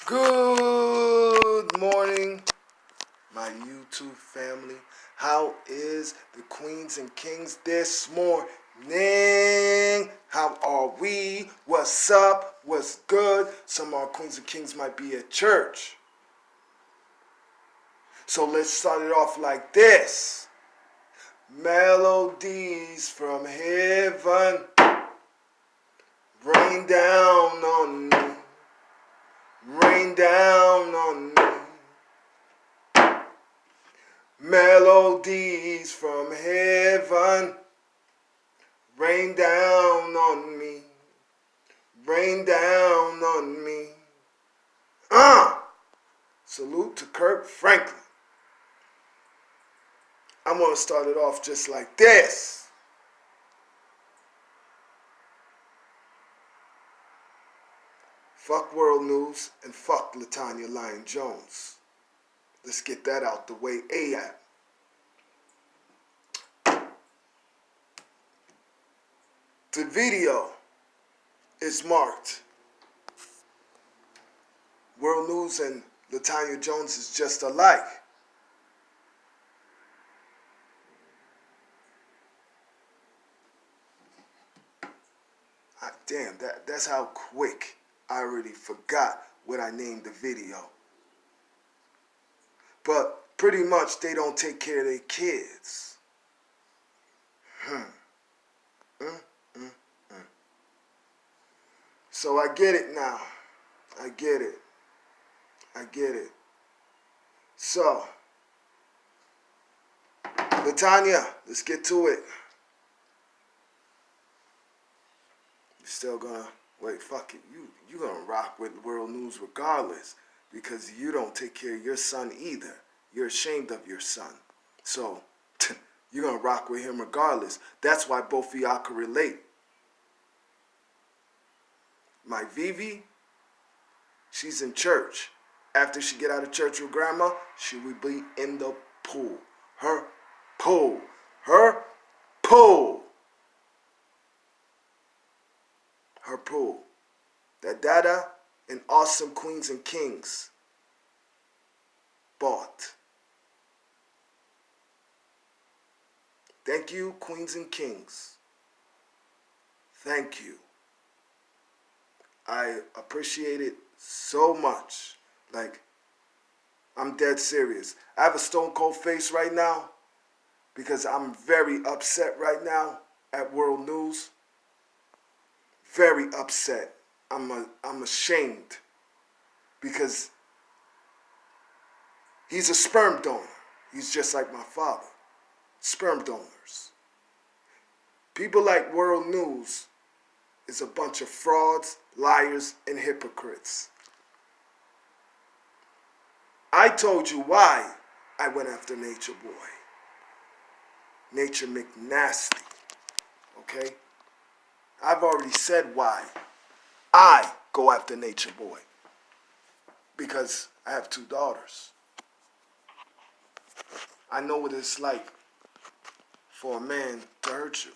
Good morning, my YouTube family. How is the queens and kings this morning? How are we? What's up? What's good? Some of our queens and kings might be at church. So let's start it off like this. Melodies from heaven rain down on me. Rain down on me. Melodies from heaven rain down on me. Rain down on me. Salute to Kirk Franklin. I'm going to start it off just like this. Fuck WurldNews and fuck Latonya Lion Jones. Let's get that out the way ASAP. The video is marked WurldNews and Latonya Jones is just alike. Damn, that's how quick I already forgot what I named the video. But pretty much they don't take care of their kids. So I get it now. I get it. So, Latonya, let's get to it. You still gonna wait? Fuck it. You gonna rock with WurldNews regardless because you don't take care of your son either. You're ashamed of your son, so you're gonna rock with him regardless. That's why both of y'all can relate. My Vivi, she's in church. After she get out of church with grandma, she will be in the pool. Her pool. That Dada and awesome queens and kings bought. Thank you, queens and kings. Thank you. I appreciate it so much. Like, I'm dead serious. I have a stone cold face right now because I'm very upset right now at WurldNews. Very upset. I'm ashamed because he's a sperm donor. He's just like my father. Sperm donors. People like WurldNews is a bunch of frauds, liars, and hypocrites. I told you why I went after Nature Boy. Nature McNasty. Okay? I've already said why I go after Nature Boy. Because I have 2 daughters. I know what it's like for a man to hurt you.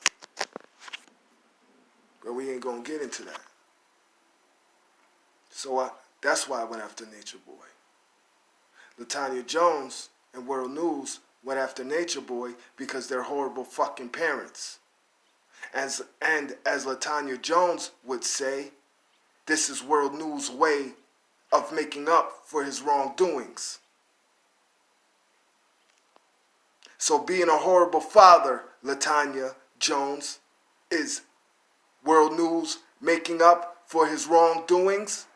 But we ain't gonna get into that. So that's why I went after Nature Boy. Latonya Jones and WurldNews went after Nature Boy because they're horrible fucking parents. As Latonya Jones would say, this is WurldNews' way of making up for his wrongdoings. So being a horrible father, Latonya Jones, is WurldNews making up for his wrongdoings?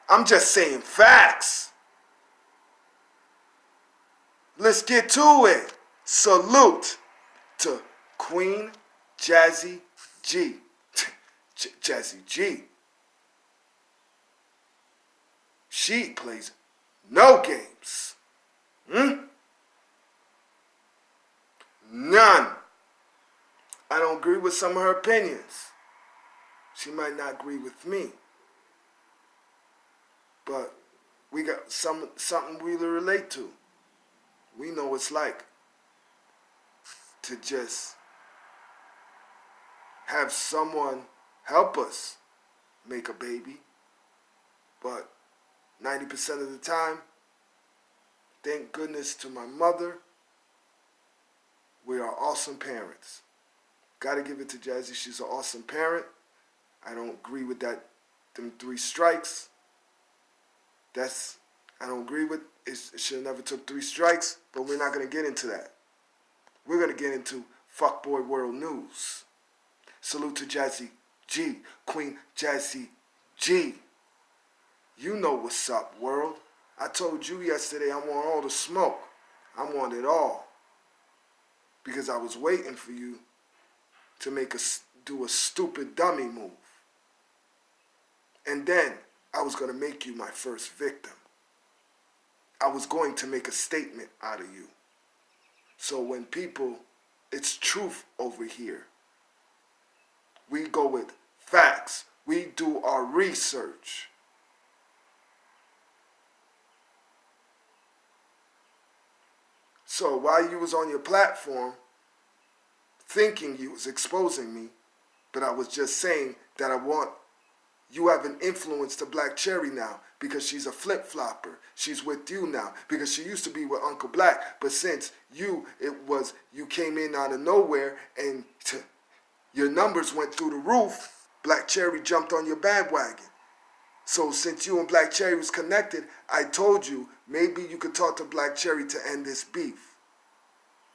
I'm just saying facts. Let's get to it. Salute to Queen Jazzy G. Jazzy G. She plays no games. None. I don't agree with some of her opinions. She might not agree with me. But we got something we relate to. We know what it's like to just have someone help us make a baby. But 90% of the time, thank goodness to my mother, we are awesome parents. Gotta give it to Jazzy. She's an awesome parent. I don't agree with that. Them 3 strikes. I don't agree with. It should have never took 3 strikes. But we're not gonna get into that. We're gonna get into fuckboy world news. Salute to Jazzy G, Queen Jazzy G. You know what's up, world. I told you yesterday I want all the smoke. I want it all. Because I was waiting for you to do a stupid dummy move. And then I was going to make you my first victim. I was going to make a statement out of you. So when people, it's truth over here. We go with facts. We do our research. So while you was on your platform, thinking you was exposing me, but I was just saying that you have an influence to Black Cherry now because she's a flip-flopper. She's with you now because she used to be with Uncle Black, but since you came in out of nowhere and your numbers went through the roof, Black Cherry jumped on your bandwagon. So since you and Black Cherry was connected, I told you maybe you could talk to Black Cherry to end this beef.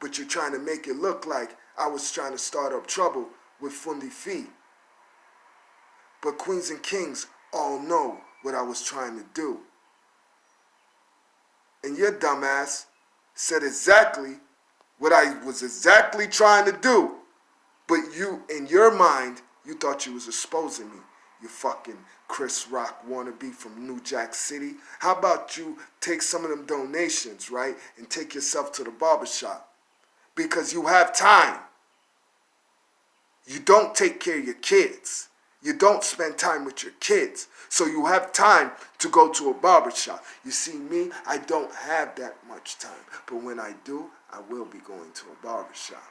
But you're trying to make it look like I was trying to start up trouble with Fundi Fee. But Queens and Kings all know what I was trying to do. And your dumbass said exactly what I was exactly trying to do. But you, in your mind, you thought you was exposing me. You fucking Chris Rock wannabe from New Jack City. How about you take some of them donations, right, and take yourself to the barbershop? Because you have time. You don't take care of your kids. You don't spend time with your kids. So you have time to go to a barbershop. You see me, I don't have that much time. But when I do, I will be going to a barbershop.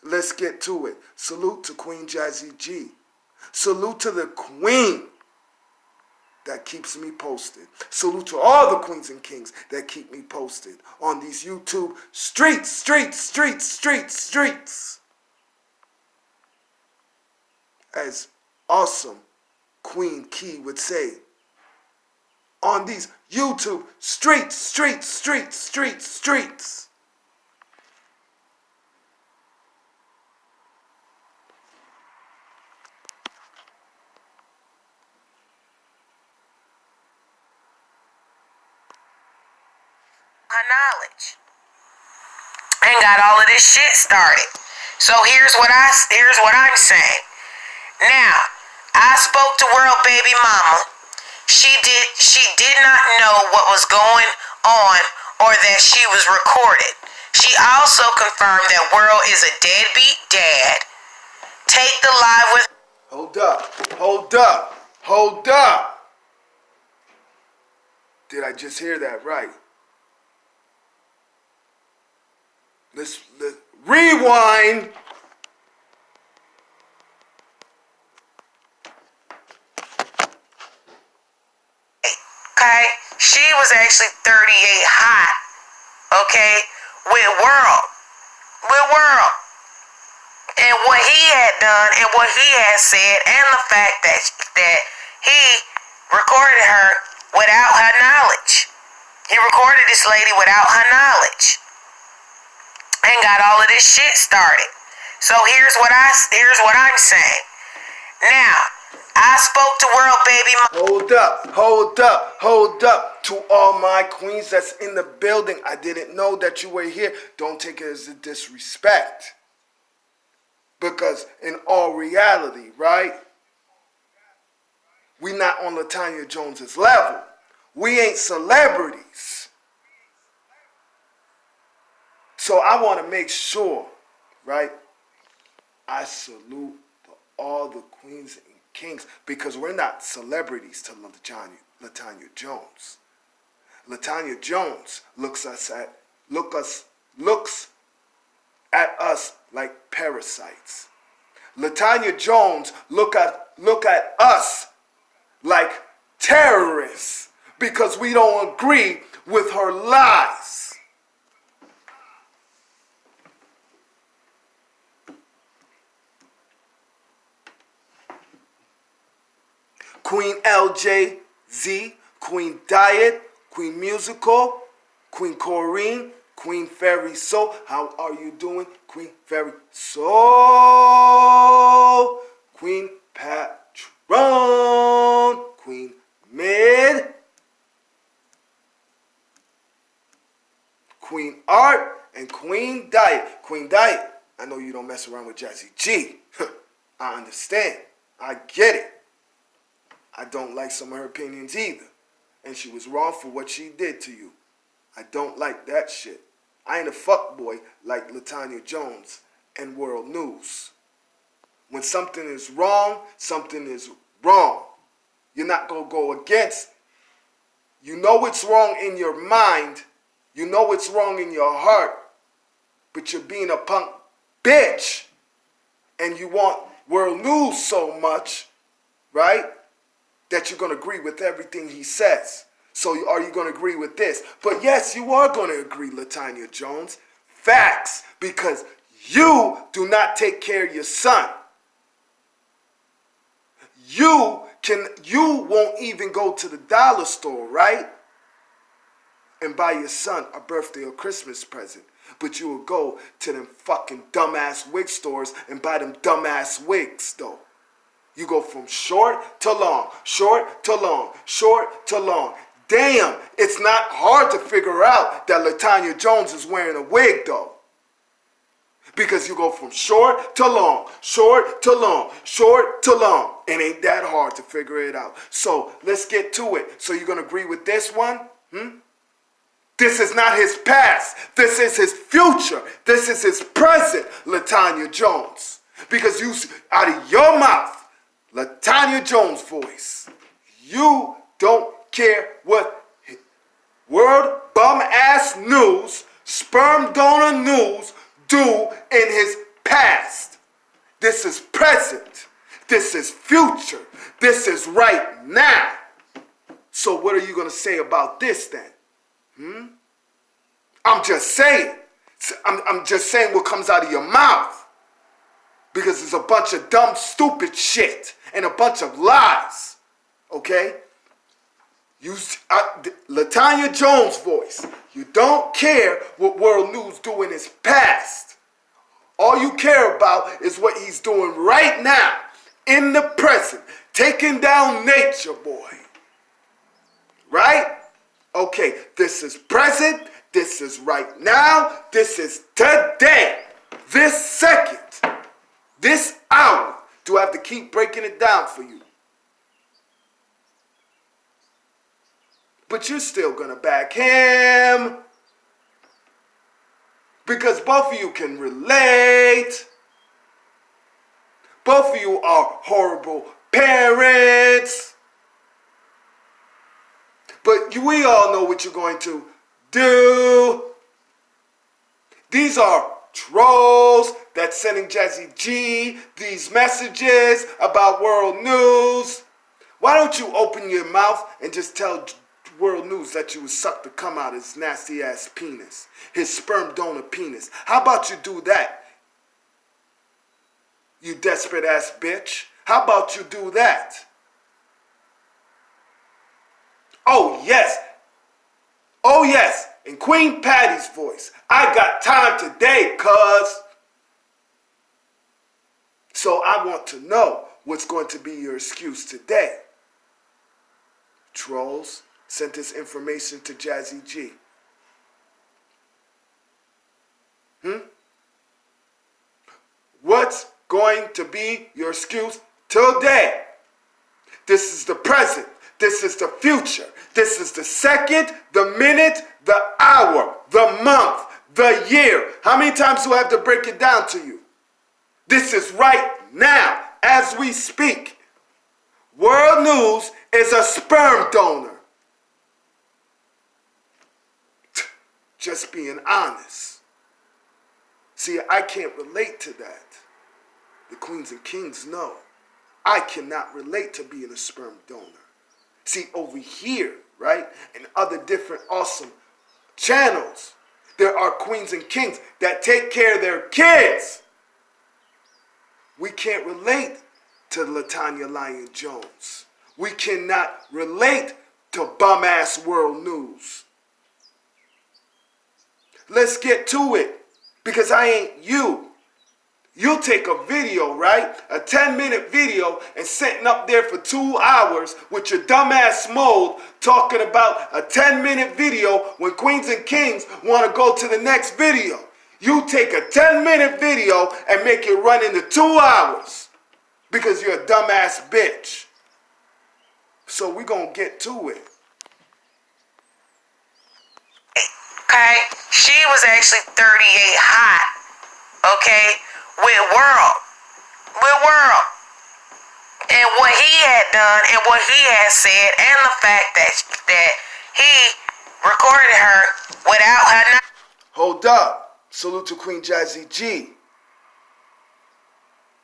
Let's get to it. Salute to Queen Jazzy G. Salute to the queen that keeps me posted. Salute to all the queens and kings that keep me posted on these YouTube streets. As awesome Queen Key would say, on these YouTube streets. Her knowledge and got all of this shit started. So here's what I'm saying. Now, I spoke to World Baby Mama. She did not know what was going on or that she was recorded. She also confirmed that World is a deadbeat dad. Take the live with. Hold up. Did I just hear that right? Let's rewind. Okay, she was actually 38 hot. Okay, with World, and what he had done and what he had said, and the fact that he recorded her without her knowledge. He recorded this lady without her knowledge. And got all of this shit started. So here's what I'm saying. Now, I spoke to World Baby. Hold up. To all my queens that's in the building, I didn't know that you were here. Don't take it as a disrespect. Because in all reality, right? We not on Latonya Jones's level. We ain't celebrities. So I want to make sure, right? I salute all the queens and kings because we're not celebrities to Latonya Jones. Latonya Jones looks at us like parasites. Latonya Jones look at us like terrorists because we don't agree with her lies. Queen LJZ, Queen Diet, Queen Musical, Queen Corrine, Queen Fairy Soul. How are you doing, Queen Fairy Soul? Queen Patron, Queen Mid, Queen Art, and Queen Diet. Queen Diet, I know you don't mess around with Jazzy G. I understand. I get it. I don't like some of her opinions either. And she was wrong for what she did to you. I don't like that shit. I ain't a fuckboy like Latonya Jones and WurldNews. When something is wrong, something is wrong. You're not going to go against. You know it's wrong in your mind. You know it's wrong in your heart. But you're being a punk bitch. And you want WurldNews so much, right? That you're going to agree with everything he says. So are you going to agree with this? But yes, you are going to agree, Latonya Jones. Facts. Because you do not take care of your son. You won't even go to the dollar store, right? And buy your son a birthday or Christmas present. But you will go to them fucking dumbass wig stores and buy them dumbass wigs, though. You go from short to long, short to long, short to long. Damn, it's not hard to figure out that Latonya Jones is wearing a wig, though. Because you go from short to long, short to long, short to long. It ain't that hard to figure it out. So let's get to it. So you're going to agree with this one? This is not his past. This is his future. This is his present, Latonya Jones. Because you, out of your mouth, Latonya Jones' voice, you don't care what World Bum Ass News, Sperm Donor News do in his past. This is present. This is future. This is right now. So what are you going to say about this then? I'm just saying. I'm just saying what comes out of your mouth. Because it's a bunch of dumb, stupid shit and a bunch of lies. Okay? Latonya Jones' voice. You don't care what WurldNews do in his past. All you care about is what he's doing right now, in the present, taking down Nature Boy. Right? Okay, this is present, this is right now, this is today, this second, this hour. Do I have to keep breaking it down for you? But you're still gonna back him. Because both of you can relate. Both of you are horrible parents. But we all know what you're going to do. These are trolls that's sending Jazzy G these messages about WurldNews. Why don't you open your mouth and just tell WurldNews that you would suck the cum out of his nasty ass penis, his sperm donor penis? How about you do that, you desperate ass bitch? How about you do that? Oh yes, oh yes, in Queen Patty's voice, I got time today, cuz. So I want to know what's going to be your excuse today. Trolls sent this information to Jazzy G. What's going to be your excuse today? This is the present. This is the future. This is the second, the minute, the hour, the month, the year. How many times do I have to break it down to you? This is right now, as we speak. WurldNews is a sperm donor. Just being honest. See, I can't relate to that. the queens and kings know I cannot relate to being a sperm donor. See, over here, right, and other different awesome channels, there are queens and kings that take care of their kids. We can't relate to Latonya Lyon Jones. We cannot relate to bum-ass WurldNews. Let's get to it, because I ain't you. You'll take a video, right? A 10-minute video and sitting up there for 2 hours with your dumbass mode talking about a 10-minute video when Queens and Kings want to go to the next video. You take a 10-minute video and make it run into 2 hours because you're a dumbass bitch. So we're going to get to it. Okay? She was actually 38 hot. Okay? With World. And what he had done and what he had said and the fact that he recorded her without her. Hold up. Salute to Queen Jazzy G.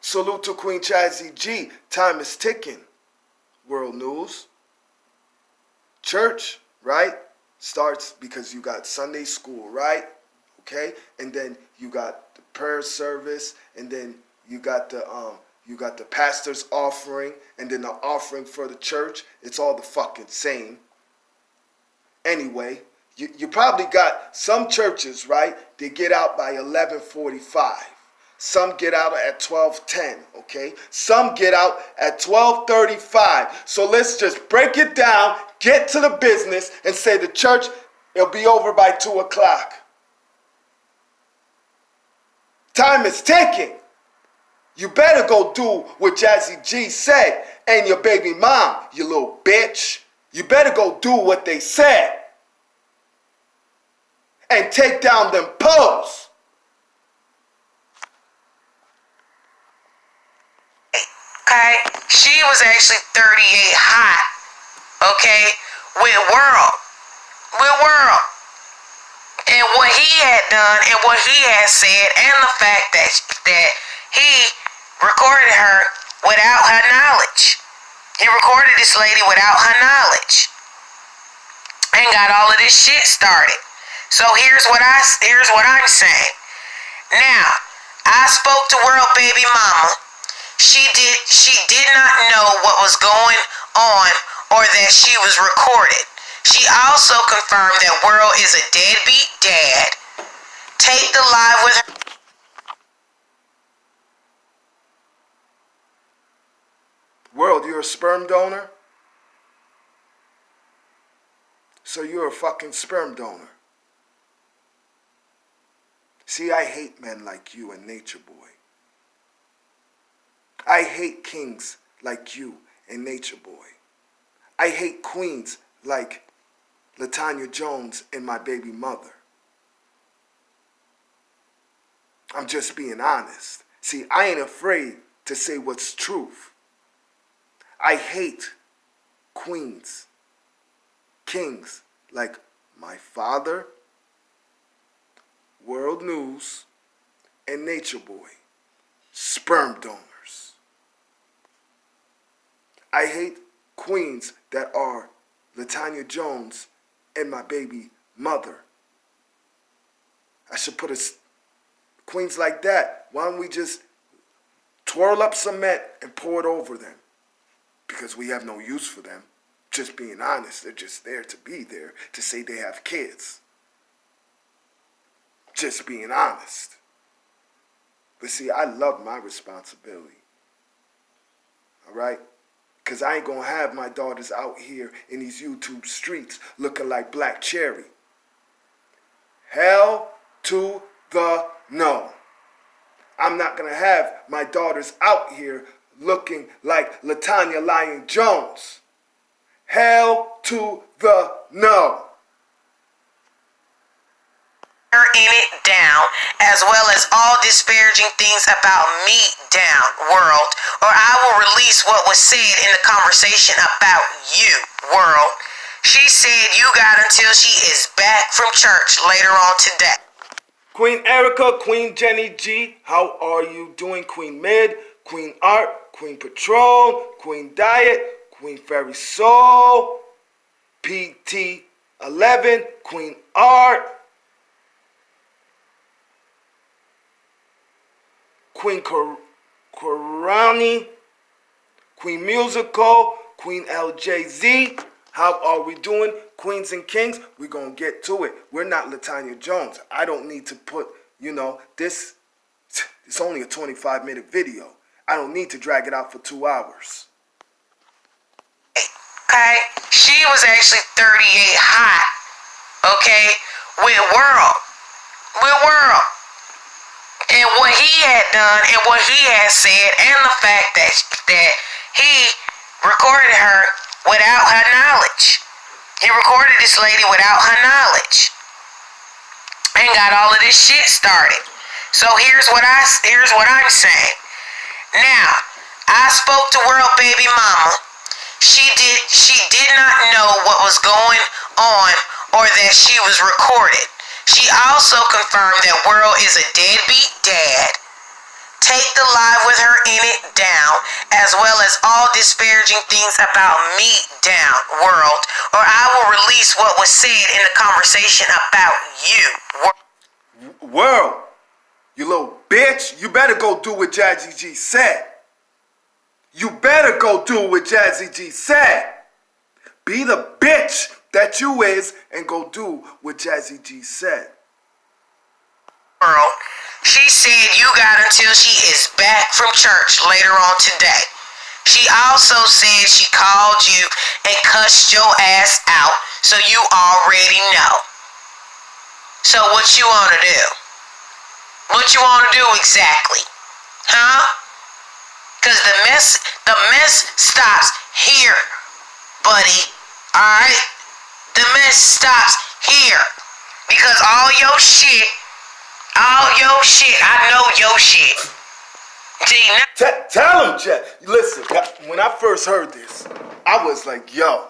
Salute to Queen Jazzy G. Time is ticking. WurldNews. Church, right? Starts because you got Sunday school, right? Okay? And then you got the prayer service, and then you got the pastor's offering, and then the offering for the church. It's all the fucking same. Anyway, you probably got some churches, right? They get out by 11:45. Some get out at 12:10, okay? Some get out at 12:35. So let's just break it down, get to the business, and say the church, it'll be over by 2 o'clock. Time is ticking. You better go do what Jazzy G said and your baby mom, you little bitch. You better go do what they said. And take down them posts. Okay? She was actually 38 hot. Okay? With World. And what he had done and what he had said and the fact that he recorded her without her knowledge. He recorded this lady without her knowledge. And got all of this shit started. So here's what I'm saying. Now, I spoke to World Baby Mama. She did not know what was going on or that she was recorded. She also confirmed that World is a deadbeat dad. Take the live with her. World, you're a sperm donor? So you're a fucking sperm donor. See, I hate men like you and Nature Boy. I hate kings like you and Nature Boy. I hate queens like Latonya Jones and my baby mother. I'm just being honest. See, I ain't afraid to say what's truth. I hate queens, kings like my father, WurldNews, and Nature Boy, sperm donors. I hate queens that are Latonya Jones and my baby mother. I should put queens like that. Why don't we just twirl up cement and pour it over them? Because we have no use for them. Just being honest, they're just there to be there to say they have kids. Just being honest. But see, I love my responsibility. All right? Because I ain't going to have my daughters out here in these YouTube streets looking like Black Cherry. Hell to the no. I'm not going to have my daughters out here looking like Latonya Lyon Jones. Hell to the no. In it down, as well as all disparaging things about me down, World, or I will release what was said in the conversation about you, World. She said you got until she is back from church later on today. Queen Erica, Queen Jenny G, how are you doing? Queen Mid, Queen Art, Queen Patrol, Queen Diet, Queen Fairy Soul, PT11, Queen Art, Queen Korani, Queen Musical, Queen LJZ. How are we doing, Queens and Kings? We're going to get to it. We're not Latonya Jones. I don't need to put, this, it's only a 25-minute video. I don't need to drag it out for 2 hours. Okay? She was actually 38 hot, okay, with World. And what he had done and what he had said and the fact that he recorded her without her knowledge. He recorded this lady without her knowledge and got all of this shit started. So here's what I'm saying. Now, I spoke to World Baby Mama. She did not know what was going on or that she was recorded. She also confirmed that World is a deadbeat dad. Take the live with her in it down, as well as all disparaging things about me down, World, or I will release what was said in the conversation about you. World, you little bitch, you better go do what Jazzy G said. You better go do what Jazzy G said. Be the bitch that you is and go do what Jazzy G said. World, she said you got until she is back from church later on today. She also said she called you and cussed your ass out, so you already know. So what you want to do? What you want to do exactly? Huh? Because the mess stops here, buddy. Alright? The mess stops here. Because all your shit, I know your shit. Tell him, listen, when I first heard this, I was like, yo,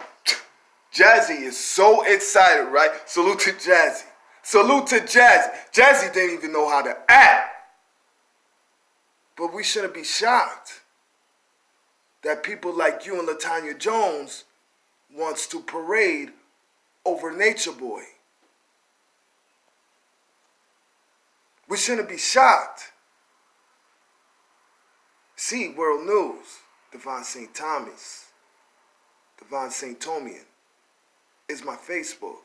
Jazzy is so excited, right? Salute to Jazzy. Salute to Jazzy. Jazzy didn't even know how to act. But we shouldn't be shocked that people like you and Latonya Jones wants to parade over Nature Boy. We shouldn't be shocked. See, WurldNews, Devon St. Thomas, Devon St. Tomian is my Facebook.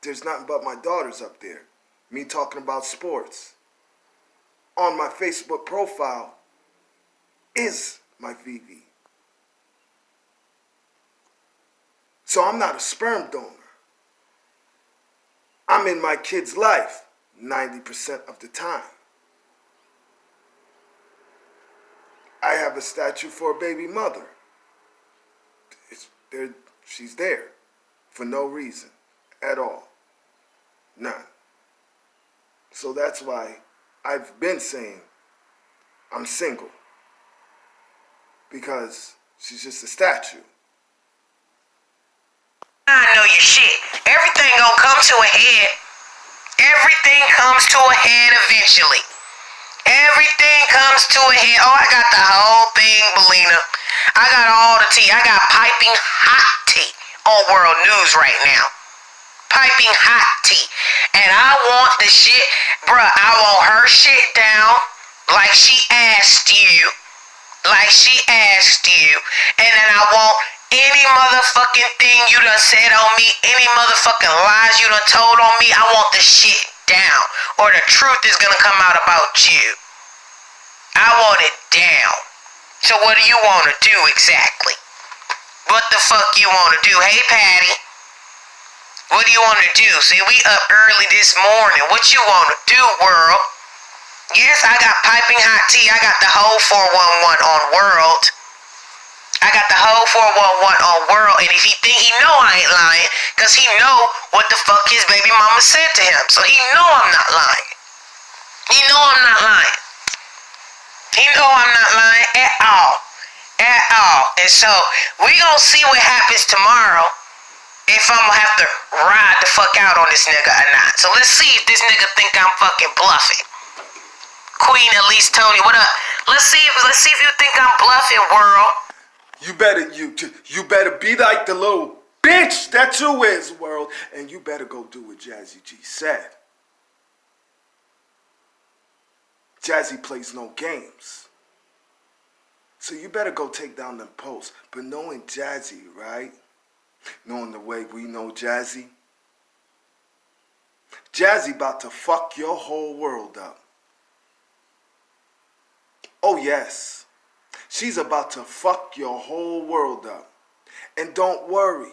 There's nothing but my daughters up there. Me talking about sports. On my Facebook profile is my VV. So I'm not a sperm donor. I'm in my kid's life 90% of the time. I have a statue for a baby mother. She's there for no reason at all. None. So that's why I've been saying I'm single. Because she's just a statue. I know your shit. Everything gonna come to a head. Everything comes to a head eventually. Everything comes to a head. Oh, I got the whole thing, Belina. I got all the tea. I got piping hot tea on WurldNews right now. Piping hot tea. And I want the shit, bruh, I want her shit down like she asked you. Like she asked you. And then I want any motherfucking thing you done said on me, any motherfucking lies you done told on me, I want the shit down. Or the truth is gonna come out about you. I want it down. So what do you want to do exactly? What the fuck you want to do? Hey, Patty. What do you want to do? See, we up early this morning. What you want to do, world? Yes, I got piping hot tea. I got the whole 411 on World. I got the whole 411 on World. And if he think he know I ain't lying, because he know what the fuck his baby mama said to him. So he know I'm not lying. He know I'm not lying. He know I'm not lying at all. At all. And so, we gonna see what happens tomorrow. If I'm gonna have to ride the fuck out on this nigga or not. So let's see if this nigga think I'm fucking bluffing. Queen Elise Tony. What up? Let's see if you think I'm bluffing, world. You better be like the little bitch that you is, world, and you better go do what Jazzy G said. Jazzy plays no games. So you better go take down them posts. But knowing Jazzy, right? Knowing the way we know Jazzy, Jazzy about to fuck your whole world up. Oh yes, she's about to fuck your whole world up. And don't worry,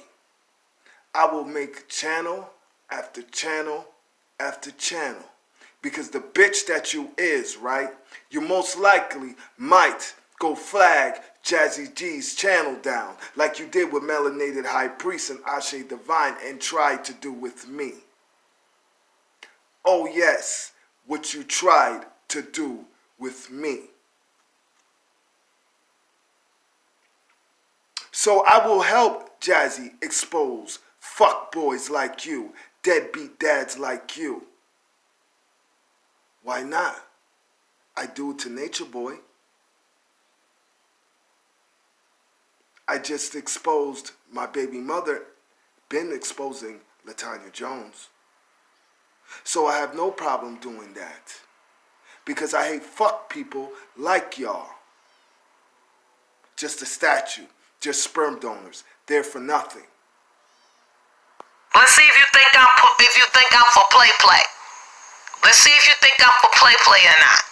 I will make channel after channel after channel. Because the bitch that you is, right, you most likely might go flag Jazzy G's channel down like you did with Melanated High Priest and Ashe Divine and tried to do with me. Oh yes, what you tried to do with me. So I will help Jazzy expose fuckboys like you, deadbeat dads like you. Why not? I do it to Nature Boy. I just exposed my baby mother, been exposing Latonya Jones. So I have no problem doing that. Because I hate fuck people like y'all. Just a statue. Just sperm donors. There for nothing. Let's see if you think I'm for play. Let's see if you think I'm for play or not.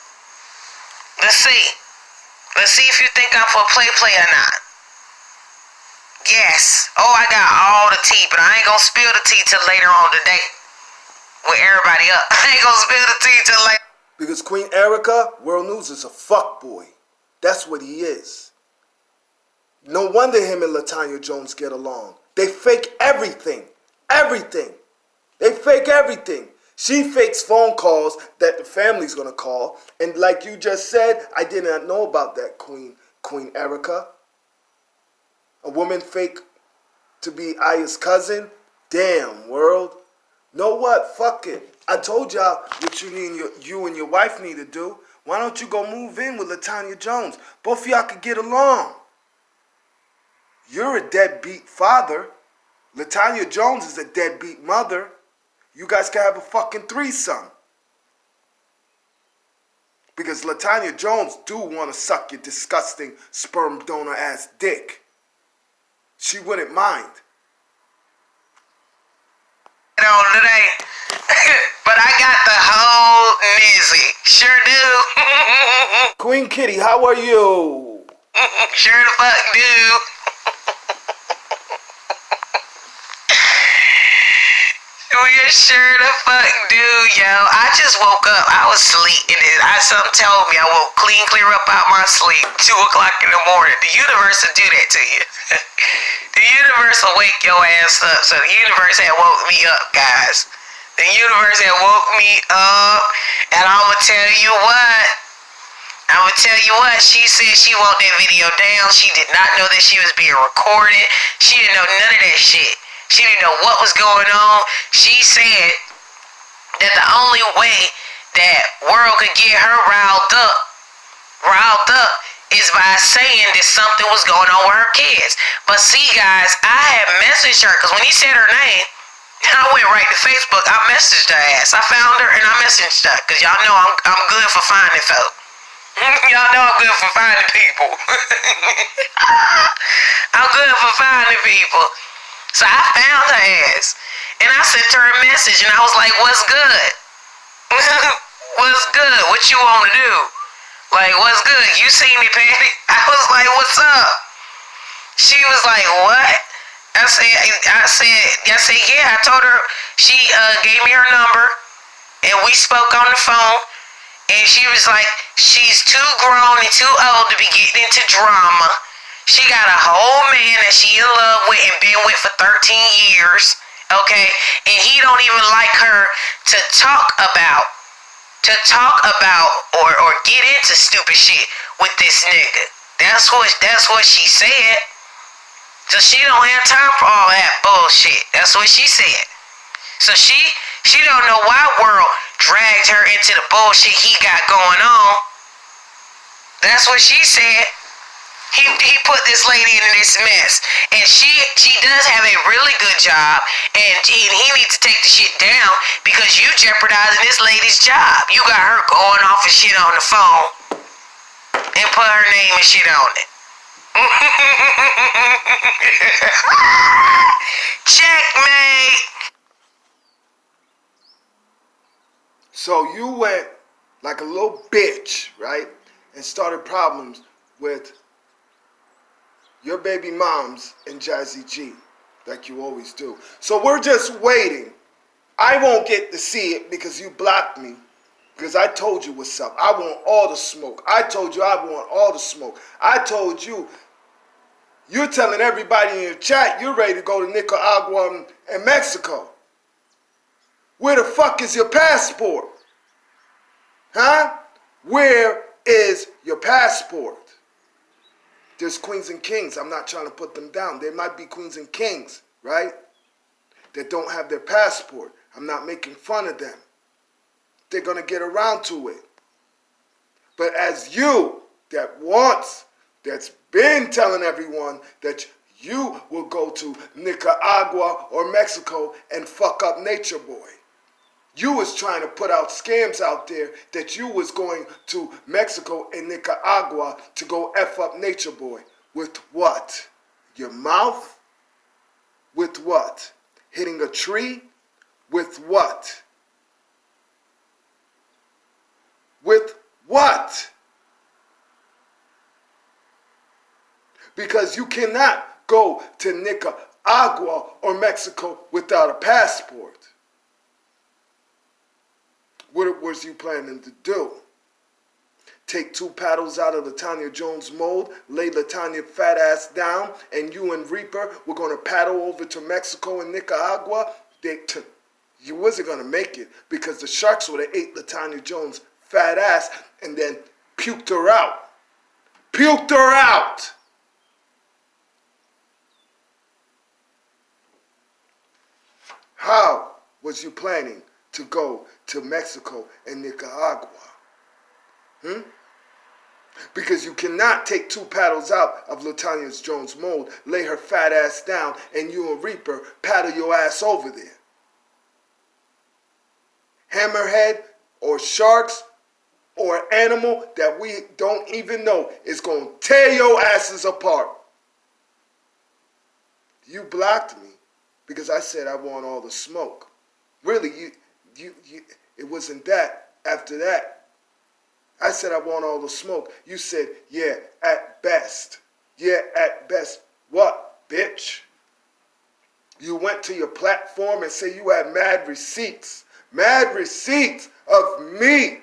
Let's see if you think I'm for play or not. Yes. Oh, I got all the tea, but I ain't gonna spill the tea till later on today. With everybody up. I ain't gonna spill the tea till later. Because Queen Erica, WurldNews is a fuckboy. That's what he is. No wonder him and Latonya Jones get along. They fake everything. Everything. They fake everything. She fakes phone calls that the family's gonna call. And like you just said, I did not know about that, Queen Erica. A woman fake to be Aya's cousin? Damn, world. Know what? Fuck it. I told y'all what you and your wife need to do. Why don't you go move in with Latonya Jones? Both of y'all could get along. You're a deadbeat father. Latonya Jones is a deadbeat mother. You guys can have a fucking threesome. Because Latonya Jones do want to suck your disgusting sperm donor ass dick. She wouldn't mind. On today. But I got the whole nizzy. Sure do. Queen Kitty, how are you? Sure the fuck do. We sure the fuck do, yo. I just woke up. I was asleep. Something told me I woke clear up out my sleep. 2 o'clock in the morning. The universe will do that to you. The universe will wake your ass up. So the universe had woke me up, guys. The universe had woke me up. And I'ma tell you what. She said she want that video down. She did not know that she was being recorded. She didn't know none of that shit. She didn't know what was going on. She said that the only way that World could get her riled up is by saying that something was going on with her kids. But see, guys, I had messaged her because when he said her name, I went right to Facebook. I messaged her ass. I found her and I messaged her because y'all know I'm good for finding folk. Y'all know I'm good for finding people. I'm good for finding people. So I found her ass. And I sent her a message and I was like, what's good? What's good? What you want to do? Like, what's good? You see me, Patty? I was like, what's up? She was like, what? I said, yeah. I told her, she gave me her number and we spoke on the phone. And she was like, she's too grown and too old to be getting into drama. She got a whole man that she in love with and been with for 13 years, okay? And he don't even like her to talk about or get into stupid shit with this nigga. That's what she said. So she don't have time for all that bullshit. That's what she said. So she don't know why World dragged her into the bullshit he got going on. That's what she said. He put this lady into this mess, and she does have a really good job, and he needs to take the shit down because you jeopardizing this lady's job. You got her going off and shit on the phone and put her name and shit on it. Checkmate. So you went like a little bitch, right? And started problems with your baby moms and Jazzy G, like you always do. So we're just waiting. I won't get to see it because you blocked me, because I told you what's up. I want all the smoke. I told you I want all the smoke. I told you, you're telling everybody in your chat you're ready to go to Nicaragua and Mexico. Where the fuck is your passport? Huh? Where is your passport? There's queens and kings. I'm not trying to put them down. There might be queens and kings, right, that don't have their passport. I'm not making fun of them. They're going to get around to it. But as you, that's been telling everyone that you will go to Nicaragua or Mexico and fuck up Nature Boy. You was trying to put out scams out there that you was going to Mexico and Nicaragua to go F up Nature Boy. With what? Your mouth? With what? Hitting a tree? With what? With what? Because you cannot go to Nicaragua or Mexico without a passport. What was you planning to do? Take 2 paddles out of Latonya Jones' mold, lay Latonya fat ass down, and you and Reaper were going to paddle over to Mexico and Nicaragua? You wasn't going to make it because the sharks would have ate Latonya Jones' fat ass and then puked her out. Puked her out! How was you planning to go to Mexico and Nicaragua? Because you cannot take 2 paddles out of Latonya Jones' mold, lay her fat ass down, and you and Reaper paddle your ass over there. Hammerhead or sharks or animal that we don't even know is going to tear your asses apart. You blocked me because I said I want all the smoke. Really, it wasn't that. After that, I said I want all the smoke. You said, yeah, at best. Yeah, at best. What, bitch? You went to your platform and say you had mad receipts. Mad receipts of me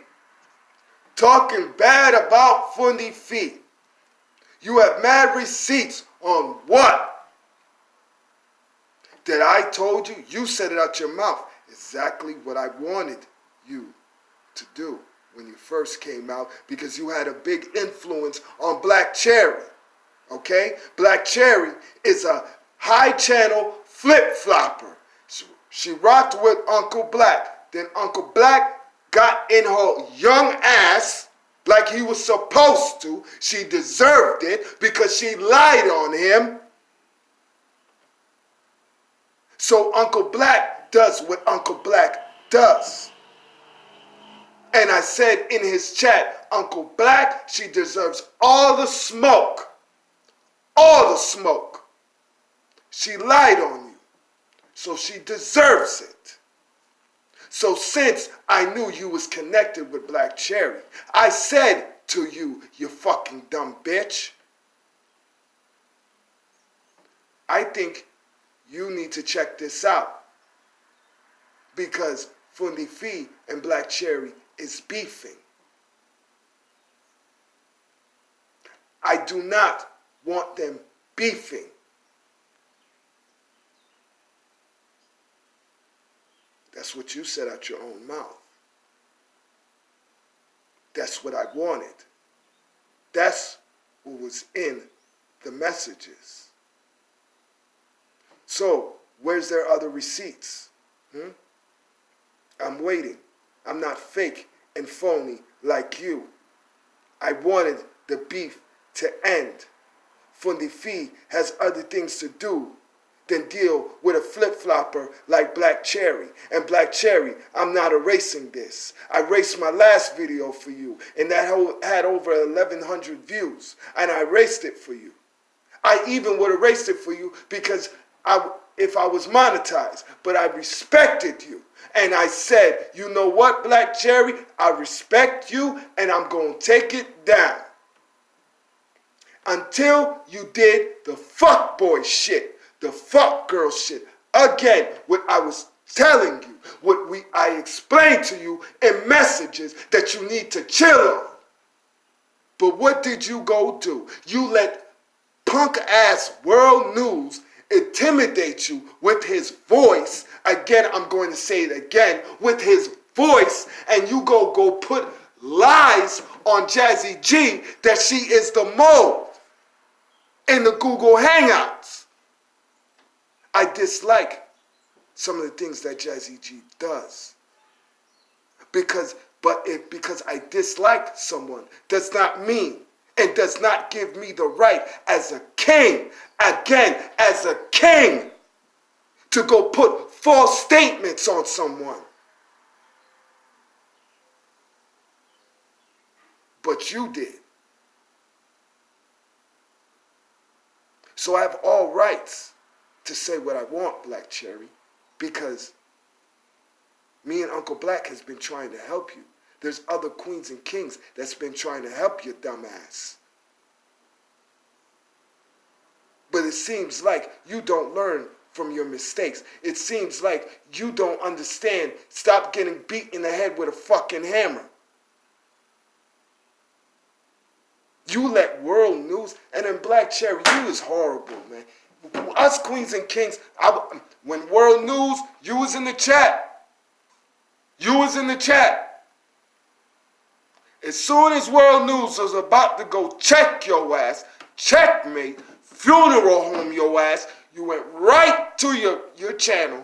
talking bad about Fundy Feet. You have mad receipts on what? That I told you? You said it out your mouth. Exactly what I wanted you to do when you first came out, because you had a big influence on Black Cherry. Okay? Black Cherry is a high channel flip-flopper. She rocked with Uncle Black. Then Uncle Black got in her young ass like he was supposed to. She deserved it because she lied on him. So Uncle Black does what Uncle Black does. And I said in his chat, Uncle Black, she deserves all the smoke. All the smoke. She lied on you. So she deserves it. So since I knew you was connected with Black Cherry, I said to you, you fucking dumb bitch, I think you need to check this out. Because Fundy Fee and Black Cherry is beefing. I do not want them beefing. That's what you said out your own mouth. That's what I wanted. That's what was in the messages. So, where's their other receipts? I'm waiting. I'm not fake and phony like you. I wanted the beef to end. Fundy Fee has other things to do than deal with a flip-flopper like Black Cherry. And Black Cherry, I'm not erasing this. I erased my last video for you, and that had over 1,100 views, and I erased it for you. I even would erase it for you because if I was monetized, but I respected you. And I said, you know what, Black Cherry? I respect you, and I'm going to take it down. Until you did the fuckboy shit, the fuck girl shit. Again, what I was telling you, I explained to you in messages that you need to chill on. But what did you go do? You let punk ass WurldNews intimidate you with his voice. Again, I'm going to say it again, with his voice, and you go put lies on Jazzy G that she is the mold in the Google Hangouts. I dislike some of the things that Jazzy G does. Because I dislike someone does not mean and does not give me the right as a king, again, as a king, to go put false statements on someone. But you did. So I have all rights to say what I want, Black Cherry, because me and Uncle Black has been trying to help you. There's other queens and kings that's been trying to help you, dumbass. But it seems like you don't learn from your mistakes. It seems like you don't understand. Stop getting beat in the head with a fucking hammer. You let WurldNews, and then Black Cherry, you is horrible, man. Us queens and kings, when WurldNews, you was in the chat. You was in the chat. As soon as WurldNews was about to go check your ass, checkmate, funeral home your ass, you went right to your channel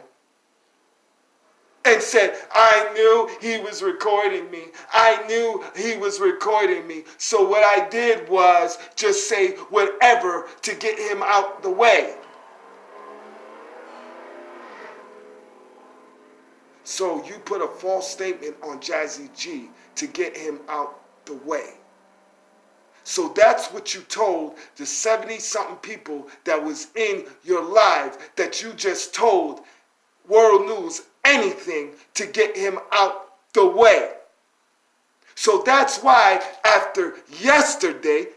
and said, I knew he was recording me. I knew he was recording me. So what I did was just say whatever to get him out the way. So you put a false statement on Jazzy G to get him out the way. So that's what you told the 70-something people that was in your live, that you just told WurldNews anything to get him out the way. So that's why after yesterday,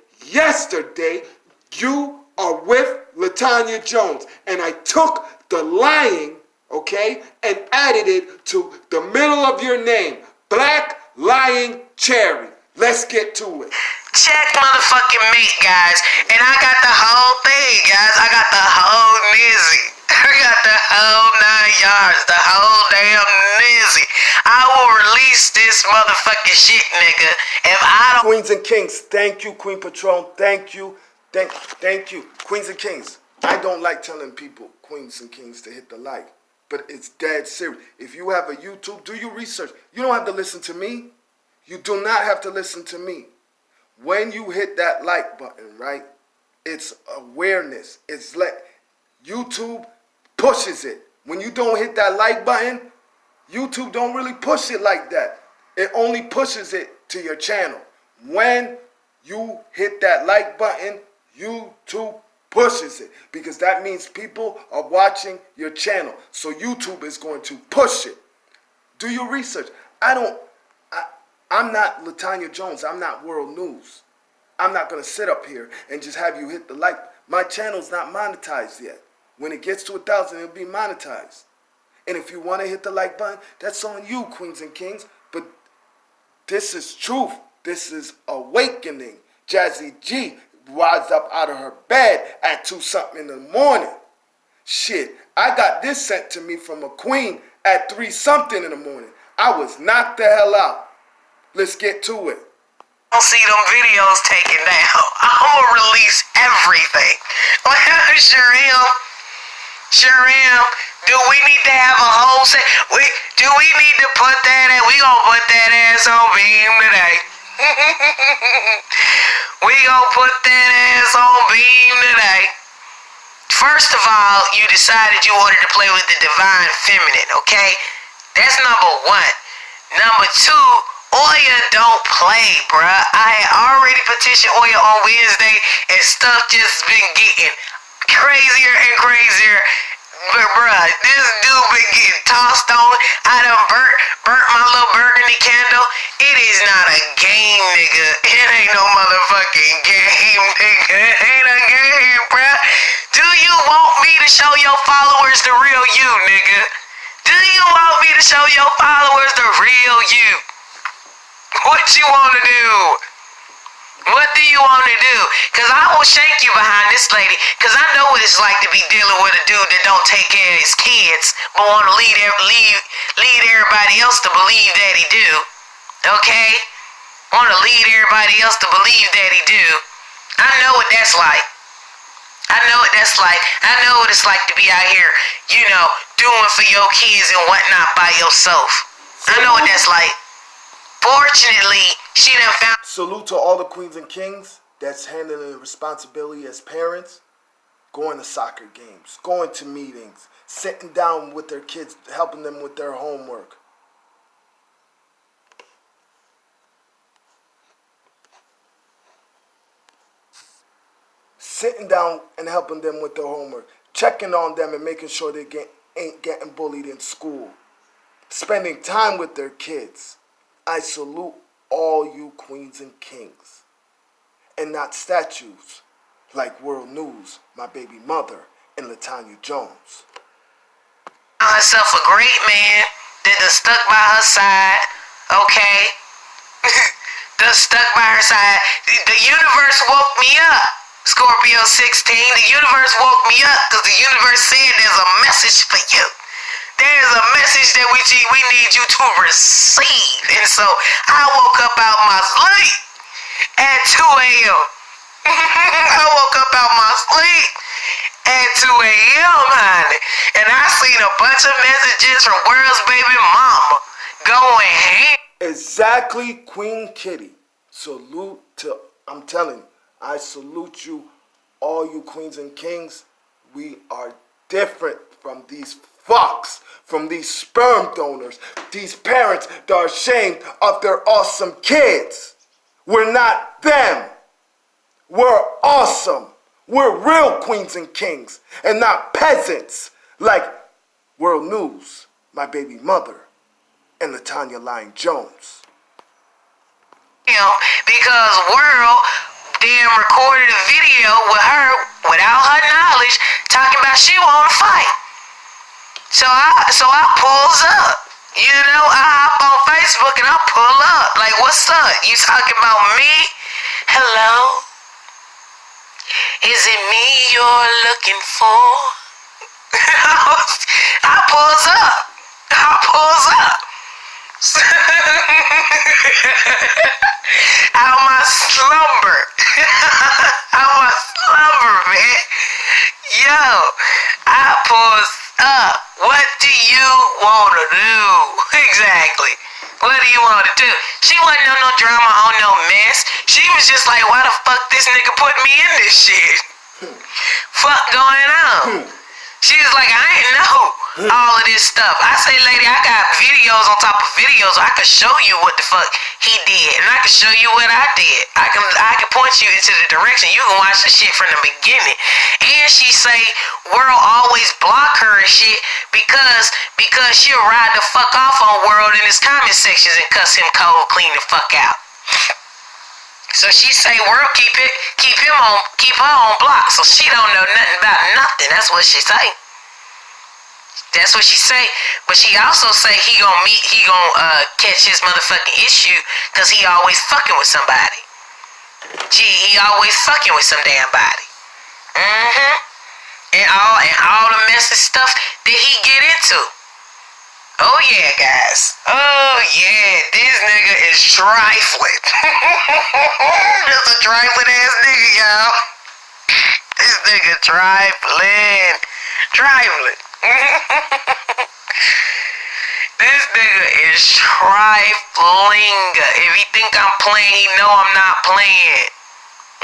you are with Latonya Jones. And I took the lying, okay, and added it to the middle of your name. Black Lying Cherry. Let's get to it. Check motherfucking mate, guys. And I got the whole thing, guys. I got the whole nizzy. I got the whole 9 yards. The whole damn nizzy. I will release this motherfucking shit, nigga, if I don't... Queens and Kings, thank you, Queen Patron. Thank you. Thank you. Queens and Kings. I don't like telling people, Queens and Kings, to hit the like. But it's dead serious. If you have a YouTube, do your research. You don't have to listen to me. You do not have to listen to me. When you hit that like button, right, it's awareness. It's like YouTube pushes it. When you don't hit that like button, YouTube don't really push it like that. It only pushes it to your channel. When you hit that like button, YouTube pushes it, because that means people are watching your channel. So YouTube is going to push it. Do your research. I'm not Latonya Jones. I'm not WurldNews. I'm not going to sit up here and just have you hit the like. My channel's not monetized yet. When it gets to 1,000, it'll be monetized. And if you want to hit the like button, that's on you, Queens and Kings. But this is truth. This is awakening. Jazzy G rises up out of her bed at 2-something in the morning. Shit, I got this sent to me from a queen at 3-something in the morning. I was knocked the hell out. Let's get to it. I don't see them videos taken down. I'm gonna release everything. Like, I sure am. Sure am. Do we need to have a whole set? Do we need to put that at? We gonna put that ass on beam today. We gonna put that ass on beam today. First of all, you decided you wanted to play with the divine feminine, okay? That's number one. Number two, Oya don't play, bruh. I had already petitioned Oya on Wednesday, and stuff just been getting crazier and crazier. But bruh, this dude been getting tossed on. I done burnt my little burgundy candle. It is not a game, nigga. It ain't no motherfucking game, nigga. It ain't a game, bruh. Do you want me to show your followers the real you, nigga? Do you want me to show your followers the real you? What you wanna do? What do you want to do? Because I will shank you behind this lady. Because I know what it's like to be dealing with a dude that don't take care of his kids, but want to lead everybody else to believe that he do. Okay? Want to lead everybody else to believe that he do. I know what that's like. I know what that's like. I know what it's like to be out here, you know, doing for your kids and whatnot by yourself. I know what that's like. Fortunately, she done found... Salute to all the queens and kings that's handling the responsibility as parents, going to soccer games, going to meetings, sitting down with their kids, helping them with their homework. Sitting down and helping them with their homework, checking on them and making sure they ain't getting bullied in school, spending time with their kids. I salute all you queens and kings, and not statues like WurldNews, my baby mother, and Latonya Jones. Herself a great man that done stuck by her side, okay? Done stuck by her side. The universe woke me up, Scorpio 16. The universe woke me up because the universe said there's a message for you. There's a message that we need you to receive. And so I woke up out my sleep at 2 a.m. I woke up out my sleep at 2 a.m., honey. And I seen a bunch of messages from World's baby mama going ham. Exactly, Queen Kitty. Salute to, I'm telling you, I salute you, all you queens and kings. We are different from these fucks, from these sperm donors, these parents that are ashamed of their awesome kids. We're not them. We're awesome. We're real queens and kings and not peasants like WurldNews, my baby mother, and Latonya Lion Jones. Because World damn recorded a video with her without her knowledge talking about she wanna fight. So I pulls up. You know, I hop on Facebook and I pull up. Like, what's up? You talking about me? Hello? Is it me you're looking for? I pulls up. Out my slumber. Man. Yo, I pulls up. What do you want to do? Exactly. What do you want to do? She wasn't on no drama, on no mess. She was just like, why the fuck this nigga put me in this shit? Fuck going on? She was like, I ain't know all of this stuff. I say, lady, I got videos on top of videos. I can show you what the fuck he did, and I can show you what I did. I can point you into the direction. You can watch the shit from the beginning. And she say, World always block her and shit because she'll ride the fuck off on World in his comment sections and cuss him cold clean the fuck out. So she say, World keep her on block, so she don't know nothing about nothing. That's what she say. That's what she say. But she also say he gonna catch his motherfucking issue because he always fucking with somebody. He always fucking with some damn body. And all the messy stuff that he get into. Oh yeah, guys. Oh yeah, this nigga is trifling. Just a trifling ass nigga, y'all. This nigga trifling. Trifling. This nigga is trifling. If he think I'm playing, he know I'm not playing.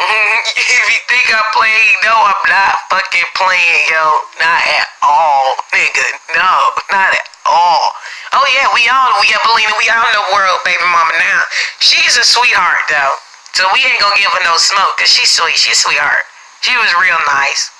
If you think I'm playing, you know I'm not fucking playing, yo. Not at all, nigga. No, not at all. Oh yeah, we all know World baby mama now. She's a sweetheart though. So we ain't gonna give her no smoke, cause she's sweet. She's a sweetheart. She was real nice.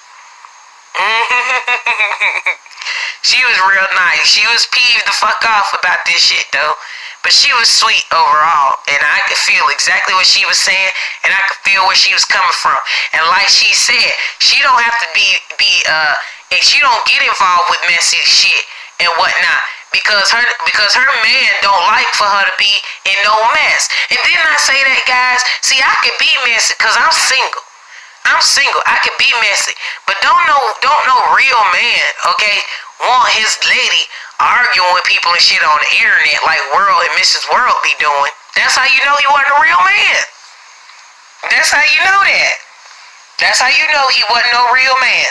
She was real nice. She was peeved the fuck off about this shit though. But she was sweet overall, and I could feel exactly what she was saying, and I could feel where she was coming from. And like she said, she don't have to and she don't get involved with messy shit and whatnot because her man don't like for her to be in no mess. And didn't I say that, guys? See, I could be messy because I'm single. I'm single. I could be messy, but don't no real man, okay, want his lady arguing with people and shit on the internet like World and Mrs. World be doing. That's how you know he wasn't a real man. That's how you know that. That's how you know he wasn't no real man.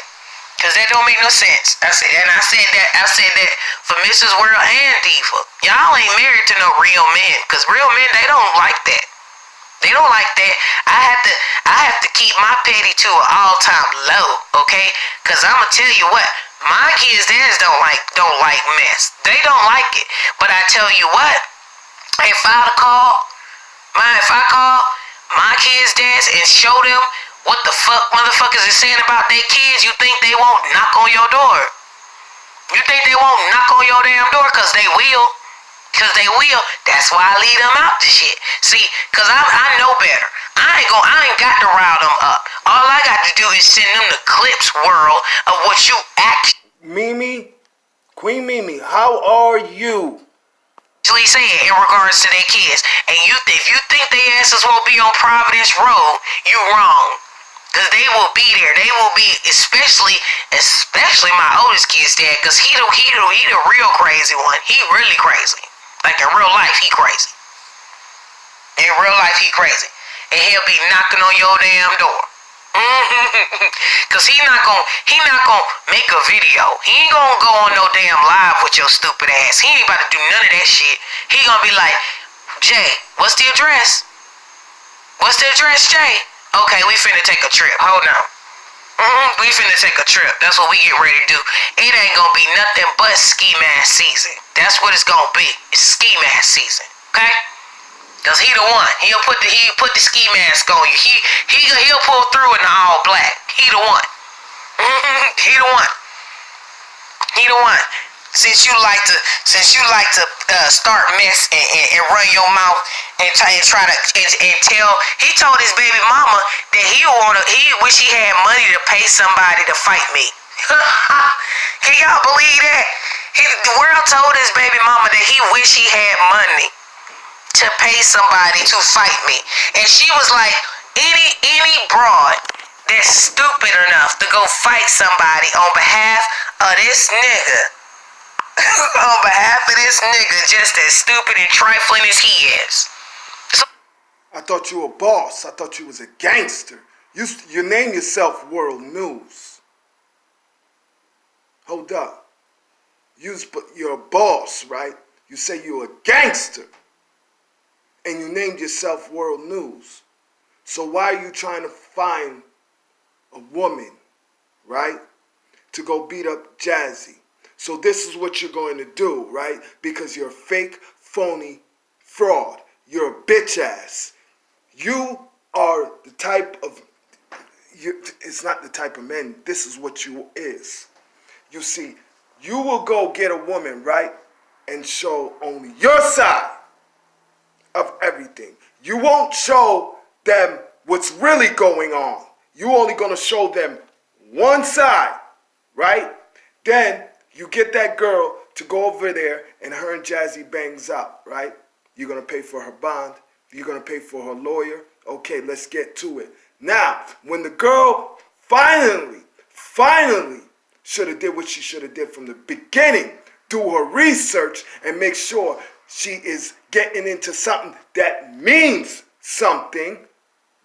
Cause that don't make no sense. I said that for Mrs. World and Diva. Y'all ain't married to no real men. Cause real men, they don't like that. They don't like that. I have to keep my petty to an all-time low, okay? Cause I'ma tell you what, my kids' dads don't like mess. They don't like it. But I tell you what, if I call my kids' dads and show them what the fuck motherfuckers is saying about their kids, you think they won't knock on your door? You think they won't knock on your damn door? Cause they will. Cause they will. That's why I leave them out to shit. See, cause I know better. I ain't got to rile them up. All I got to do is send them the clips, World, of what you Mimi, Queen Mimi, how are you? actually saying in regards to their kids. And if you think their asses won't be on Providence Road, you wrong. Cause they will be there. They will be, especially my oldest kid's dad. Cause he the real crazy one. He really crazy. Like in real life, he crazy. In real life, he crazy. And he'll be knocking on your damn door. Cause he not gonna make a video. He ain't gonna go on no damn live with your stupid ass. He ain't about to do none of that shit. He gonna be like, Jay, what's the address? What's the address, Jay? Okay, we finna take a trip. Hold on. We finna take a trip. That's what we get ready to do. It ain't gonna be nothing but ski mask season. That's what it's gonna be. It's ski mask season. Okay? Cause he the one. He'll put the ski mask on you. He'll pull through in the all black. He the one. He the one. He the one. Since you like to start mess and run your mouth and try to tell, he told his baby mama that he wish he had money to pay somebody to fight me. Can y'all believe that? The World told his baby mama that he wish he had money to pay somebody to fight me, and she was like, any broad that's stupid enough to go fight somebody on behalf of this nigga. On behalf of this nigga, just as stupid and trifling as he is. I thought you were a boss. I thought you was a gangster. You name yourself WurldNews. Hold up. You're a boss, right? You say you're a gangster. And you named yourself WurldNews. So why are you trying to find a woman, right, to go beat up Jazzy? So this is what you're going to do, right? Because you're a fake, phony fraud. You're a bitch ass. You are the type of, it's not the type of man, this is what you is. You see, you will go get a woman, right? And show only your side of everything. You won't show them what's really going on. You're only going to show them one side, right? Then you get that girl to go over there and her and Jazzy bangs out, right? You're going to pay for her bond. You're going to pay for her lawyer. Okay, let's get to it. Now, when the girl finally should have did what she should have did from the beginning, do her research and make sure she is getting into something that means something,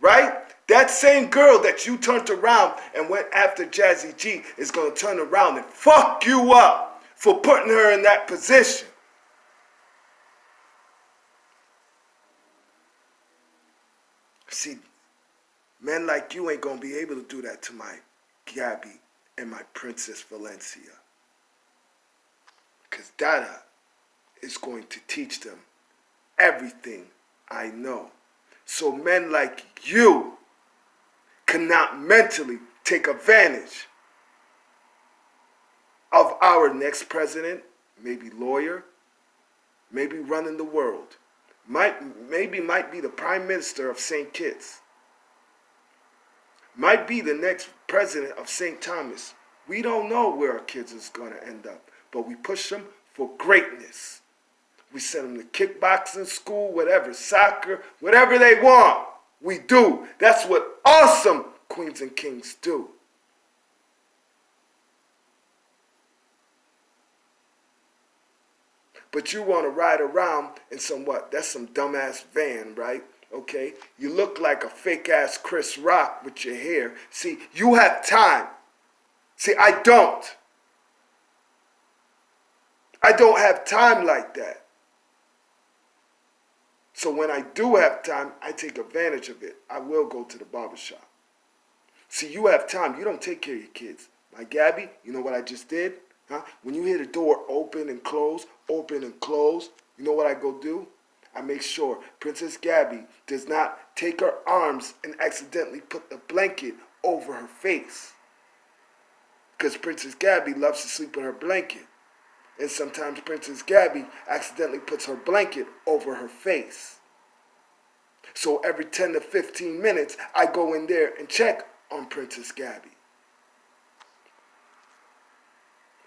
right? That same girl that you turned around and went after Jazzy G is going to turn around and fuck you up for putting her in that position. See, men like you ain't going to be able to do that to my Gabby and my Princess Valencia. Because Dada is going to teach them everything I know. So men like you cannot mentally take advantage of our next president, maybe lawyer, maybe running the world, might be the prime minister of St. Kitts, might be the next president of St. Thomas. We don't know where our kids is going to end up, but we push them for greatness. We send them to kickboxing school, whatever, soccer, whatever they want. We do. That's what awesome queens and kings do. But you want to ride around in some what? That's some dumbass van, right? Okay? You look like a fake-ass Chris Rock with your hair. See, you have time. See, I don't. I don't have time like that. So when I do have time, I take advantage of it. I will go to the barbershop. See, you have time. You don't take care of your kids. My Gabby, you know what I just did? Huh? When you hear the door open and close, you know what I go do? I make sure Princess Gabby does not take her arms and accidentally put the blanket over her face. Because Princess Gabby loves to sleep in her blanket. And sometimes Princess Gabby accidentally puts her blanket over her face. So every 10 to 15 minutes, I go in there and check on Princess Gabby.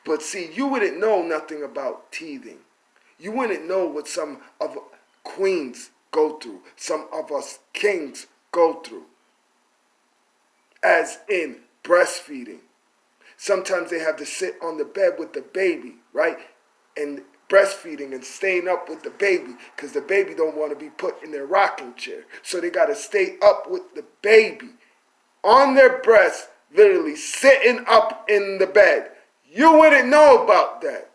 But see, you wouldn't know nothing about teething. You wouldn't know what some of queens go through, some of us kings go through. As in breastfeeding. Sometimes they have to sit on the bed with the baby, right? And breastfeeding and staying up with the baby because the baby don't want to be put in their rocking chair. So they got to stay up with the baby on their breast, literally sitting up in the bed. You wouldn't know about that.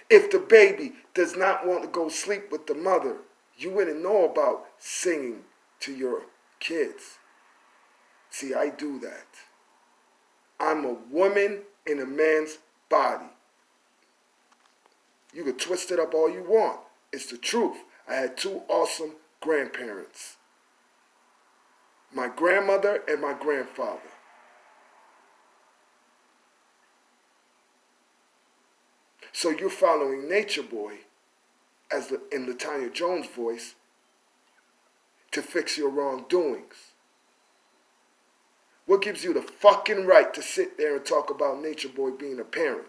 If the baby does not want to go sleep with the mother, you wouldn't know about singing to your kids. See, I do that. I'm a woman in a man's body. You can twist it up all you want. It's the truth. I had two awesome grandparents. My grandmother and my grandfather. So you're following Nature Boy, as in Latonya Jones' voice, to fix your wrongdoings. What gives you the fucking right to sit there and talk about Nature Boy being a parent?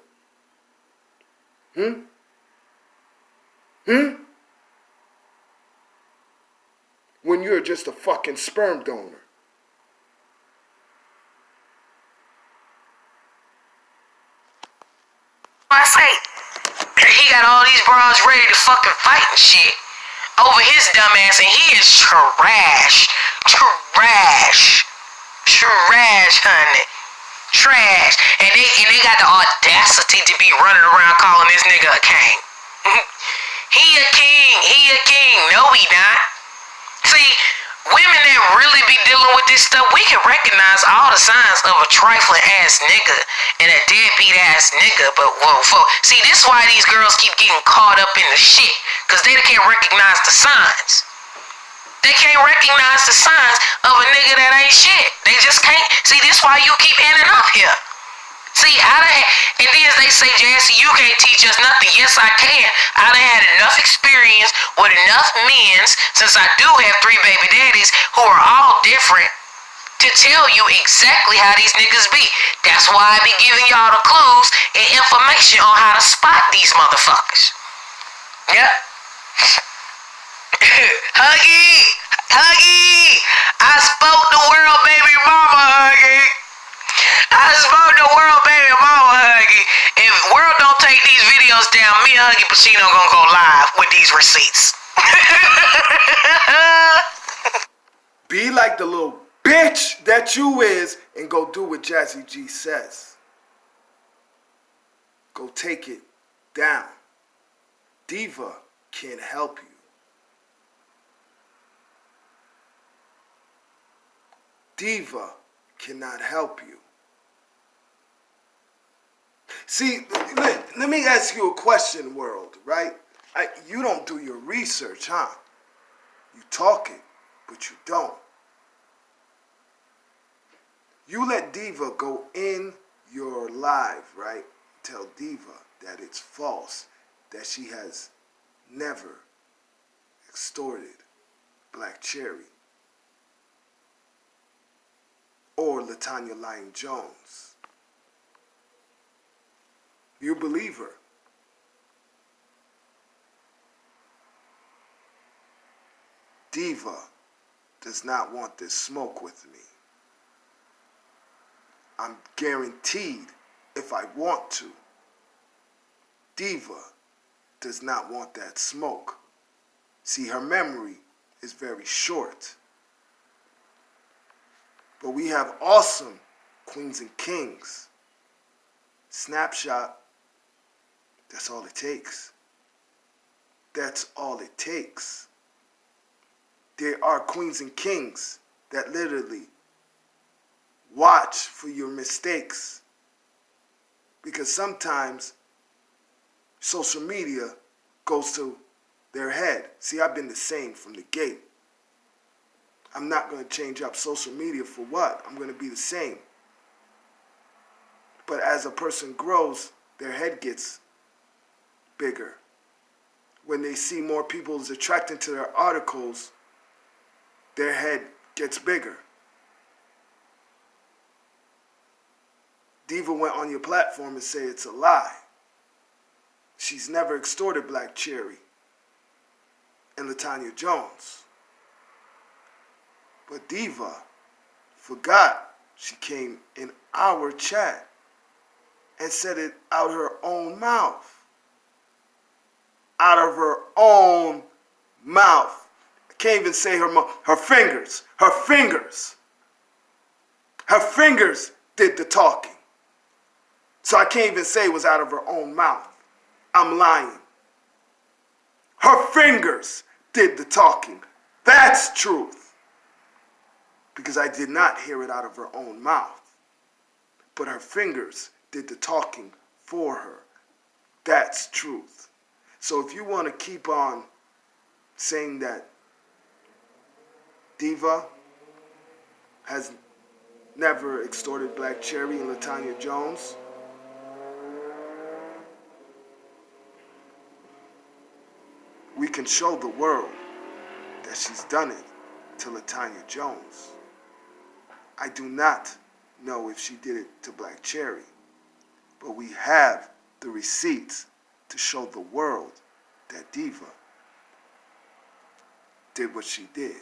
When you're just a fucking sperm donor. I say, he got all these bras ready to fucking fight and shit over his dumb ass, and he is trash. Trash, honey. Trash. And they got the audacity to be running around calling this nigga a king. He a king. No, he not. See, women that really be dealing with this stuff, we can recognize all the signs of a trifling ass nigga and a deadbeat ass nigga. But see, this is why these girls keep getting caught up in the shit, because they can't recognize the signs. They can't recognize the signs of a nigga that ain't shit. They just can't. See, this is why you keep ending up here. See, and then they say, Jassy, you can't teach us nothing. Yes, I can. I done had enough experience with enough men, since I do have 3 baby daddies who are all different, to tell you exactly how these niggas be. That's why I be giving y'all the clues and information on how to spot these motherfuckers. Yep. Huggy, I spoke to world baby mama, Huggy. I spoke to world baby mama, Huggy. If world don't take these videos down, me and Huggy Pacino gonna go live with these receipts. Be like the little bitch that you is and go do what Jazzy G says. Go take it down. Diva can't help you. Diva cannot help you. See, let me ask you a question, world, right? You don't do your research, huh? You talk it, but you don't. You let Diva go in your live, right? Tell Diva that it's false, that she has never extorted Black Cherry or Latonya Lying Jones. You believe her. Diva does not want this smoke with me. I'm guaranteed if I want to. Diva does not want that smoke. See, her memory is very short. But we have awesome queens and kings. Snapshot, that's all it takes. That's all it takes. There are queens and kings that literally watch for your mistakes. Because sometimes social media goes to their head. See, I've been the same from the gate. I'm not going to change up social media for what? I'm going to be the same. But as a person grows, their head gets bigger. When they see more people is attracted to their articles, their head gets bigger. Diva went on your platform and said it's a lie. She's never extorted Black Cherry and Latonya Jones. But Diva forgot she came in our chat and said it out her own mouth. Out of her own mouth. I can't even say her mouth. Her fingers. Her fingers. Her fingers did the talking. So I can't even say it was out of her own mouth. I'm lying. Her fingers did the talking. That's truth. Because I did not hear it out of her own mouth. But her fingers did the talking for her. That's truth. So if you want to keep on saying that Diva has never extorted Black Cherry and Latonya Jones, we can show the world that she's done it to Latonya Jones. I do not know if she did it to Black Cherry, but we have the receipts to show the world that Diva did what she did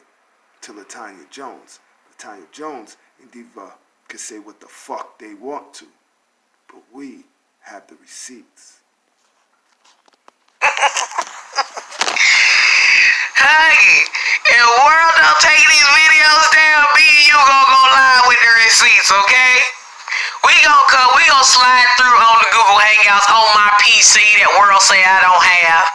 to Latonya Jones. Latonya Jones and Diva can say what the fuck they want to, but we have the receipts. Huggy, if World don't take these videos down, me and you gonna go live with the receipts, okay? We gonna slide through on the Google Hangouts on my PC that World say I don't have.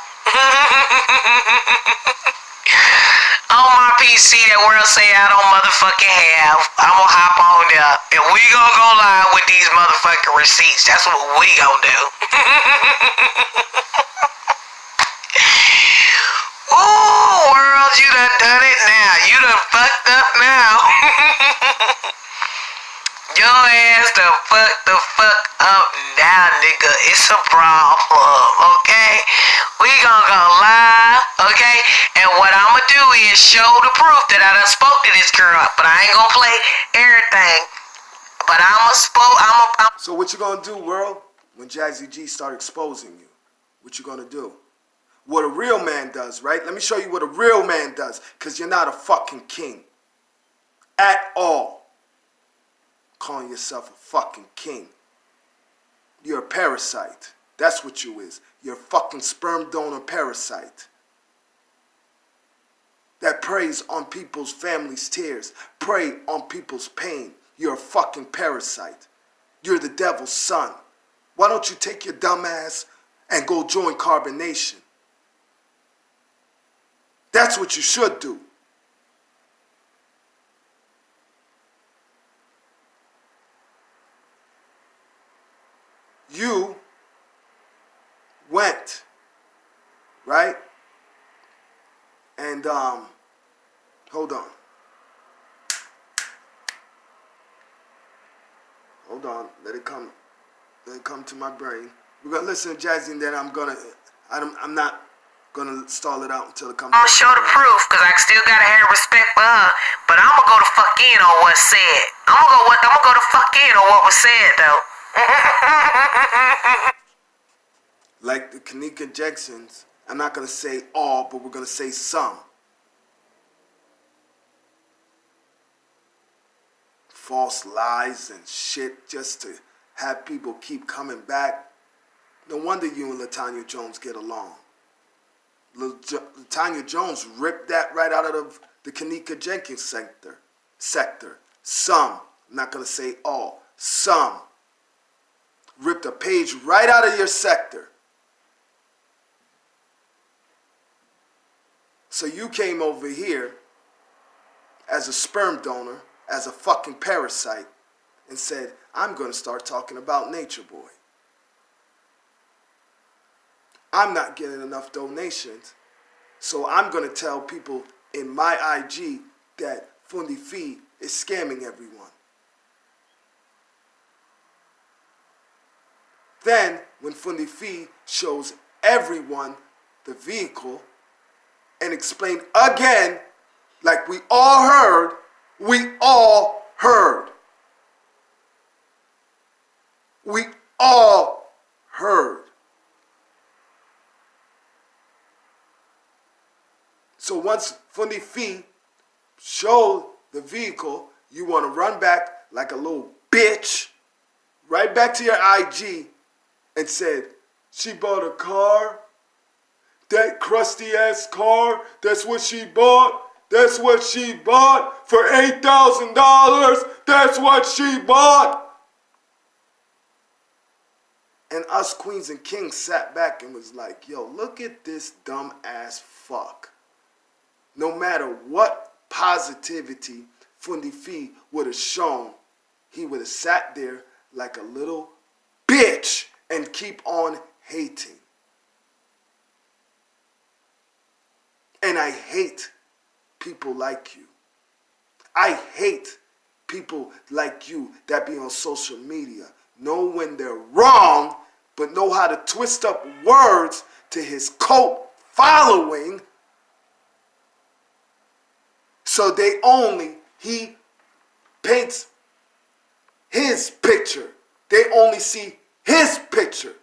On my PC that World say I don't motherfucking have. I'm gonna hop on there and we gonna go live with these motherfucking receipts. That's what we gonna do. Ooh, World, you done it now. You done fucked up now. Your ass done fucked the fuck up now, nigga. It's a problem, okay? We gonna go live, okay? And what I'ma do is show the proof that I done spoke to this girl. But I ain't gonna play everything. But So what you gonna do, World, when Jazzy G start exposing you? What you gonna do? What a real man does, right? Let me show you what a real man does, because you're not a fucking king. At all. Calling yourself a fucking king. You're a parasite. That's what you is. You're a fucking sperm donor parasite. that preys on people's families' tears, prey on people's pain. You're a fucking parasite. You're the devil's son. Why don't you take your dumb ass and go join Carbonation? That's what you should do. You went, right? And, hold on. Hold on. Let it come to my brain. We're going to listen to Jazzy, and then I'm not going to stall it out until it comes. I'm going to show the proof, because I still got to have respect for her, but I'm going to go the fuck in on what's said. I'm going to go the fuck in on what was said, though. Like the Kanika Jacksons, I'm not going to say all, but we're going to say some. False lies and shit just to have people keep coming back. No wonder you and Latonya Jones get along. Latonya Jones ripped that right out of the Kanika Jenkins sector. Some, I'm not going to say all, some. Ripped a page right out of your sector. So you came over here as a sperm donor, as a fucking parasite, and said, I'm going to start talking about Nature Boy. I'm not getting enough donations, so I'm going to tell people in my IG that Fundi Fee is scamming everyone. Then, when Fundi Fee shows everyone the vehicle and explain again, like we all heard, we all heard. We all heard. So once Fundi Fee showed the vehicle, you want to run back like a little bitch, right back to your IG and said, she bought a car, that crusty ass car, that's what she bought. That's what she bought for $8,000. That's what she bought. And us queens and kings sat back and was like, yo, look at this dumb ass fuck. No matter what positivity Fundi Fee would have shown, he would have sat there like a little bitch and keep on hating. And I hate people like you. I hate people like you that be on social media, know when they're wrong, but know how to twist up words to his cult following, so he paints his picture. They only see his picture,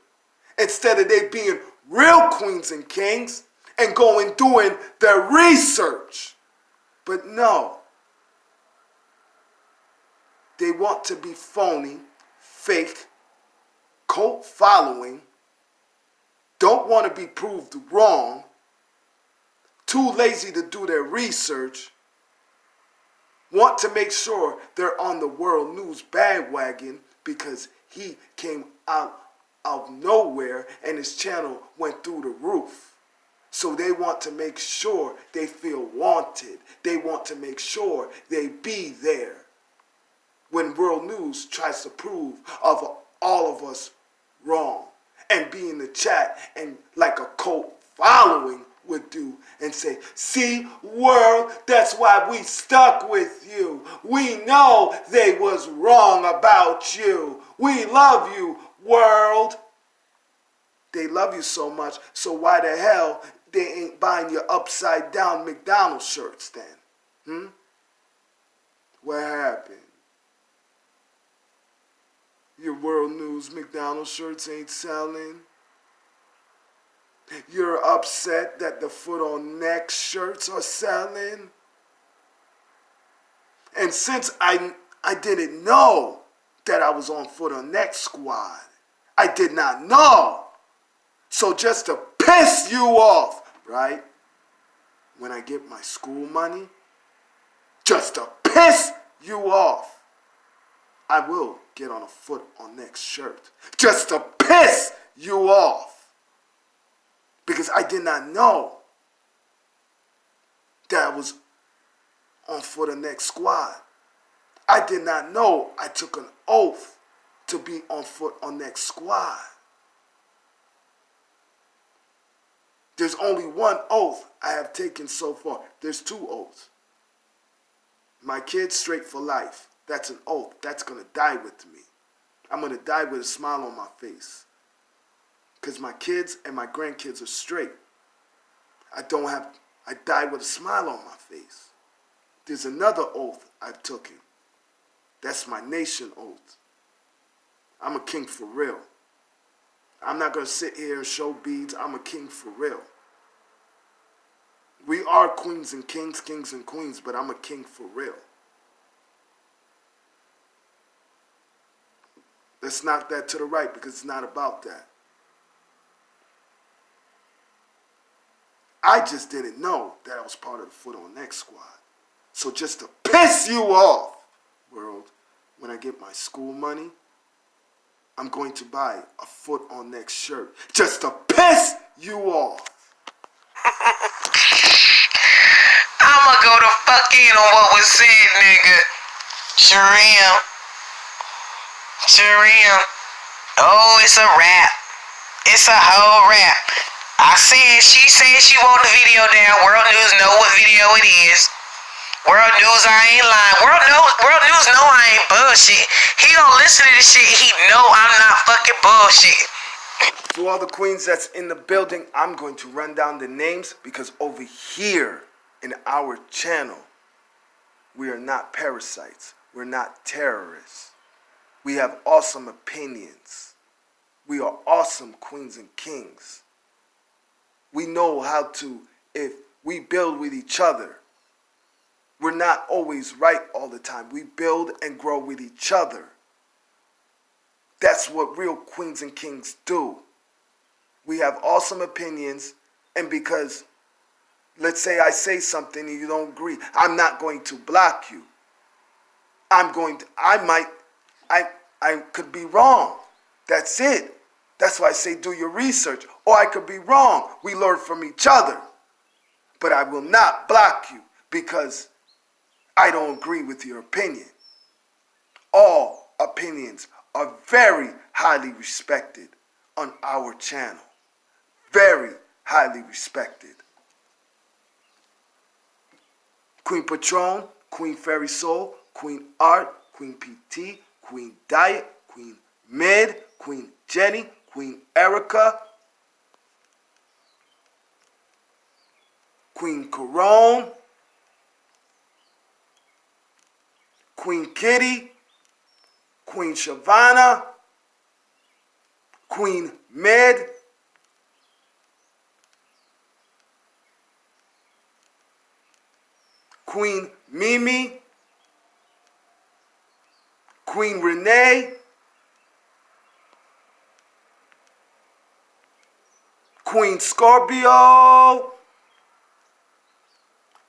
instead of they being real queens and kings and going doing their research. But no, they want to be phony, fake, cult following, don't want to be proved wrong, too lazy to do their research, want to make sure they're on the WurldNews bandwagon because he came out of nowhere and his channel went through the roof. So they want to make sure they feel wanted. They want to make sure they be there. When WurldNews tries to prove of all of us wrong and be in the chat and like a cult following would do and say, see, world, that's why we stuck with you. We know they was wrong about you. We love you, world. They love you so much, so why the hell they ain't buying your upside down McDonald's shirts then? What happened? Your WurldNews McDonald's shirts ain't selling? You're upset that the foot on neck shirts are selling? And since I didn't know that I was on foot on neck squad, I did not know. So just to piss you off, right? when I get my school money, just to piss you off, I will get on a foot on next shirt. Just to piss you off. Because I did not know that I was on foot on next squad. I did not know I took an oath to be on foot on next squad. There's only one oath I have taken so far. There's 2 oaths. My kids straight for life. That's an oath. That's going to die with me. I'm going to die with a smile on my face. Because my kids and my grandkids are straight. I die with a smile on my face. There's another oath I've taken. That's my nation oath. I'm a king for real. I'm not going to sit here and show beads. I'm a king for real. We are queens and kings, kings and queens, but I'm a king for real. Let's knock that to the right because it's not about that. I just didn't know that I was part of the Foot on Next squad. So just to piss you off, world, when I get my school money, I'm going to buy a Foot on Next shirt just to piss you off. I'ma go the fuck in on what was said, nigga. Sure am. Oh, it's a rap. It's a whole rap. She said she want the video down. World News know what video it is. World News, I ain't lying. World News know I ain't bullshit. He don't listen to this shit. He know I'm not fucking bullshit. To all the queens that's in the building, I'm going to run down the names because over here in our channel, we are not parasites. We're not terrorists. We have awesome opinions. We are awesome queens and kings. We know how to, if we build with each other, we're not always right all the time. We build and grow with each other. That's what real queens and kings do. We have awesome opinions, and because, let's say I say something and you don't agree, I'm not going to block you. I could be wrong. That's it. That's why I say do your research. Or I could be wrong. We learn from each other. But I will not block you because I don't agree with your opinion. All opinions are very highly respected on our channel. Very highly respected. Queen Patron, Queen Fairy Soul, Queen Art, Queen PT, Queen Diet, Queen Mid, Queen Jenny, Queen Erica, Queen Corone, Queen Kitty, Queen Shavana, Queen Med, Queen Mimi, Queen Renee, Queen Scorpio,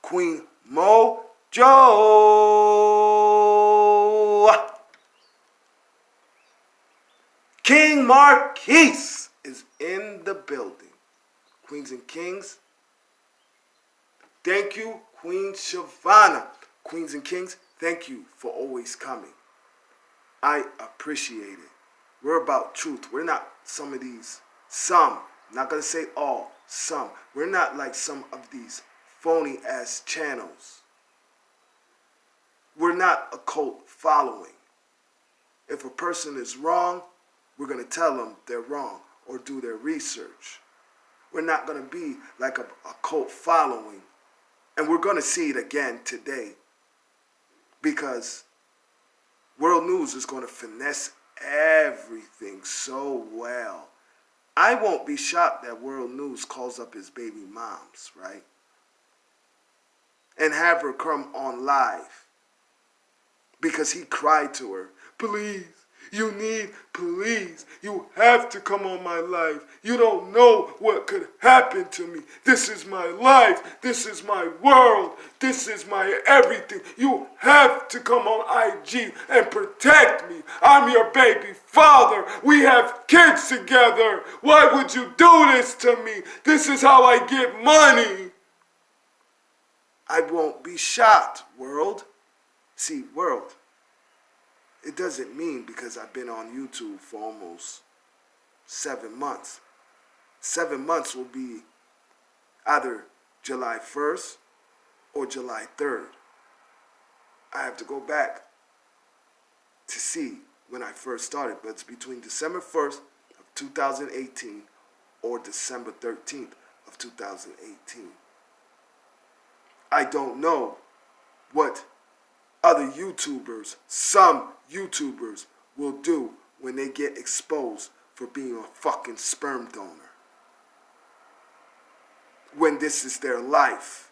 Queen Mojo, King Marquise is in the building. Queens and kings, thank you. Queen Shavana, queens and kings, thank you for always coming. I appreciate it. We're about truth. We're not some of these, I'm not going to say all, some. We're not like some of these phony ass channels. We're not a cult following. If a person is wrong, we're going to tell them they're wrong or do their research. We're not going to be like a cult following. And we're going to see it again today because World News is going to finesse everything so well. I won't be shocked that World News calls up his baby moms, right? And have her come on live because he cried to her, please, You need police. You have to come on my life. You don't know what could happen to me. This is my life. This is my world. This is my everything. You have to come on IG and protect me. I'm your baby father. We have kids together. Why would you do this to me? This is how I get money. I won't be shot, world. See, world. It doesn't mean because I've been on YouTube for almost 7 months. 7 months will be either July 1st or July 3rd. I have to go back to see when I first started, but it's between December 1st of 2018 or December 13th of 2018. I don't know what other YouTubers, some YouTubers will do when they get exposed for being a fucking sperm donor. When this is their life.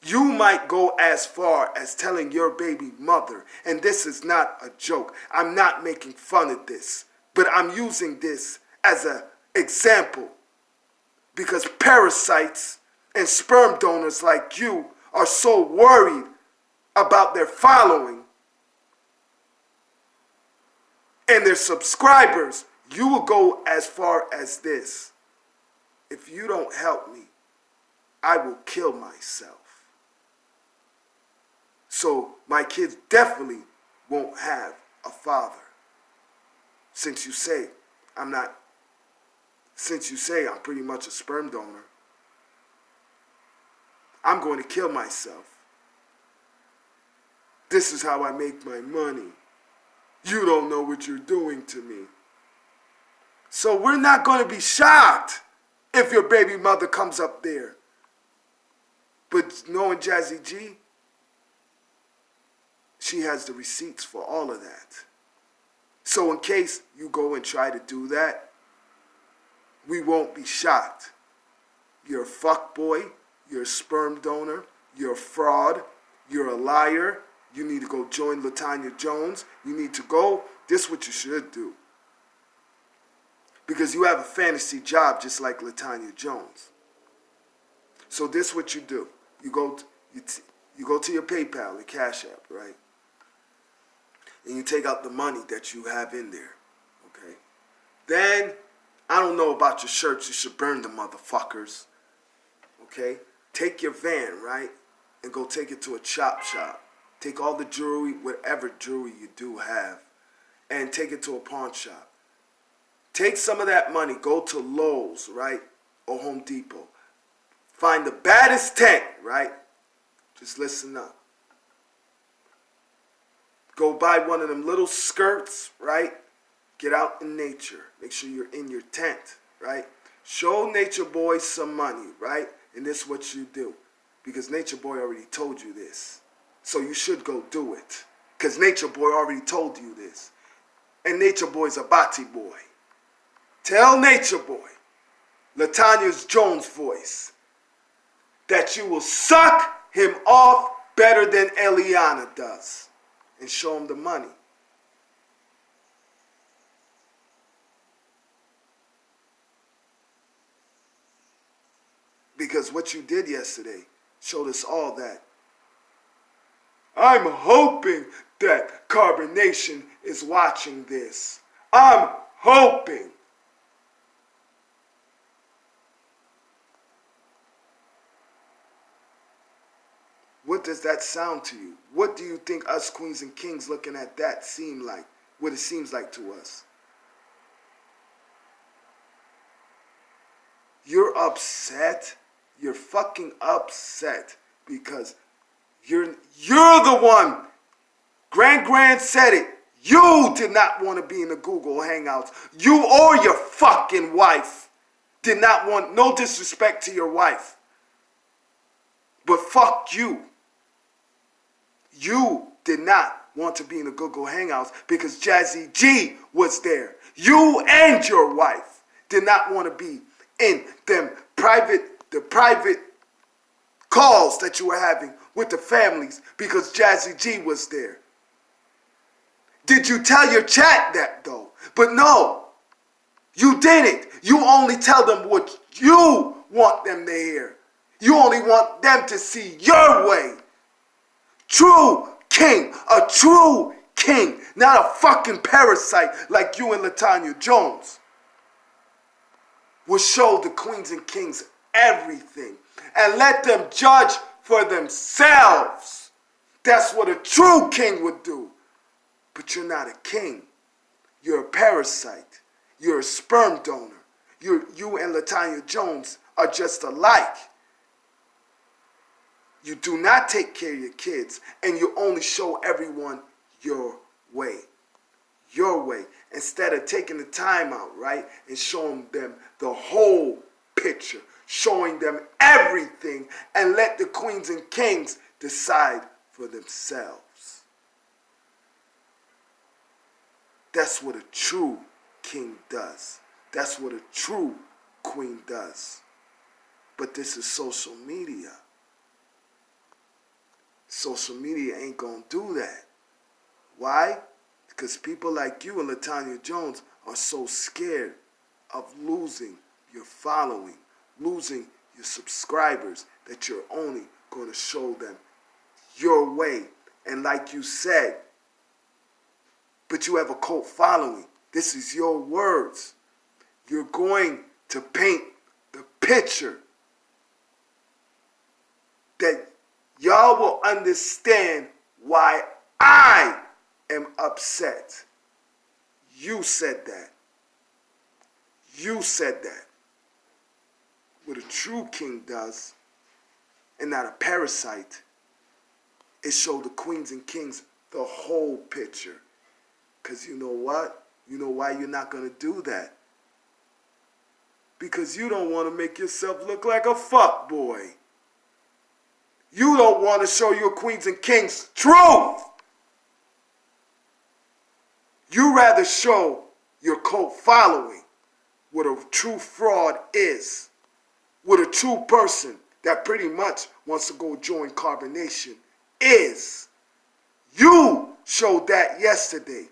You might go as far as telling your baby mother, and this is not a joke. I'm not making fun of this, but I'm using this as an example because parasites and sperm donors like you are so worried about their following and their subscribers, you will go as far as this. If you don't help me, I will kill myself. So my kids definitely won't have a father. Since you say I'm pretty much a sperm donor, I'm going to kill myself. This is how I make my money. You don't know what you're doing to me. So we're not going to be shocked if your baby mother comes up there. But knowing Jazzy G, she has the receipts for all of that. So in case you go and try to do that, we won't be shocked. You're a fuckboy. You're a sperm donor. You're a fraud. You're a liar. You need to go join Latonya Jones. You need to go. This is what you should do. Because you have a fantasy job just like Latonya Jones. So this is what you do. You go to your PayPal, the Cash App, right? And you take out the money that you have in there. Okay? Then, I don't know about your shirts. You should burn the motherfuckers. Okay? Take your van, right, and go take it to a chop shop. Take all the jewelry, whatever jewelry you do have, and take it to a pawn shop. Take some of that money, go to Lowe's, right, or Home Depot. Find the baddest tent, right? Just listen up. Go buy one of them little skirts, right? Get out in nature. Make sure you're in your tent, right? Show Nature Boy some money, right? And this is what you do. Because Nature Boy already told you this. So you should go do it. Because Nature Boy already told you this. And Nature Boy's a bati boy. Tell Nature Boy, Latonya Jones' voice, that you will suck him off better than Eliana does. And show him the money. Because what you did yesterday showed us all that. I'm hoping that Carbonation is watching this. I'm hoping. What does that sound to you? What do you think us queens and kings looking at that seem like? What it seems like to us? You're upset. You're fucking upset because you're the one. Grand said it. You did not want to be in the Google Hangouts. You or your fucking wife did not want, no disrespect to your wife. But fuck you. You did not want to be in the Google Hangouts because Jazzy G was there. You and your wife did not want to be in the private calls that you were having with the families because Jazzy G was there. Did you tell your chat that though? But no, you didn't. You only tell them what you want them to hear. You only want them to see your way. True king, a true king, not a fucking parasite like you and Latonya Jones, will show the queens and kings everything and let them judge for themselves. That's what a true king would do. But you're not a king. You're a parasite. You're a sperm donor. You and Latonya Jones are just alike. You do not take care of your kids, and you only show everyone your way. Your way. Instead of taking the time out, right, and showing them the whole picture, showing them everything, and let the queens and kings decide for themselves. That's what a true king does. That's what a true queen does. But this is social media. Social media ain't gonna do that. Why? Because people like you and Latonya Jones are so scared of losing your following, losing your subscribers, that you're only going to show them your way. And like you said, but you have a cult following. This is your words. You're going to paint the picture that y'all will understand why I am upset. You said that. You said that. What a true king does, and not a parasite, is show the queens and kings the whole picture. Because you know what? You know why you're not going to do that? Because you don't want to make yourself look like a fuckboy. You don't want to show your queens and kings truth. You rather show your cult following what a true fraud is. What a true person that pretty much wants to go join Carbonation is. You showed that yesterday.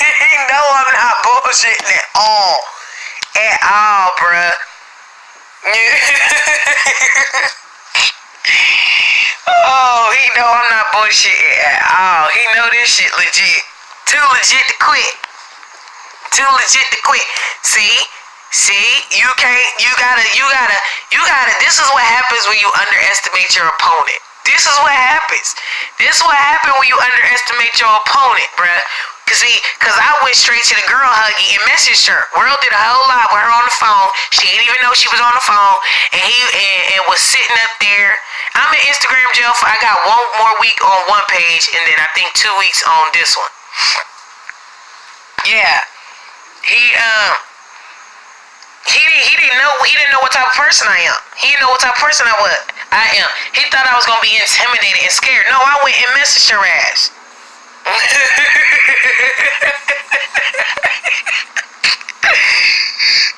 You know I'm not bullshitting at all. At all, bruh. Oh, he know I'm not bullshitting at all. He know this shit legit. Too legit to quit. Too legit to quit. See, you can't, you gotta, this is what happens when you underestimate your opponent. This is what happens. This is what happens when you underestimate your opponent, bruh. Cause I went straight to the girl huggy and messaged her. World did a whole lot with her on the phone. She didn't even know she was on the phone. And he was sitting up there. I'm in Instagram jail for, I got 1 more week on one page, and then I think 2 weeks on this one. Yeah. He didn't know what type of person I am. He didn't know what type of person I am. He thought I was gonna be intimidated and scared. No, I went and messaged her ass.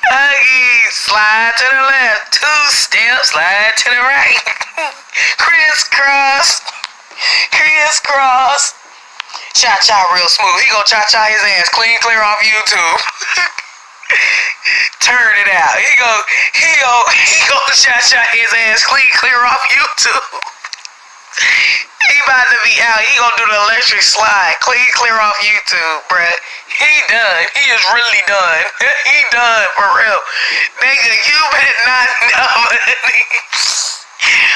Huggy, slide to the left, 2 steps, slide to the right. Crisscross. Cha-cha real smooth. He gonna cha-cha his ass clear off YouTube. Turn it out. He go cha-cha his ass clear off YouTube. He about to be out. He gonna do the electric slide. Clear off YouTube, bruh. He done. He is really done. He done for real. Nigga, you better not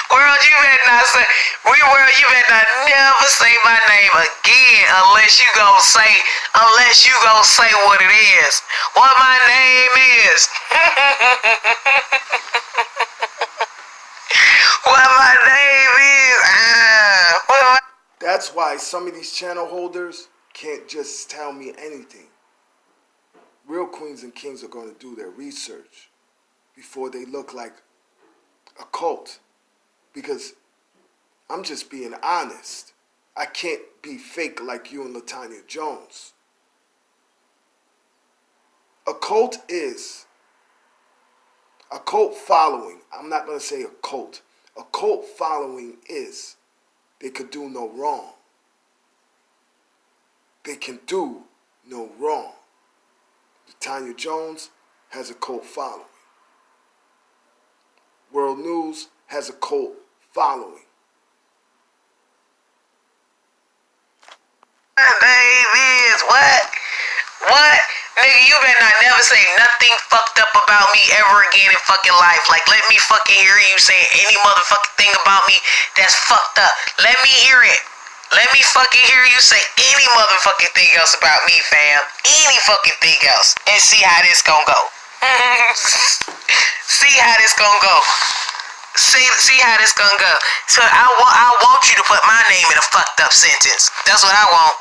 World, you better not say you better not never say my name again unless you gonna say what it is. What my name is. What my name is. That's why some of these channel holders can't just tell me anything. Real queens and kings are going to do their research before they look like a cult. Because I'm just being honest. I can't be fake like you and Latonya Jones. A cult following. I'm not going to say a cult. A cult following is They could do no wrong. They can do no wrong. Latonya Jones has a cult following. WurldNews has a cult following. Baby, what? What? Nigga, you better not never say nothing fucked up about me ever again in fucking life. Like, let me fucking hear you say any motherfucking thing about me that's fucked up. Let me hear it. Let me fucking hear you say any motherfucking thing else about me, fam. Any fucking thing else. And see how this gonna go. See how this gonna go. See how this gonna go. So I want you to put my name in a fucked up sentence. That's what I want.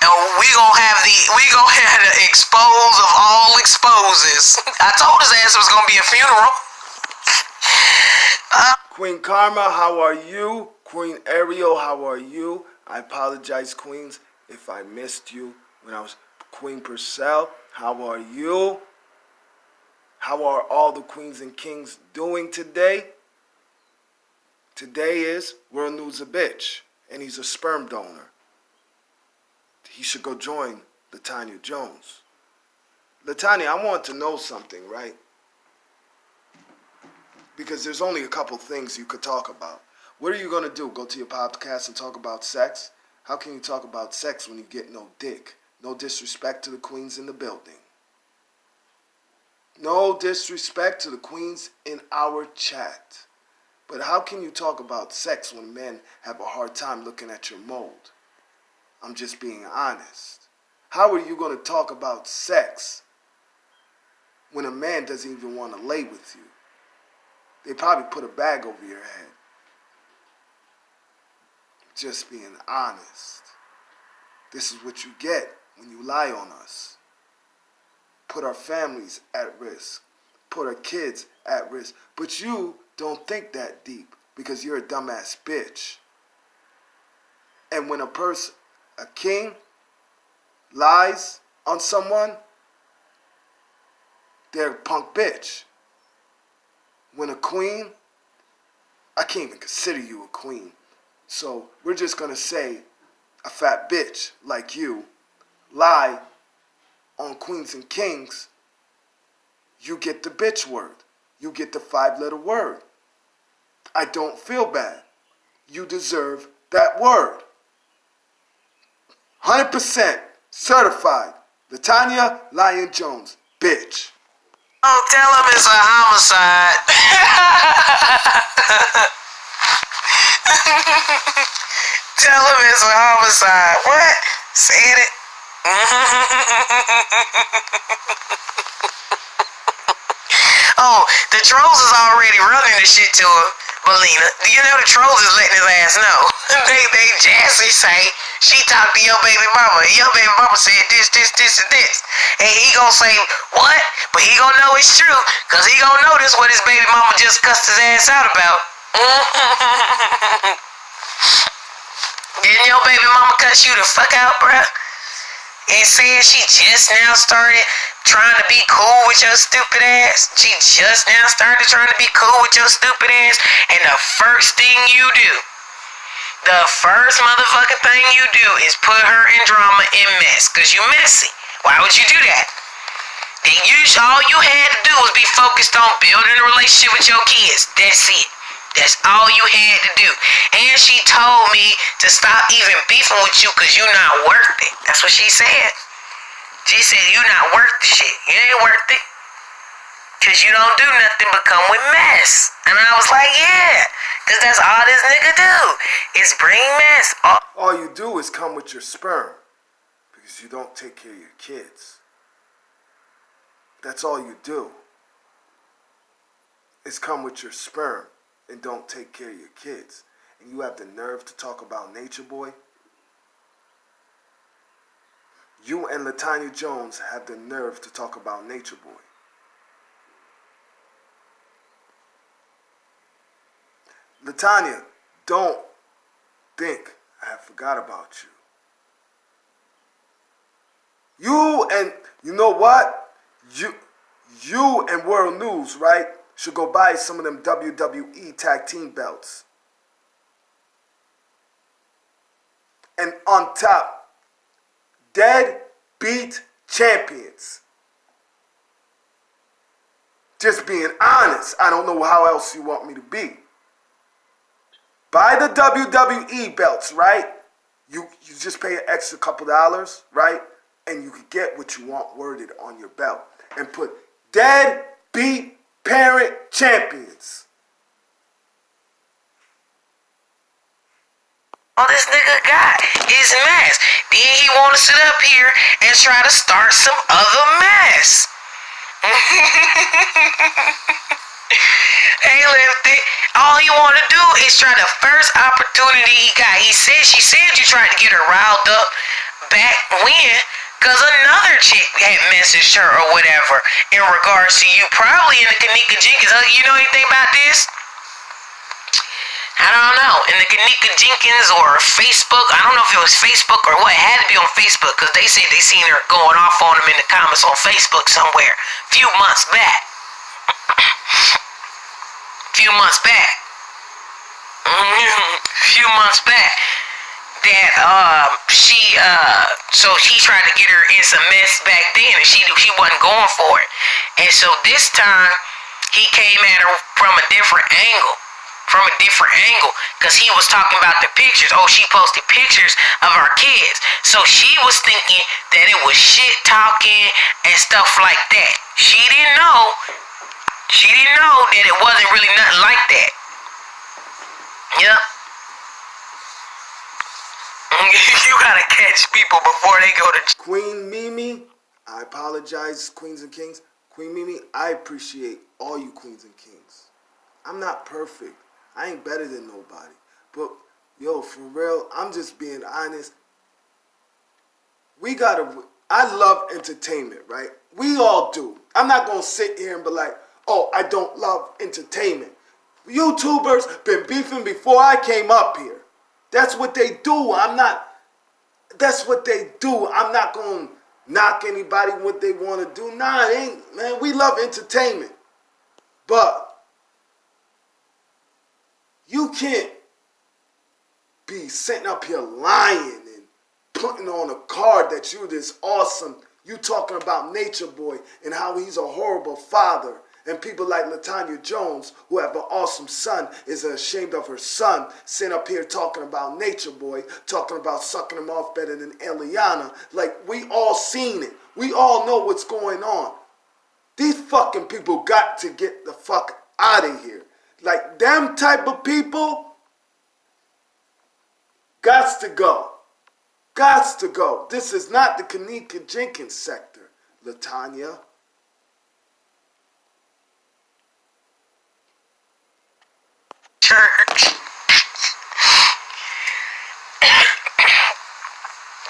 And we gonna have the expose of all exposes. I told his ass it was gonna be a funeral. Queen Karma, how are you? Queen Ariel, how are you? I apologize, queens, if I missed you when I was Queen Purcell. How are you? How are all the queens and kings doing today? Today is WurldNews a bitch, and he's a sperm donor. He should go join Latonya Jones. Latonya, I want to know something, right? Because there's only a couple things you could talk about. What are you going to do? Go to your podcast and talk about sex? How can you talk about sex when you get no dick? No disrespect to the queens in the building. No disrespect to the queens in our chat. But how can you talk about sex when men have a hard time looking at your mold? I'm just being honest. How are you going to talk about sex when a man doesn't even want to lay with you? They probably put a bag over your head. Just being honest. This is what you get when you lie on us. Put our families at risk. Put our kids at risk. But you don't think that deep because you're a dumbass bitch. And when a king lies on someone, they're a punk bitch. When a queen, I can't even consider you a queen. So we're just going to say a fat bitch like you lie on queens and kings, you get the bitch word. You get the 5-letter word. I don't feel bad. You deserve that word. 100% certified. Latonya Lion Jones, bitch. Oh, tell him it's a homicide. Tell him it's a homicide. What? Said it. Oh, the trolls is already running the shit to her, Melina. You know the trolls is letting his ass know. they Jassy say she talked to your baby mama. Your baby mama said this, and this. And he gonna say what? But he gonna know it's true, cause he gonna know this what his baby mama just cussed his ass out about. Didn't your baby mama cuss you the fuck out, bruh? And said she just now started trying to be cool with your stupid ass. She just now started trying to be cool with your stupid ass. And the first thing you do, the first motherfucking thing you do is put her in drama and mess. Cause you messy. Why would you do that? And all you had to do was be focused on building a relationship with your kids. That's it. That's all you had to do. And she told me to stop even beefing with you because you're not worth it. That's what she said. She said you're not worth the shit. You ain't worth it. Because you don't do nothing but come with mess. And I was like, yeah. Because that's all this nigga do. Is bring mess. All you do is come with your sperm. Because you don't take care of your kids. That's all you do. Is come with your sperm. And don't take care of your kids. And you have the nerve to talk about Nature Boy? You and Latonya Jones have the nerve to talk about Nature Boy. Latonya, don't think I have forgot about you. You know what? You and WurldNews, right, should go buy some of them WWE tag team belts. And on top, Deadbeat champions. Just being honest. I don't know how else you want me to be. Buy the WWE belts, right? You just pay an extra couple dollars, right? And you can get what you want worded on your belt. And put Deadbeat parent champions. All this nigga got is mess. Then he want to sit up here and try to start some other mess. Hey, Lifty, all he want to do is try the first opportunity he got. She said you tried to get her riled up back when, because another chick had messaged her or whatever in regards to you, probably in the Kanika Jenkins. You know anything about this? I don't know. In the Kanika Jenkins or Facebook, I don't know if it was Facebook or what. It had to be on Facebook because they said they seen her going off on him in the comments on Facebook somewhere a few months back. Few months back. That so he tried to get her in some mess back then, and she wasn't going for it. And so this time he came at her from a different angle. Because he was talking about the pictures. Oh, she posted pictures of our kids. So she was thinking that it was shit talking and stuff like that. She didn't know that it wasn't really nothing like that. Yep. You gotta catch people before they go to... Queen Mimi, I apologize, Queens and Kings. Queen Mimi, I appreciate all you Queens and Kings. I'm not perfect. I ain't better than nobody. But, yo, for real, I'm just being honest. I love entertainment, right? We all do. I'm not going to sit here and be like, oh, I don't love entertainment. YouTubers been beefing before I came up here. That's what they do. That's what they do. I'm not going to knock anybody what they want to do. Nah, it ain't, man. We love entertainment. But you can't be sitting up here lying and putting on a card that you this awesome. You talking about Nature Boy and how he's a horrible father. And people like Latonya Jones, who have an awesome son, is ashamed of her son, sitting up here talking about Nature Boy, talking about sucking him off better than Eliana. Like, we all seen it. We all know what's going on. These fucking people got to get the fuck out of here. Like, them type of people, gots to go. Gots to go. This is not the Kanika Jenkins sector, Latonya. Church.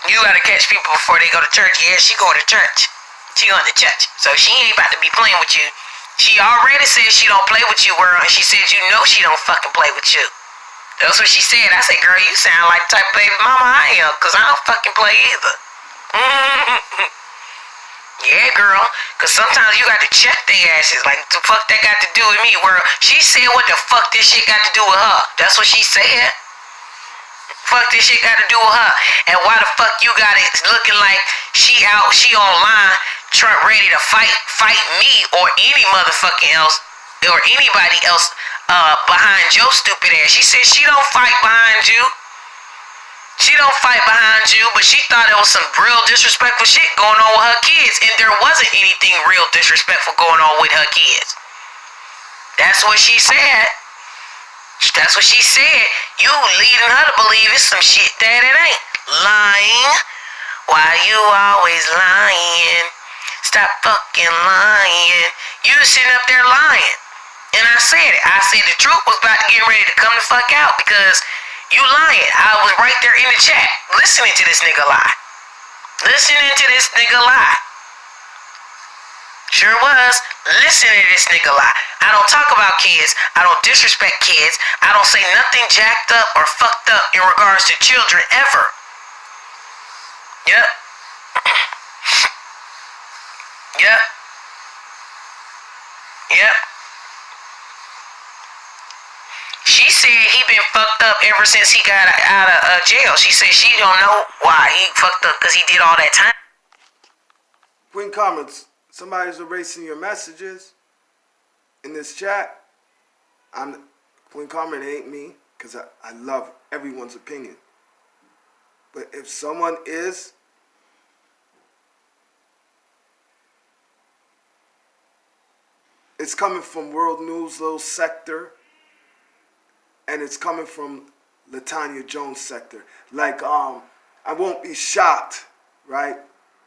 You gotta catch people before they go to church. Yeah, she going to church. She going to church. So she ain't about to be playing with you. She already said she don't play with you, world. And she said you know she don't fucking play with you. That's what she said. I said, girl, you sound like the type of baby mama I am. Because I don't fucking play either. Yeah, girl. Because sometimes you got to check their asses. Like, the fuck that got to do with me, world? She said what the fuck this shit got to do with her. That's what she said. Fuck this shit got to do with her. And why the fuck you got it looking like she online, ready to fight me or any motherfucking else or anybody else behind your stupid ass. She said she don't fight behind you. She don't fight behind you, but she thought it was some real disrespectful shit going on with her kids, and there wasn't anything real disrespectful going on with her kids. That's what she said. That's what she said. You leading her to believe it's some shit that it ain't. Lying. Why you always lying? Stop fucking lying. You sitting up there lying. And I said it. I said the truth was about to get ready to come the fuck out because you lying. I was right there in the chat listening to this nigga lie. Sure was. Listening to this nigga lie. I don't talk about kids. I don't disrespect kids. I don't say nothing jacked up or fucked up in regards to children ever. Yep. She said he been fucked up ever since he got out of jail. She said she don't know why he fucked up because he did all that time. Queen comments, somebody's erasing your messages in this chat. Queen comment, it ain't me, because I love everyone's opinion. But if someone is, it's coming from WurldNews little sector, and it's coming from Latonya Jones sector. Like, I won't be shocked, right?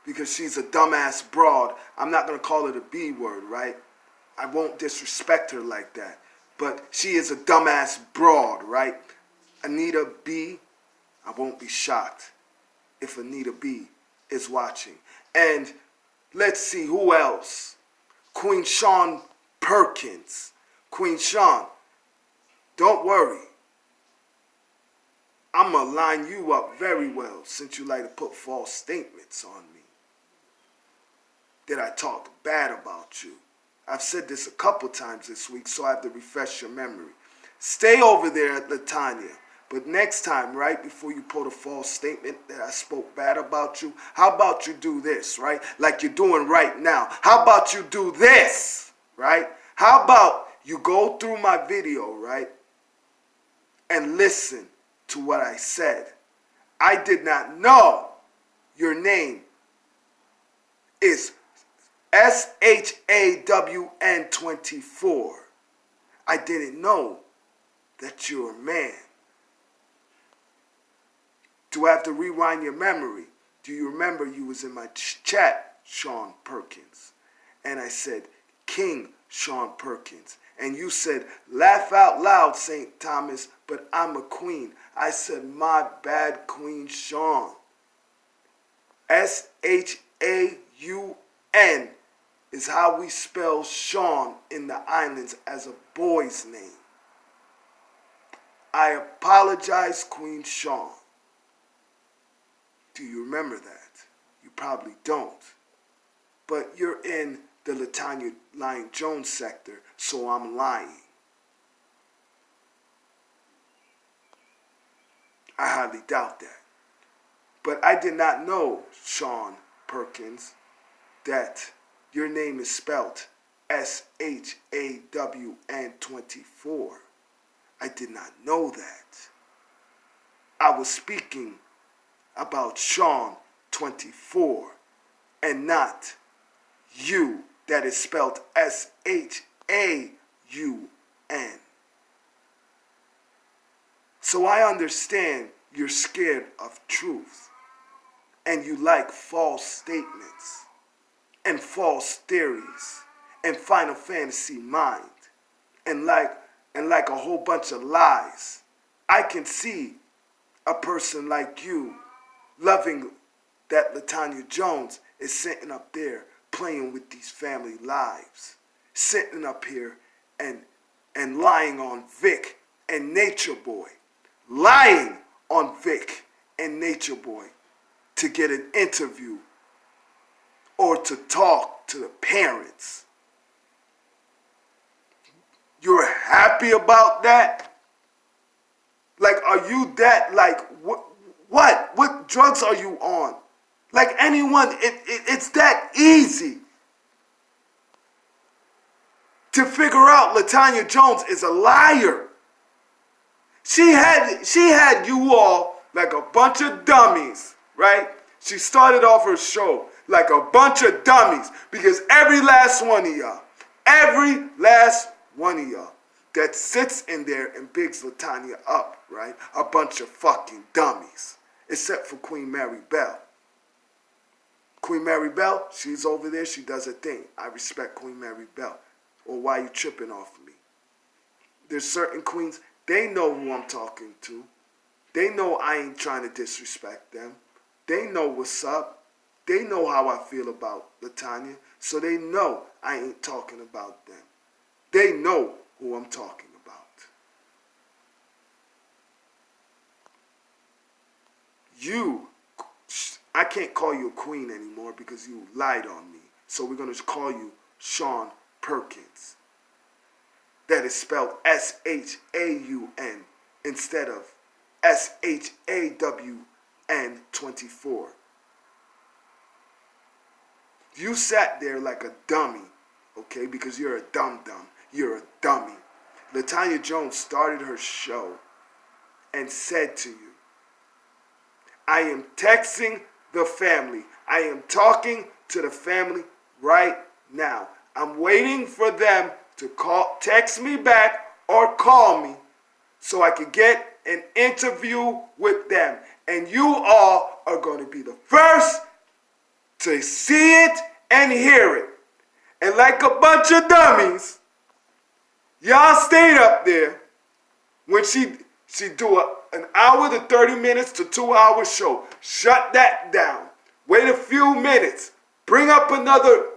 Because she's a dumbass broad. I'm not going to call it a B word, right? I won't disrespect her like that. But she is a dumbass broad, right? Anita B, I won't be shocked if Anita B is watching. And let's see who else. Queen Sean Perkins. Queen Sean, don't worry. I'm going to line you up very well since you like to put false statements on me. That I talked bad about you. I've said this a couple times this week, so I have to refresh your memory. Stay over there at Latonya. But next time, right, before you put a false statement that I spoke bad about you, how about you do this, right? Like you're doing right now. How about you do this, right? How about you go through my video, right, and listen to what I said. I did not know your name is SHAWN24. I didn't know that you're a man. Do I have to rewind your memory? Do you remember you was in my chat, Sean Perkins? And I said, King Sean Perkins. And you said, laugh out loud, St. Thomas, but I'm a queen. I said, my bad, Queen Sean. SHAUN is how we spell Sean in the islands as a boy's name. I apologize, Queen Sean. Do you remember that? You probably don't. But you're in the Latonya Lying Jones sector, so I'm lying. I highly doubt that. But I did not know, Sean Perkins, that your name is spelled SHAWN24. I did not know that. I was speaking about Sean 24 and not you, that is spelled SHAUN. So I understand you're scared of truth and you like false statements and false theories and Final Fantasy mind and like a whole bunch of lies. I can see a person like you loving that Latonya Jones is sitting up there playing with these family lives, sitting up here and lying on Vic and Nature Boy, lying on Vic and Nature Boy to get an interview or to talk to the parents. You're happy about that? Like, are you that, like, what drugs are you on? Like anyone, it's that easy to figure out Latonya Jones is a liar. She had you all like a bunch of dummies, right? She started off her show like a bunch of dummies because every last one of y'all that sits in there and bigs Latonya up, right? A bunch of fucking dummies, except for Queen Mary Bell. Queen Mary Bell, she's over there, she does her thing. I respect Queen Mary Bell. Or why you tripping off me? There's certain queens, they know who I'm talking to. They know I ain't trying to disrespect them. They know what's up. They know how I feel about Latonya, so they know I ain't talking about them. They know who I'm talking about. You, I can't call you a queen anymore because you lied on me. So we're going to call you Sean Perkins. that is spelled S-H-A-U-N instead of S-H-A-W-N 24. You sat there like a dummy, okay, because you're a dum-dum. You're a dummy. Latonya Jones started her show and said to you, I am texting the family. I am talking to the family right now. I'm waiting for them to text me back or call me so I can get an interview with them. And you all are going to be the first to see it and hear it. And like a bunch of dummies, y'all stayed up there when she do an hour to 30 minutes to 2 hour show. Shut that down. Wait a few minutes. Bring up another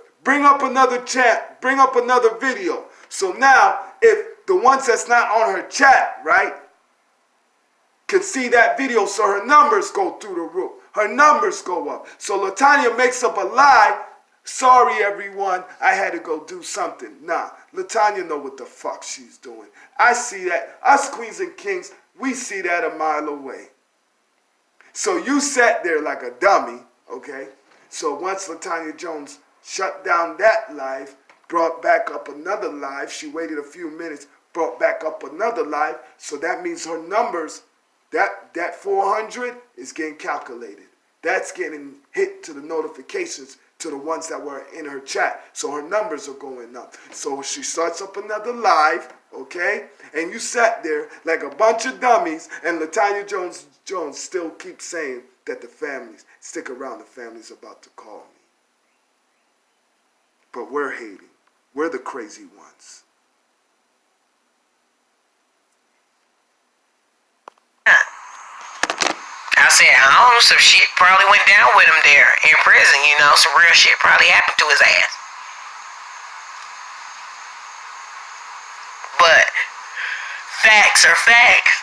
chat. Bring up another video. So now, if the ones that's not on her chat, right, can see that video, so her numbers go through the roof. Her numbers go up. So Latonya makes up a lie. Sorry, everyone, I had to go do something. Nah, Latonya know what the fuck she's doing. I see that. Us queens and kings, we see that a mile away. So you sat there like a dummy, okay? So once Latonya Jones shut down that live, brought back up another live, she waited a few minutes, brought back up another live, so that means her numbers, that 400 is getting calculated. That's getting hit to the notifications to the ones that were in her chat. So her numbers are going up. So she starts up another live, okay? And you sat there like a bunch of dummies, and Latonya Jones still keeps saying that the families, stick around, the family's about to call me. But we're hating. We're the crazy ones. I said, I don't know, some shit probably went down with him there in prison, you know, some real shit probably happened to his ass. But facts are facts.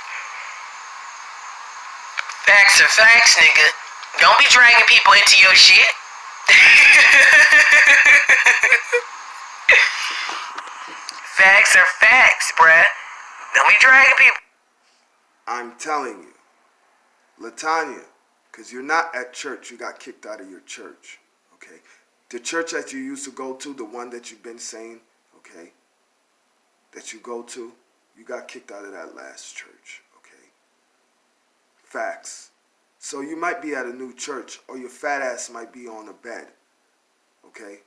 Facts are facts, nigga. Don't be dragging people into your shit. Facts are facts, bruh. Don't be dragging people. I'm telling you, Latonya, because you're not at church, you got kicked out of your church, okay? The church that you used to go to, the one that you've been saying, okay, that you go to, you got kicked out of that last church, okay? Facts. So you might be at a new church, or your fat ass might be on a bed, okay?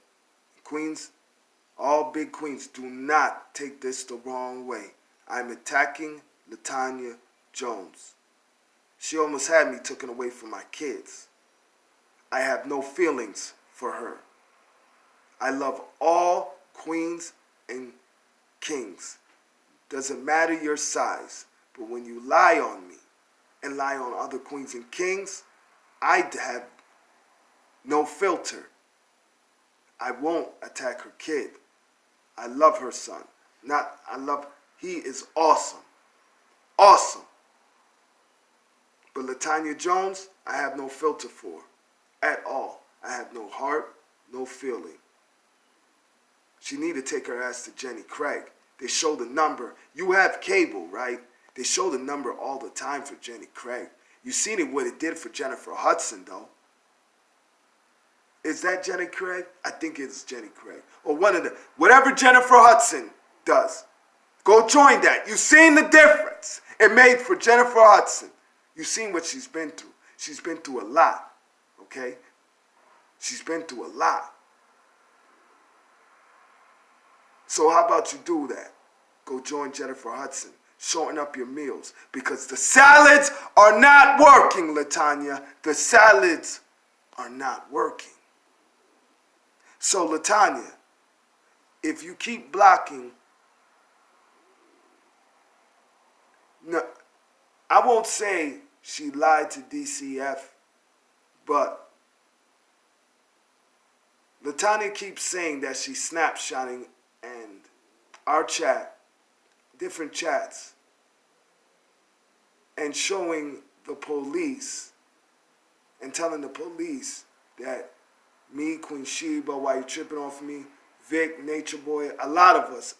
Queens, all big queens, do not take this the wrong way. I'm attacking Latonya Jones. She almost had me taken away from my kids. I have no feelings for her. I love all queens and kings. Doesn't matter your size. But when you lie on me and lie on other queens and kings, I have no filter. I won't attack her kid. I love her son. He is awesome. Awesome. But Latonya Jones, I have no filter for at all. I have no heart, no feeling. She need to take her ass to Jenny Craig. They show the number. You have cable, right? They show the number all the time for Jenny Craig. You seen it what it did for Jennifer Hudson, though. Is that Jenny Craig? I think it's Jenny Craig. Or one of the, whatever Jennifer Hudson does. Go join that. You seen the difference it made for Jennifer Hudson. You seen what she's been through. She's been through a lot, okay? She's been through a lot. So how about you do that? Go join Jennifer Hudson. Shorten up your meals. Because the salads are not working, Latonya. The salads are not working. So, Latonya, if you keep blocking, no, I won't say she lied to DCF, but Latonya keeps saying that she's snapshotting and our chat, different chats, and showing the police and telling the police that me, Queen Sheba, why you tripping off me, Vic, Nature Boy, a lot of us,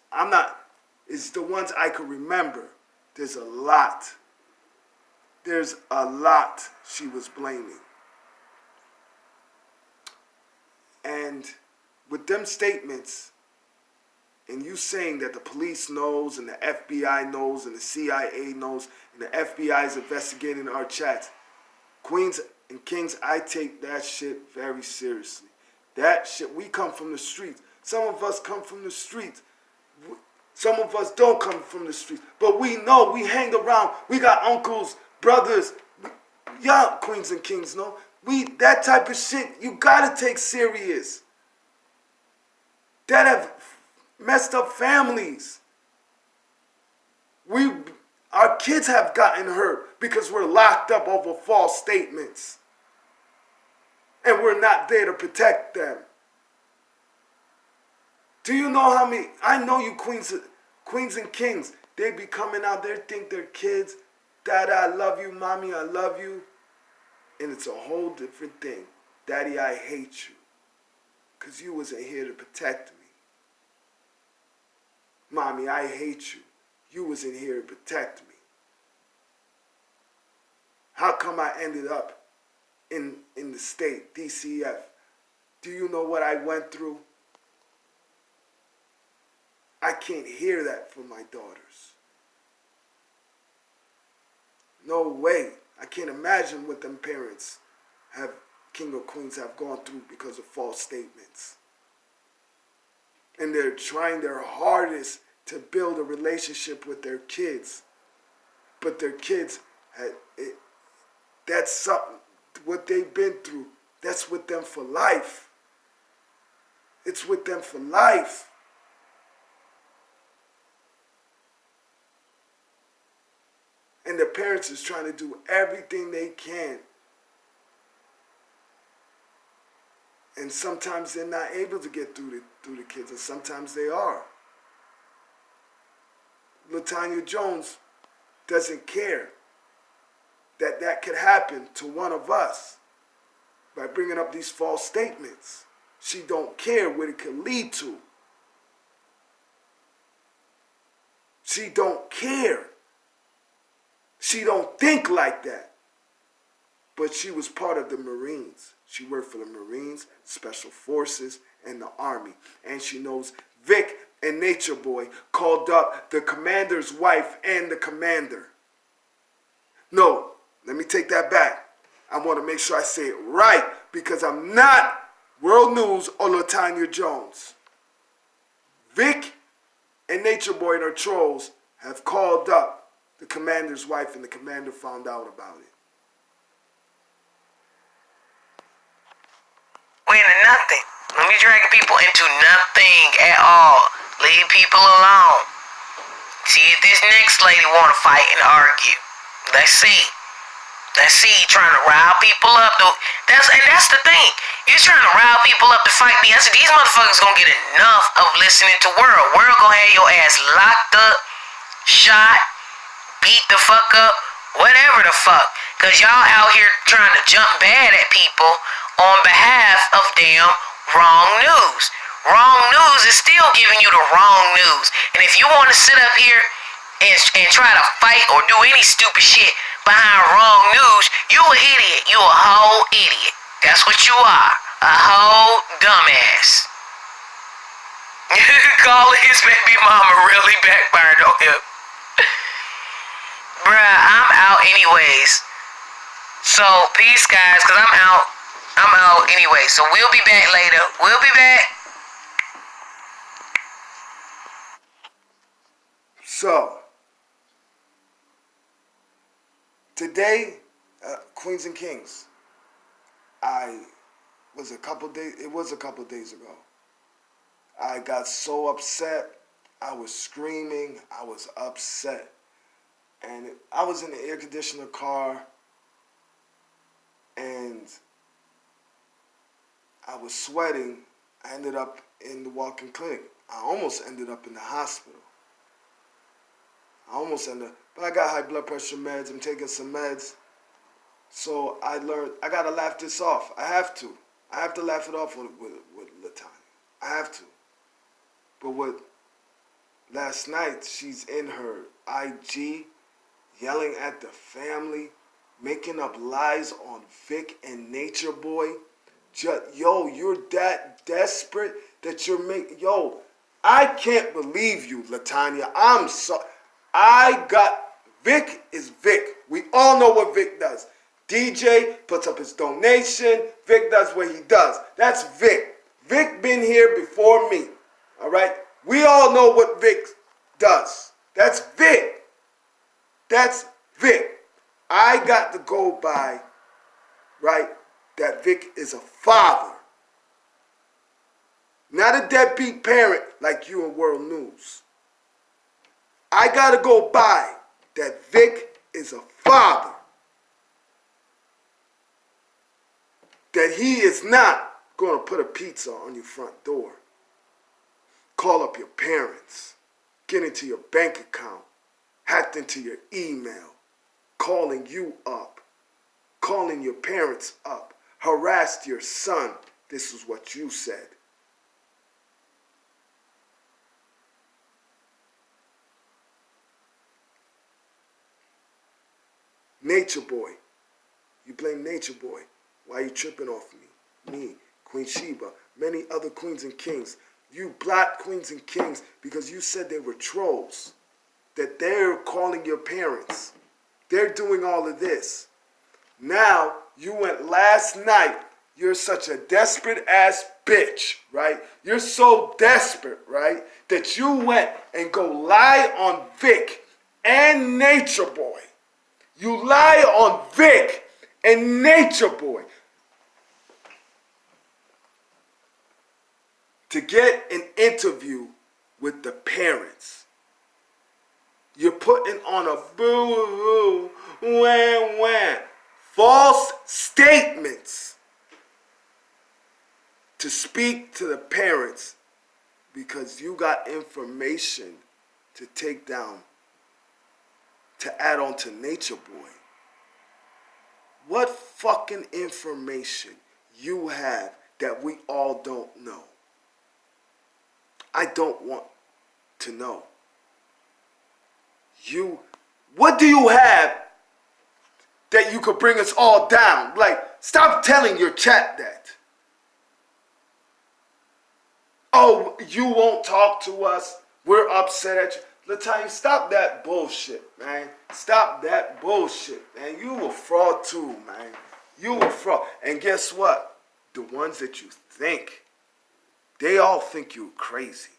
is the ones I could remember. There's a lot. There's a lot she was blaming. And with them statements, and you saying that the police knows, and the FBI knows, and the CIA knows, and the FBI is investigating our chats, Queens and Kings, I take that shit very seriously. That shit, we come from the streets. Some of us come from the streets. Some of us don't come from the streets. But we know, we hang around. We got uncles, brothers. Y'all Queens and Kings know. That type of shit, you gotta take serious. That have messed up families. Our kids have gotten hurt because we're locked up over false statements. And we're not there to protect them. Do you know how many? I know you queens and kings. They be coming out there, think they're kids. Dada, I love you. Mommy, I love you. And it's a whole different thing. Daddy, I hate you. Because you wasn't here to protect me. Mommy, I hate you. You wasn't here to protect me. How come I ended up in the state, DCF? Do you know what I went through? I can't hear that from my daughters. No way. I can't imagine what them parents have, King or Queens, have gone through because of false statements. And they're trying their hardest to build a relationship with their kids. But their kids, that's something, what they've been through, that's with them for life. It's with them for life. And the parents is trying to do everything they can. And sometimes they're not able to get through the kids, and sometimes they are. Latonya Jones doesn't care that could happen to one of us by bringing up these false statements. She don't care what it could lead to. She don't care. She don't think like that. But she was part of the Marines. She worked for the Marines, Special Forces, and the Army. And she knows Vic and Nature Boy called up the commander's wife and the commander. No, let me take that back. I want to make sure I say it right because I'm not WurldNews or Latonya Jones. Vic and Nature Boy and her trolls have called up the commander's wife, and the commander found out about it. We into nothing. When we dragging people into nothing at all, leave people alone. See if this next lady want to fight and argue. Let's see. Trying to rile people up. That's the thing. He's trying to rile people up to fight me. I said, these motherfuckers gonna get enough of listening to World. World gonna have your ass locked up, shot, beat the fuck up, whatever the fuck. Cause y'all out here trying to jump bad at people on behalf of damn wrong news. Wrong news is still giving you the wrong news. And if you want to sit up here and try to fight or do any stupid shit behind wrong news, you an idiot. You a whole idiot. That's what you are. A whole dumbass. Calling his baby mama really backfired on him. Bruh, I'm out anyways. So, peace guys, cause I'm out anyway. So we'll be back later. We'll be back. So, today, Queens and Kings, it was a couple days ago. I got so upset. I was screaming. I was upset. And I was in the air conditioner car, and I was sweating. I ended up in the walk-in clinic. I almost ended up in the hospital. But I got high blood pressure meds. I'm taking some meds. So I learned, I got to laugh this off. I have to laugh it off with Latonya. I have to. But what Last night, she's in her IG, yelling at the family, making up lies on Vic and Nature Boy. Yo, you're that desperate that you're making. Yo, I can't believe you, Latonya. I'm so. I got. Vic is Vic. We all know what Vic does. DJ puts up his donation. Vic does what he does. That's Vic. Vic been here before me. All right? We all know what Vic does. That's Vic. That's Vic. I got to go by, right, that Vic is a father. Not a deadbeat parent like you in World News. I got to go by that Vic is a father. That he is not going to put a pizza on your front door. Call up your parents. Get into your bank account. Hacked into your email. Calling you up. Calling your parents up. Harassed your son. This is what you said. Nature Boy. You blame Nature Boy. Why are you tripping off me? Me, Queen Sheba, many other queens and kings. You blocked queens and kings because you said they were trolls. That they're calling your parents. They're doing all of this. Now, you went last night. You're such a desperate ass bitch, right? You're so desperate, right? That you went and go lie on Vic and Nature Boy. You lie on Vic and Nature Boy. To get an interview with the parents. You're putting on a boo-hoo, wham-wham, false statements to speak to the parents because you got information to take down, to add on to Nature Boy. What fucking information you have that we all don't know? I don't want to know. What do you have that you could bring us all down? Like, stop telling your chat that. Oh, you won't talk to us. We're upset at you. Latonya, stop that bullshit, man. Stop that bullshit, man. You a fraud too, man. You a fraud. And guess what? The ones that you think, they all think you're crazy.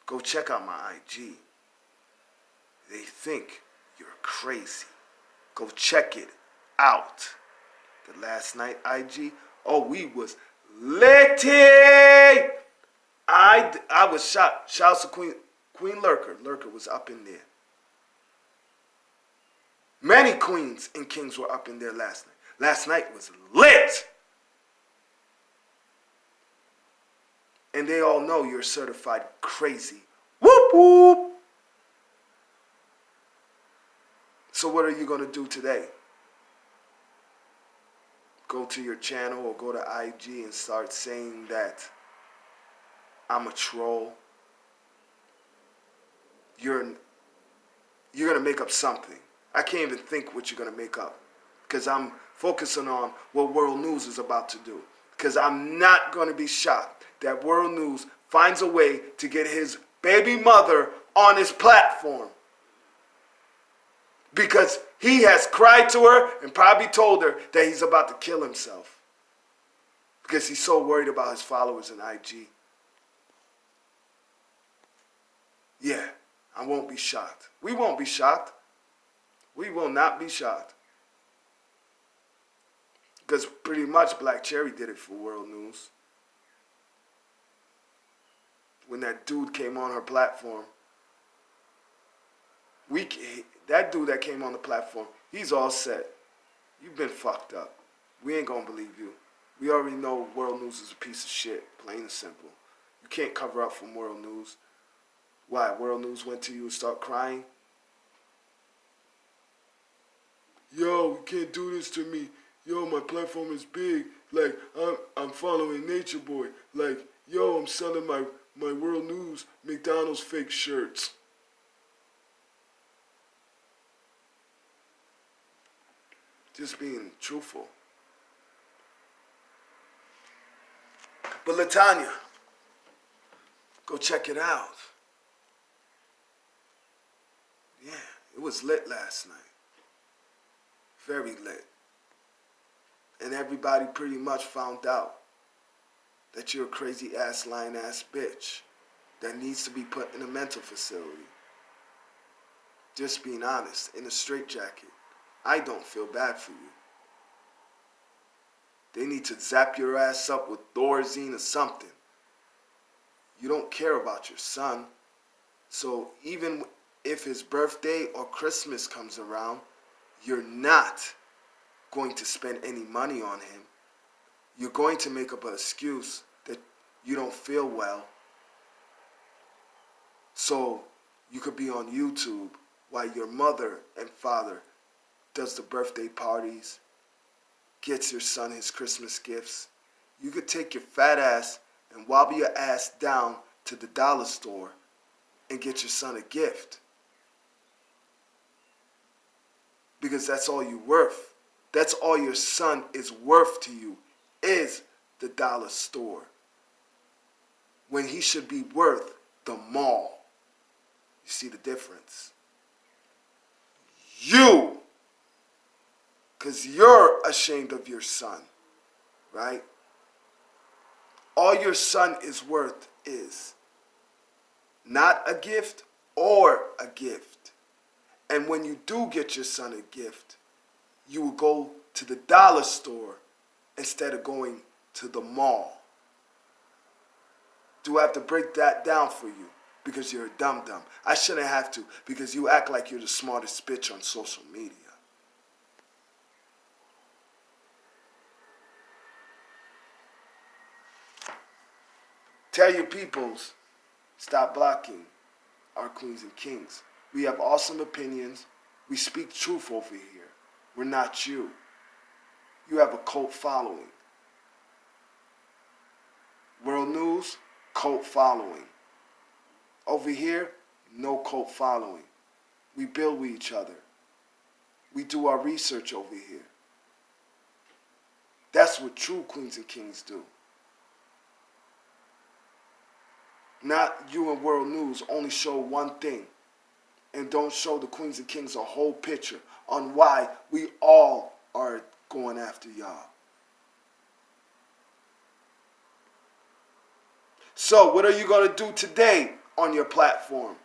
Go check out my IG. They think you're crazy. Go check it out. The last night IG, oh, we was litty. I was shocked. Shouts to Queen Lurker. Lurker was up in there. Many queens and kings were up in there last night. Last night was lit. And they all know you're certified crazy. Whoop whoop. So what are you going to do today? Go to your channel or go to IG and start saying that I'm a troll. You're going to make up something. I can't even think what you're going to make up because I'm focusing on what World News is about to do. Because I'm not going to be shocked that World News finds a way to get his baby mother on his platform. Because he has cried to her and probably told her that he's about to kill himself. Because he's so worried about his followers in IG. Yeah, I won't be shocked. We won't be shocked. We will not be shocked. Because pretty much Black Cherry did it for World News. When that dude came on her platform, that dude that came on the platform, he's all set. You've been fucked up. We ain't gonna believe you. We already know World News is a piece of shit, plain and simple. You can't cover up from World News. Why? World News went to you and start crying? Yo, you can't do this to me. Yo, my platform is big. Like, I'm following Nature Boy. Like, yo, I'm selling my my World News McDonald's fake shirts. Just being truthful. But Latonya, go check it out. Yeah, it was lit last night. Very lit. And everybody pretty much found out that you're a crazy ass, lying ass bitch that needs to be put in a mental facility. Just being honest, in a straitjacket. I don't feel bad for you. They need to zap your ass up with Thorazine or something. You don't care about your son. So even if his birthday or Christmas comes around, you're not going to spend any money on him. You're going to make up an excuse that you don't feel well. So you could be on YouTube while your mother and father does the birthday parties, gets your son his Christmas gifts. You could take your fat ass and wobble your ass down to the dollar store and get your son a gift. Because that's all you're worth. That's all your son is worth to you, is the dollar store. When he should be worth the mall. You see the difference? You! Because you're ashamed of your son, right? All your son is worth is not a gift or a gift. And when you do get your son a gift, you will go to the dollar store instead of going to the mall. Do I have to break that down for you? Because you're a dum-dum. I shouldn't have to, because you act like you're the smartest bitch on social media. Tell your peoples, stop blocking our queens and kings. We have awesome opinions. We speak truth over here. We're not you. You have a cult following. World News, cult following. Over here, no cult following. We build with each other. We do our research over here. That's what true queens and kings do. Not you and World News only show one thing and don't show the queens and kings a whole picture on why we all are going after y'all. So what are you going to do today on your platform?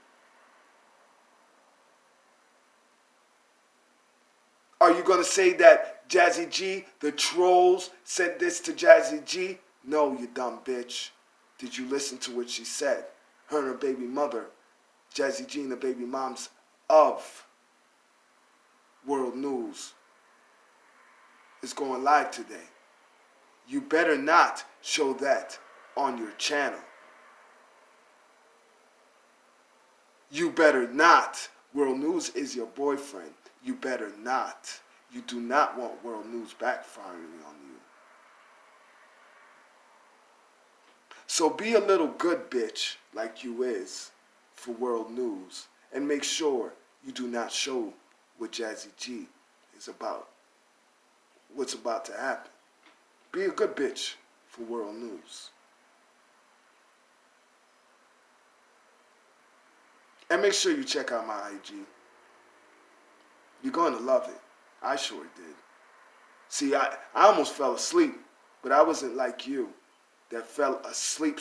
Are you going to say that Jazzy G, the trolls, said this to Jazzy G? No, you dumb bitch. Did you listen to what she said? Her and her baby mother, Jazzy G and the baby moms of World News, is going live today. You better not show that on your channel. You better not. World News is your boyfriend. You better not. You do not want World News backfiring on you. So be a little good bitch like you is for World News and make sure you do not show what Jazzy G is about. What's about to happen. Be a good bitch for World News. And make sure you check out my IG. You're going to love it. I sure did. See, I almost fell asleep, but I wasn't like you that fell asleep.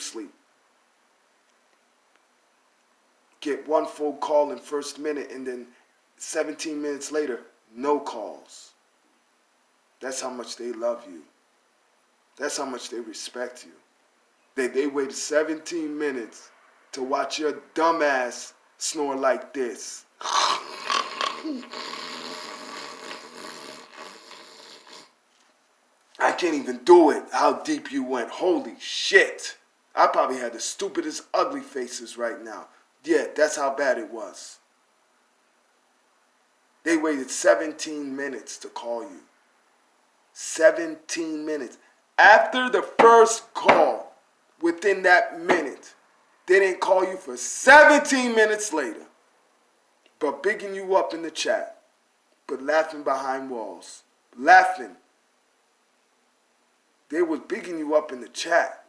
Get one full call in first minute and then 17 minutes later, no calls. That's how much they love you. That's how much they respect you. They waited 17 minutes to watch your dumbass snore like this. I can't even do it, how deep you went. Holy shit. I probably had the stupidest ugly faces right now. Yeah, that's how bad it was. They waited 17 minutes to call you. 17 minutes. After the first call, within that minute, They didn't call you for 17 minutes later, but bigging you up in the chat, but laughing behind walls. Laughing. They was bigging you up in the chat.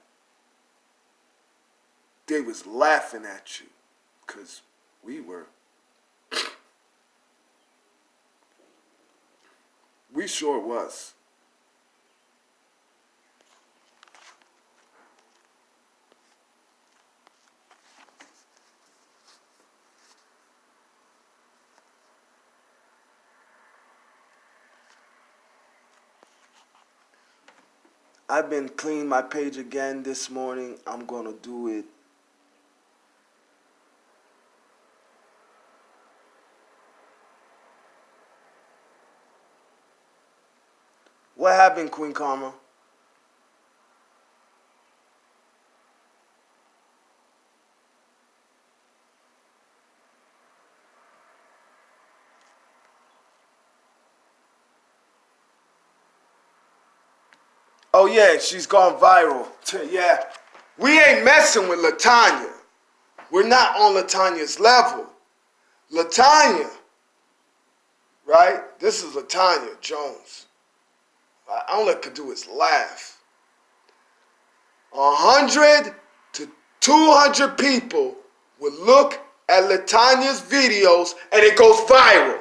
They was laughing at you, because we were. We sure was. I've been cleaning my page again this morning. I'm going to do it. What happened, Queen Karma? Oh, yeah, she's gone viral. Yeah. We ain't messing with Latonya. We're not on Latonya's level. Latonya, right? This is Latonya Jones. All I could do is laugh. 100 to 200 people would look at Latonya's videos and it goes viral.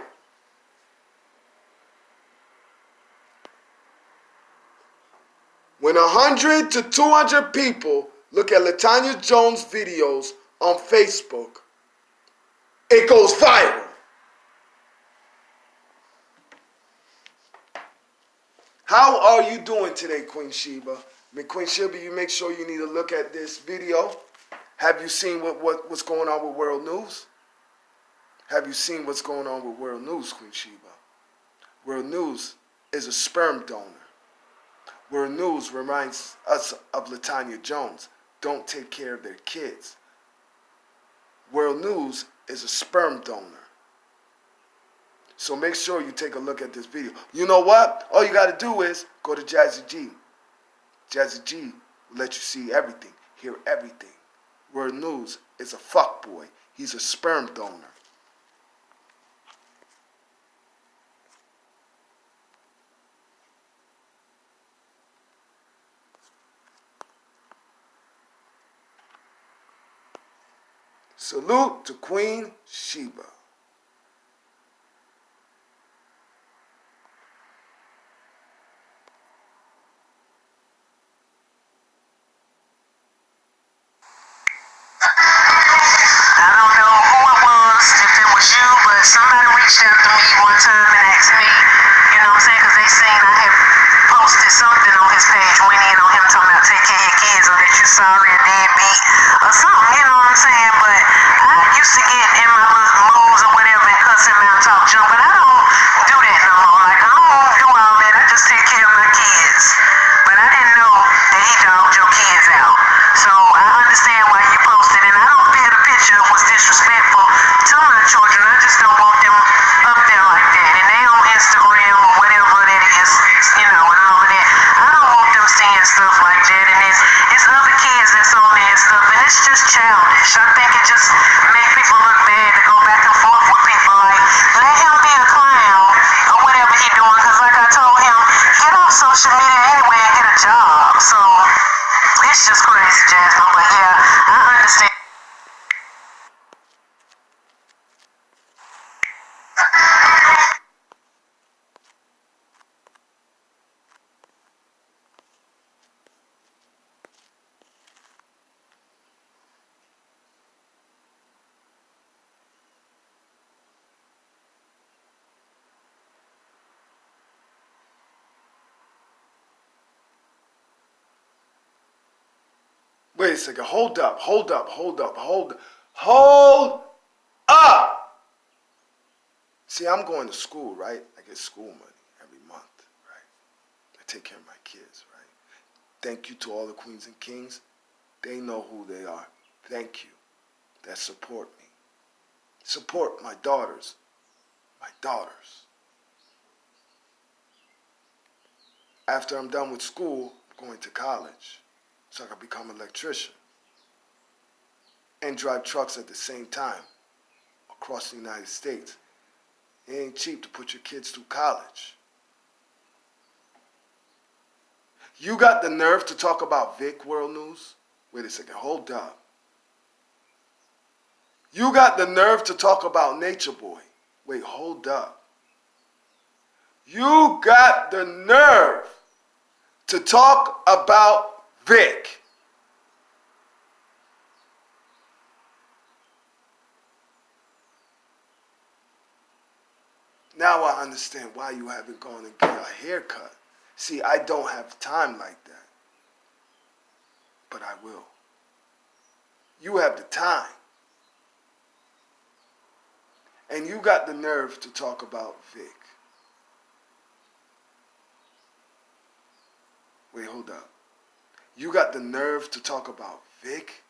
When 100 to 200 people look at Latonya Jones' videos on Facebook, it goes viral. How are you doing today, Queen Sheba? Queen Sheba, you make sure you need to look at this video. Have you seen what's going on with World News? Have you seen what's going on with World News, Queen Sheba? World News is a sperm donor. World News reminds us of Latonya Jones. Don't take care of their kids. World News is a sperm donor. So make sure you take a look at this video. You know what? All you got to do is go to Jazzy G. Jazzy G will let you see everything, hear everything. World News is a fuckboy. He's a sperm donor. Salute to Queen Sheba. Somebody reached out to me one time and asked me, you know what I'm saying, because they seen I had posted something on his page, went in on him talking about take care of your kids or that you sorry or deadbeat or something, you know what I'm saying, but I used to get in my little moves or whatever and cuss him out, talk junk, but I don't do that no more. Like, I don't do all that, I just take care of my kids, but I didn't know that he dogged your kids out. So I understand why you posted, and I don't feel the picture was disrespectful to my children. I just don't want them up there like that. And they on Instagram or whatever that is, you know, and all of that. I don't want them seeing stuff like that. And it's other kids that's on there and stuff, and it's just childish. I think it just make people look bad to go back and forth with people like, let him be a clown or whatever he doing. Because like I told him, get off social media anyway and get a job. So it's just crazy, Jasmine. But yeah, I understand. Wait a second. Hold up. Hold up. See, I'm going to school, right? I get school money every month, right? I take care of my kids, right? Thank you to all the queens and kings. They know who they are. Thank you. That support me. Support my daughters. My daughters. After I'm done with school, I'm going to college so I can become an electrician. and drive trucks at the same time across the United States. It ain't cheap to put your kids through college. You got the nerve to talk about Vic, World News? Wait a second, hold up. You got the nerve to talk about Nature Boy? Wait, hold up. You got the nerve to talk about Vic? Now I understand why you haven't gone and get a haircut. See, I don't have time like that. But I will. You have the time. And you got the nerve to talk about Vic. Wait, hold up. You got the nerve to talk about Vic?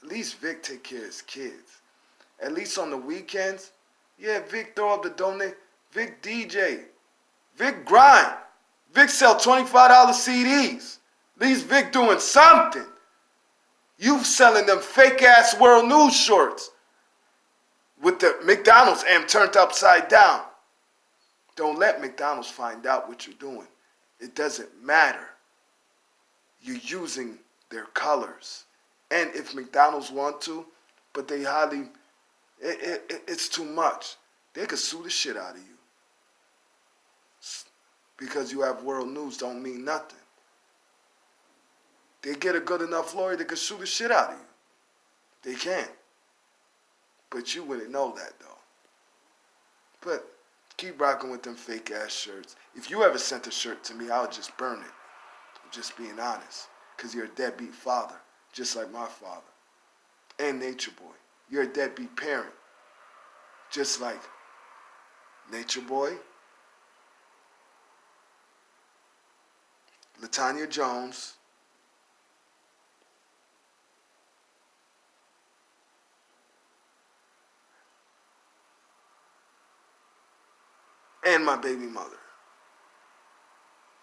At least Vic take care of his kids. At least on the weekends, yeah, Vic throw up the donate. Vic DJ. Vic grind. Vic sell $25 CDs. At least Vic doing something. You selling them fake-ass World News shorts with the McDonald's M turned upside down. Don't let McDonald's find out what you're doing. It doesn't matter. You're using their colors. And if McDonald's want to, but they highly, it's too much. They could sue the shit out of you. Because you have World News don't mean nothing. They get a good enough lawyer that could sue the shit out of you. They can. But you wouldn't know that, though. But keep rocking with them fake-ass shirts. If you ever sent a shirt to me, I would just burn it. I'm just being honest. Because you're a deadbeat father, just like my father. And Nature Boy. You're a deadbeat parent, just like Nature Boy, Latonya Jones, and my baby mother.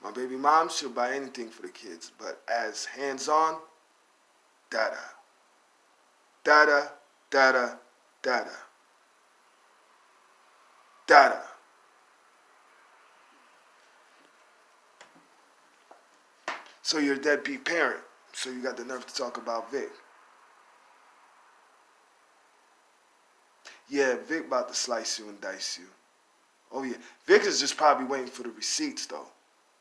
My baby mom, she'll buy anything for the kids, but as hands-on, dada. Dada, dada, dada. Dada. So you're a deadbeat parent, so you got the nerve to talk about Vic. Yeah, Vic about to slice you and dice you. Oh yeah, Vic is just probably waiting for the receipts though.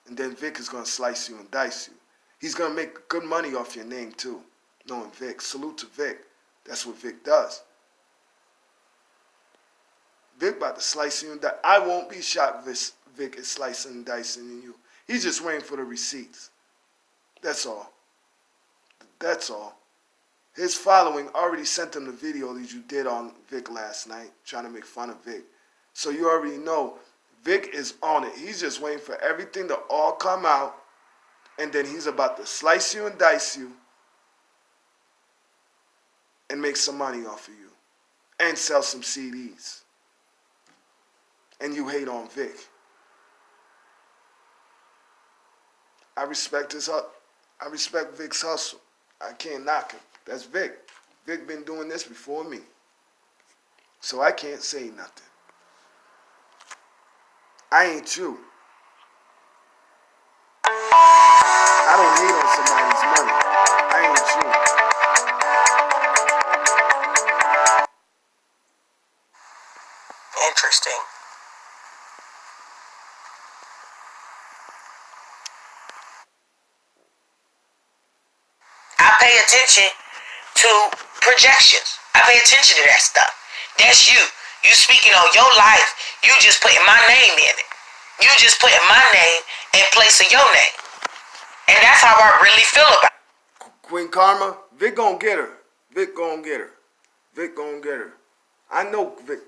And then Vic is going to slice you and dice you. He's going to make good money off your name too, knowing Vic. Salute to Vic. That's what Vic does. Vic about to slice you and dice. I won't be shocked if Vic is slicing and dicing you. He's just waiting for the receipts. That's all. That's all. His following already sent him the video that you did on Vic last night, trying to make fun of Vic. So you already know Vic is on it. He's just waiting for everything to all come out, and then he's about to slice you and dice you and make some money off of you and sell some CDs. And you hate on Vic. I respect Vic's hustle. I can't knock him. That's Vic. Vic been doing this before me. So I can't say nothing. I ain't you. I don't hate on somebody's money. I ain't you. Interesting. I pay attention to projections. I pay attention to that stuff. That's you. You speaking on your life. You just putting my name in it. You just putting my name in place of your name. And that's how I really feel about it. Queen Karma, Vic gonna get her. Vic gonna get her. Vic gonna get her. I know Vic.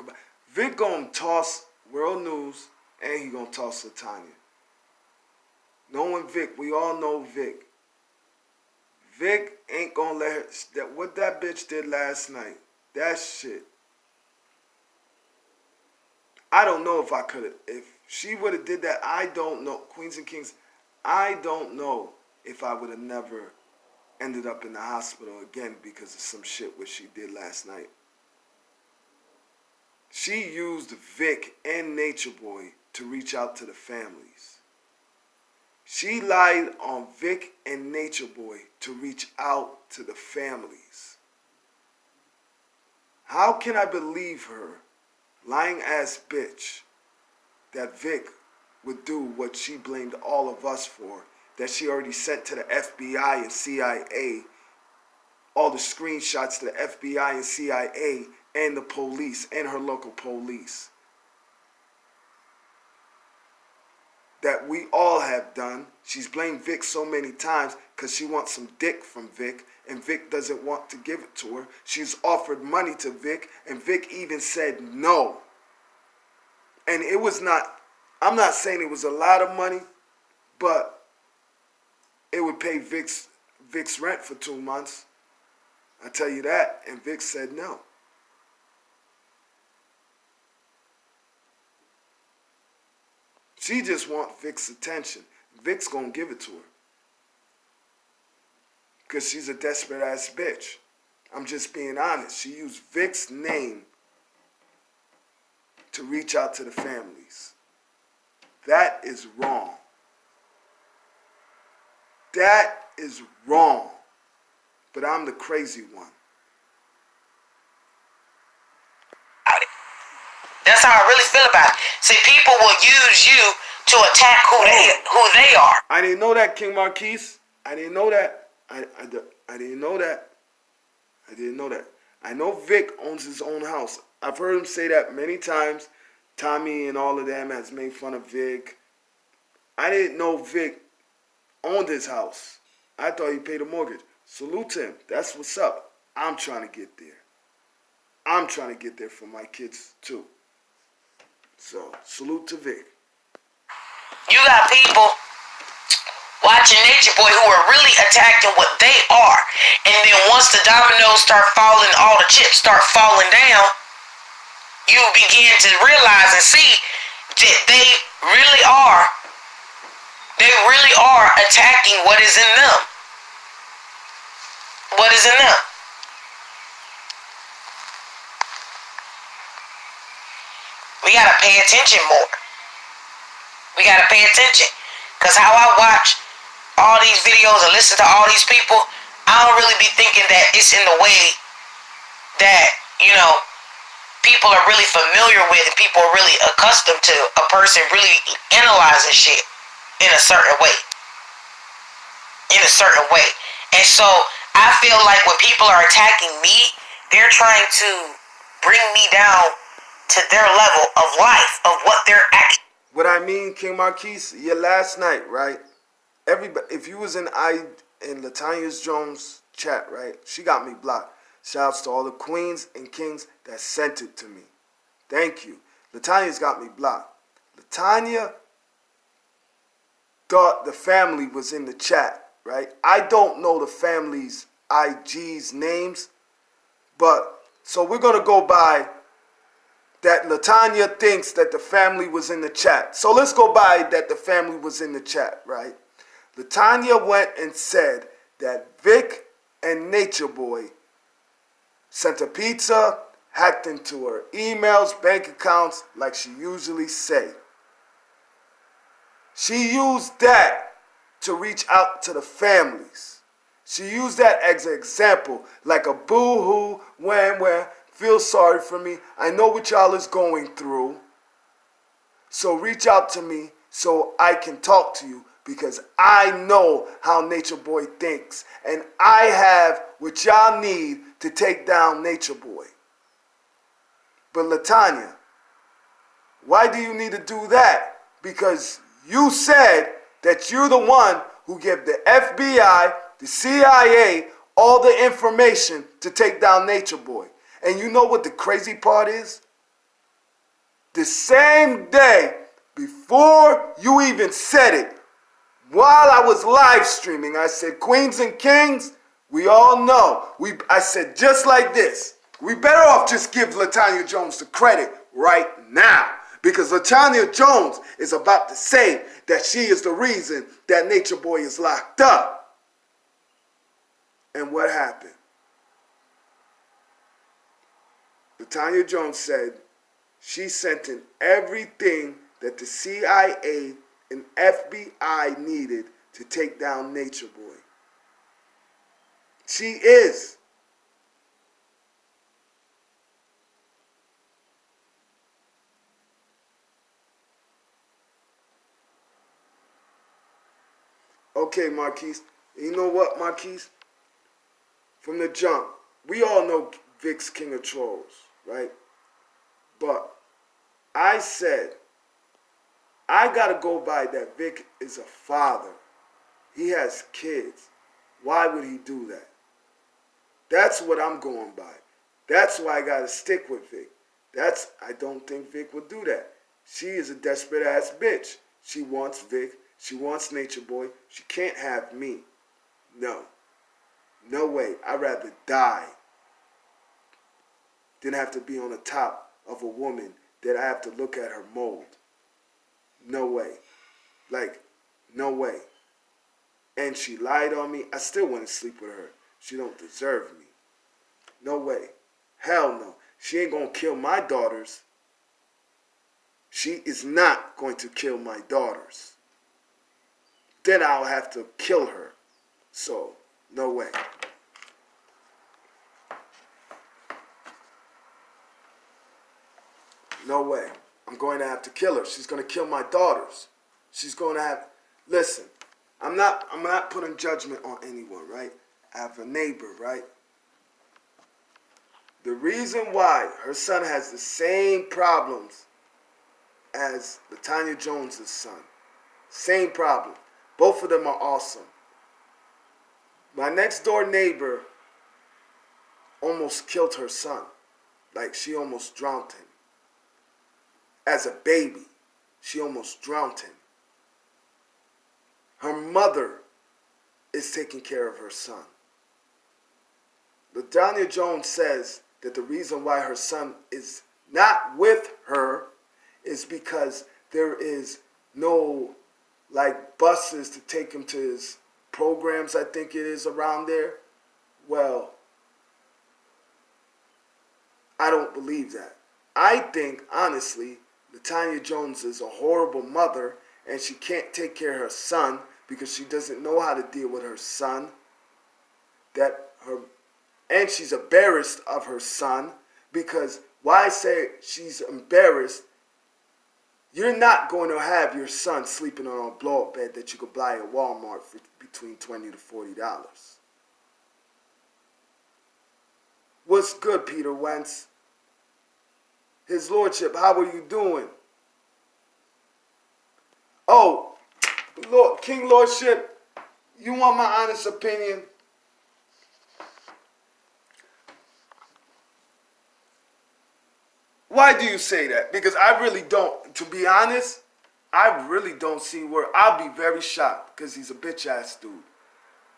Vic gonna toss World News and he gonna toss Latonya. Knowing Vic, we all know Vic. Vic ain't gonna let her, what that bitch did last night, that shit. I don't know if I could have, if she would have did that, I don't know, Queens and Kings, I don't know if I would have never ended up in the hospital again because of some shit what she did last night. She used Vic and Nature Boy to reach out to the families. She lied on Vic and Nature Boy to reach out to the families. How can I believe her, lying ass bitch, that Vic would do what she blamed all of us for, that she already sent to the FBI and CIA, all the screenshots to the FBI and CIA and the police and her local police, that we all have done. She's blamed Vic so many times because she wants some dick from Vic, and Vic doesn't want to give it to her. She's offered money to Vic, and Vic even said no. And it was not, I'm not saying it was a lot of money, but it would pay Vic's rent for 2 months. I tell you that. And Vic said no. She just wants Vic's attention. Vic's gonna give it to her. Because she's a desperate ass bitch. I'm just being honest. She used Vic's name to reach out to the families. That is wrong. That is wrong. But I'm the crazy one. That's how I really feel about it. See, people will use you to attack who they are. I didn't know that, King Marquise. I didn't know that. I didn't know that. I didn't know that. I know Vic owns his own house. I've heard him say that many times. Tommy and all of them has made fun of Vic. I didn't know Vic owned his house. I thought he paid a mortgage. Salute to him. That's what's up. I'm trying to get there. I'm trying to get there for my kids too. So, salute to Vic. You got people watching Nature Boy who are really attacking what they are. And then once the dominoes start falling, all the chips start falling down, you begin to realize and see that they really are attacking what is in them. What is in them. We gotta pay attention more. We gotta pay attention. Because how I watch all these videos and listen to all these people, I don't really be thinking that it's in the way that, people are really familiar with and people are really accustomed to a person really analyzing shit in a certain way. And so I feel like when people are attacking me, they're trying to bring me down to their level of life, of what they're actually. What I mean, King Marquise, last night, right? Everybody, if you was in Latonya Jones' chat, right? She got me blocked. Shouts to all the queens and kings that sent it to me. Thank you. Latonya's got me blocked. Latonya thought the family was in the chat, right? I don't know the family's IG's names, but so we're going to go by that Latonya thinks that the family was in the chat. So let's go by that the family was in the chat, right? Latonya went and said that Vic and Nature Boy sent a pizza, hacked into her emails, bank accounts, like she usually say. She used that to reach out to the families. She used that as an example, like a boo-hoo, wham, feel sorry for me. I know what y'all is going through. So reach out to me so I can talk to you because I know how Nature Boy thinks. And I have what y'all need to take down Nature Boy. But Latonya, why do you need to do that? Because you said that you're the one who gave the FBI, the CIA, all the information to take down Nature Boy. And you know what the crazy part is? The same day before you even said it, while I was live streaming, I said, Queens and Kings, we all know. I said just like this. We better off just give Latonya Jones the credit right now. Because Latonya Jones is about to say that she is the reason that Nature Boy is locked up. And what happened? Latonya Jones said she sent in everything that the CIA and FBI needed to take down Nature Boy. She is. Okay, Marquise. You know what, Marquise? From the jump, we all know Vic's king of trolls, right? But I said, I gotta go by that Vic is a father. He has kids. Why would he do that? That's what I'm going by. That's why I gotta stick with Vic. I don't think Vic would do that. She is a desperate ass bitch. She wants Vic. She wants Nature Boy. She can't have me. No. No way. I'd rather die than have to be on the top of a woman that I have to look at her mold. No way. Like, no way. And she lied on me. I still want to sleep with her. She don't deserve me. No way. Hell no. She ain't gonna kill my daughters. She is not going to kill my daughters. Then I'll have to kill her. So, no way. No way. I'm going to have to kill her. She's going to kill my daughters. She's going to have... Listen, I'm not putting judgment on anyone, right? I have a neighbor, right? The reason why her son has the same problems as Latonya Jones' son. Same problem. Both of them are awesome. My next door neighbor almost killed her son. Like, she almost drowned him. As a baby, she almost drowned him. Her mother is taking care of her son. Latonya Jones says that the reason why her son is not with her is because there is no, like, buses to take him to his programs, I think it is, around there. Well, I don't believe that. I think, honestly, Latonya Jones is a horrible mother and she can't take care of her son because she doesn't know how to deal with her son. And she's embarrassed of her son because why say she's embarrassed? You're not going to have your son sleeping on a blow-up bed that you could buy at Walmart for between $20 to $40. What's good, Peter Wentz? His Lordship, how are you doing? Oh, Lord, King Lordship, you want my honest opinion? Why do you say that? Because I really don't, to be honest, I really don't see where, I'll be very shocked because he's a bitch ass dude.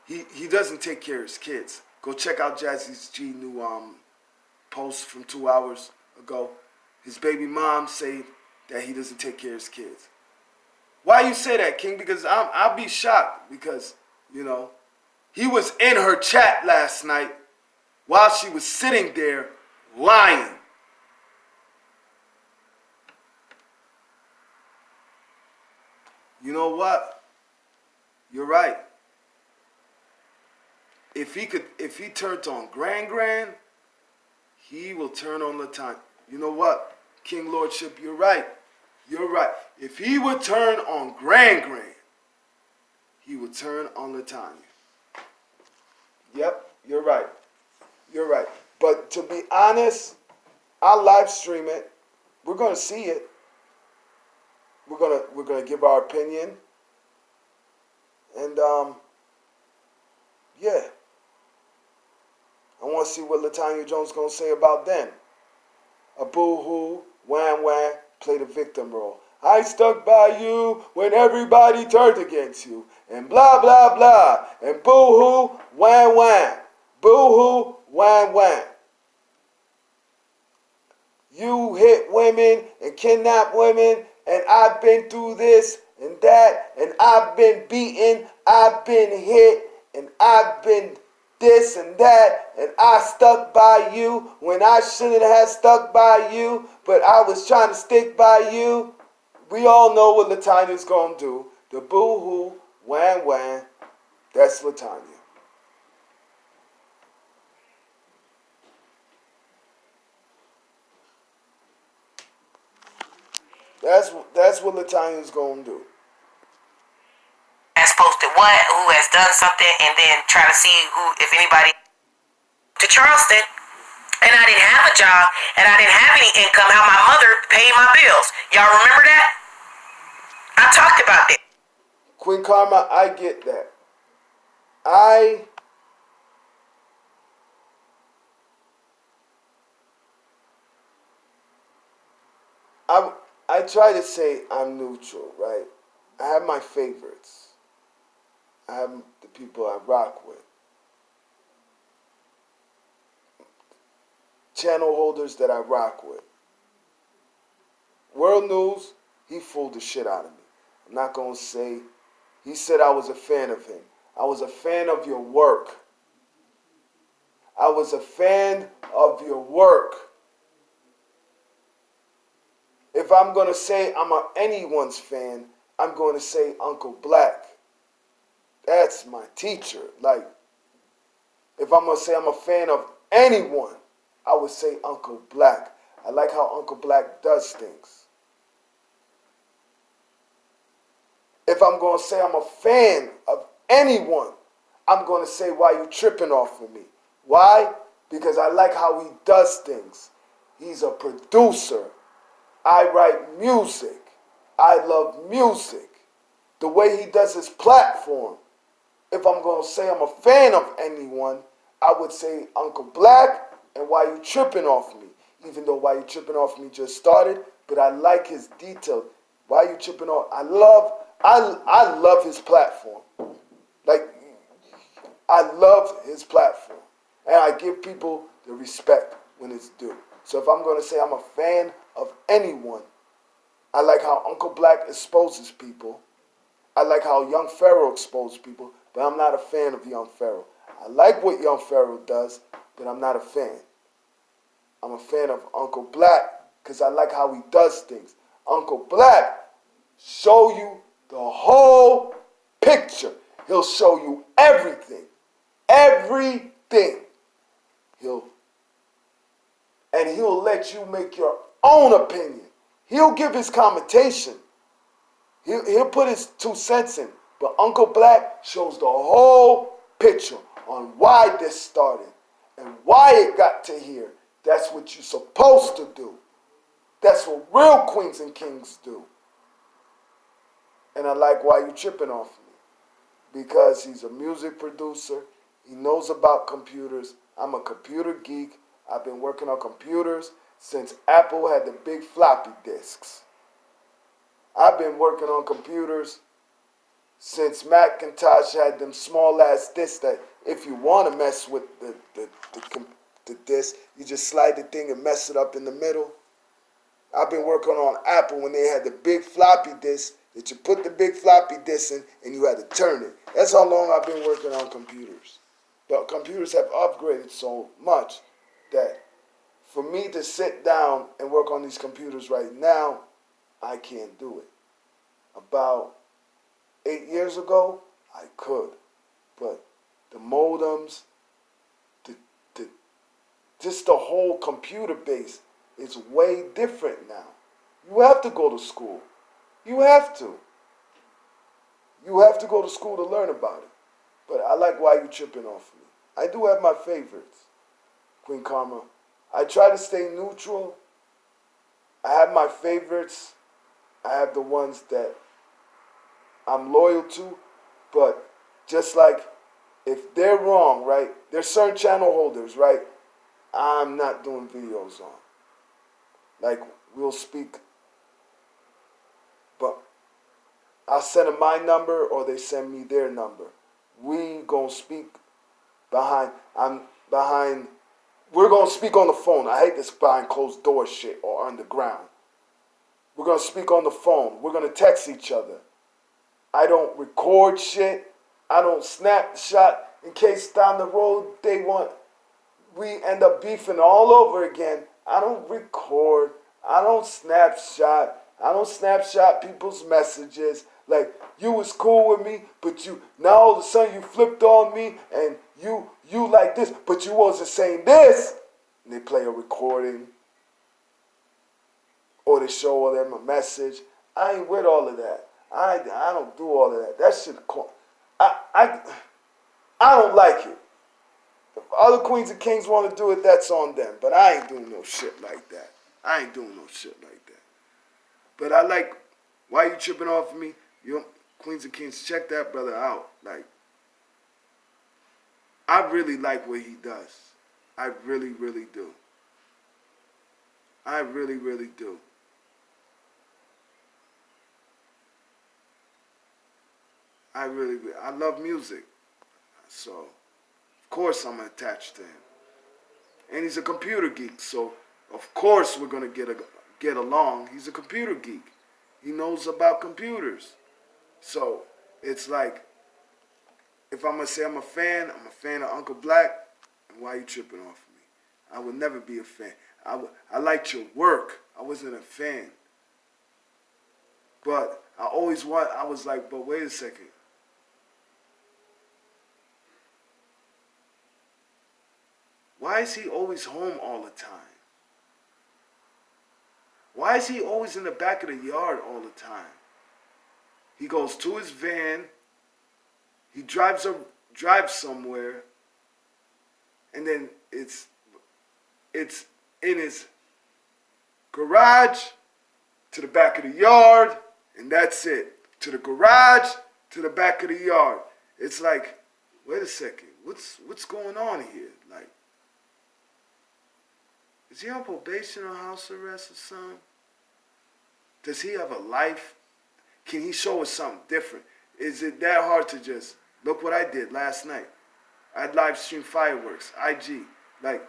He doesn't take care of his kids. Go check out Jazzy's G new post from 2 hours ago. His baby mom say that he doesn't take care of his kids. Why you say that, King? Because I'll be shocked because, you know, he was in her chat last night while she was sitting there lying. You know what? You're right. If he turned on Grand, he will turn on Latonya. You know what? King Lordship, you're right. You're right. If he would turn on Grand, he would turn on Latonya. Yep, you're right. You're right. But to be honest, I'll live stream it. We're gonna see it. We're gonna give our opinion. And yeah. I want to see what Latonya Jones gonna say about them. A boo-hoo, wham, play the victim role. I stuck by you when everybody turned against you. And blah, blah, blah. And boo-hoo, wham. Boo-hoo, wham. You hit women and kidnap women, and I've been through this and that, and I've been beaten, I've been hit, and I've been this and that, and I stuck by you when I shouldn't have stuck by you, but I was trying to stick by you. We all know what Latonya's gonna do. The boo-hoo, wham, that's Latonya. That's what Latonya's gonna do. Has posted what, who has done something, and then try to see who, if anybody, to Charleston, and I didn't have a job, and I didn't have any income, how my mother paid my bills. Y'all remember that? I talked about it. Queen Karma, I get that. I try to say I'm neutral, right? I have my favorites. I have the people I rock with. Channel holders that I rock with. WurldNews, he fooled the shit out of me. I'm not going to say, he said I was a fan of him. I was a fan of your work. I was a fan of your work. If I'm going to say I'm anyone's fan, I'm going to say Uncle Black. That's my teacher. Like, if I'm going to say I'm a fan of anyone, I would say Uncle Black. I like how Uncle Black does things. If I'm going to say I'm a fan of anyone, I'm going to say, why you tripping off of me? Why? Because I like how he does things. He's a producer. I write music. I love music. The way he does his platform. If I'm going to say I'm a fan of anyone, I would say Uncle Black and Why You Tripping Off Me. Even though Why You Tripping Off Me just started, but I like his detail. Why You Tripping Off? I love his platform. Like, I love his platform. And I give people the respect when it's due. So if I'm going to say I'm a fan of anyone, I like how Uncle Black exposes people. I like how Young Pharaoh exposes people, but I'm not a fan of Young Pharaoh. I like what Young Pharaoh does, but I'm not a fan. I'm a fan of Uncle Black because I like how he does things. Uncle Black show you the whole picture. He'll show you everything. Everything. He'll let you make your own opinion. He'll give his commentation. He'll put his 2 cents in. But Uncle Black shows the whole picture on why this started and why it got to here. That's what you're supposed to do. That's what real queens and kings do. And I like Why You Tripping Off Me. Because he's a music producer. He knows about computers. I'm a computer geek. I've been working on computers since Apple had the big floppy disks. I've been working on computers since Macintosh had them small ass disks that if you want to mess with the disk, you just slide the thing and mess it up in the middle. I've been working on Apple when they had the big floppy disk that you put the big floppy disk in and you had to turn it. That's how long I've been working on computers. But computers have upgraded so much that for me to sit down and work on these computers right now, I can't do it. About 8 years ago, I could. But the modems, just the whole computer base is way different now. You have to go to school. You have to. You have to go to school to learn about it. But I like Why You Tripping Off Me. I do have my favorites, Queen Karma. I try to stay neutral. I have my favorites. I have the ones that I'm loyal to. But just like if they're wrong, right? There's certain channel holders, right? I'm not doing videos on. Like, we'll speak, but I'll send them my number or they send me their number. We gonna speak we're gonna speak on the phone. I hate this behind closed door shit or underground. We're gonna speak on the phone. We're gonna text each other. I don't record shit. I don't snapshot in case down the road we end up beefing all over again. I don't record. I don't snapshot. I don't snapshot people's messages. Like, you was cool with me, but now all of a sudden you flipped on me and you like this, but you wasn't saying this. And they play a recording or they show them a message. I ain't with all of that. I don't do all of that. That shit, I don't like it. If other queens and kings want to do it, that's on them. But I ain't doing no shit like that. I ain't doing no shit like that. But I like, why you tripping off of me? You queens and kings, check that brother out. Like, I really like what he does. I really, really do. I really, really do. I love music. So, of course I'm attached to him. And he's a computer geek, so of course we're going to get along. He's a computer geek. He knows about computers. So, it's like, if I'm going to say I'm a fan of Uncle Black, and why are you tripping off of me? I would never be a fan. I liked your work. I wasn't a fan. But I was like, but wait a second. Why is he always home all the time? Why is he always in the back of the yard all the time? He goes to his van, he drives somewhere, and then it's in his garage to the back of the yard, and that's it. To the garage, to the back of the yard. It's like, wait a second, what's going on here? Like, is he on probation or house arrest or something? Does he have a life? Can he show us something different? Is it that hard to just, look what I did last night? I live streamed fireworks, IG. Like,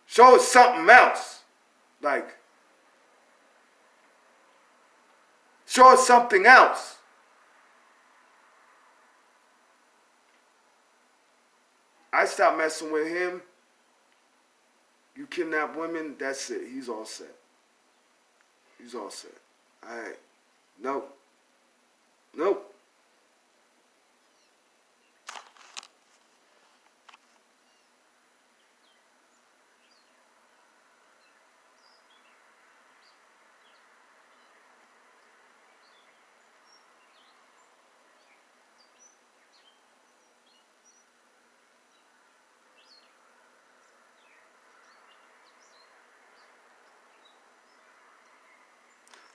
show us something else. Like, show us something else. I stopped messing with him. You kidnap women, that's it. He's all set. He's all set. Alright. Nope.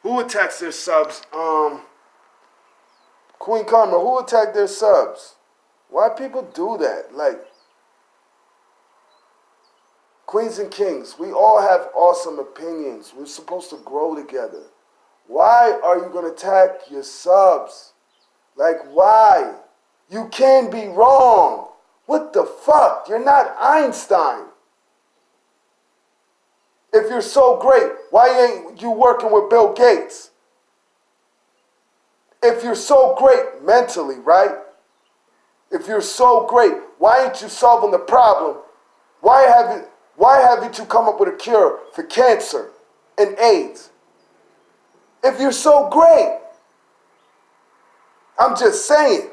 Who attacks their subs? Queen Karma, who attacked their subs? Why people do that? Like, queens and kings, we all have awesome opinions. We're supposed to grow together. Why are you going to attack your subs? Like, why? You can be wrong. What the fuck? You're not Einstein. If you're so great, why ain't you working with Bill Gates? If you're so great mentally, right? If you're so great, why ain't you solving the problem? Why haven't you come up with a cure for cancer and AIDS? If you're so great, I'm just saying.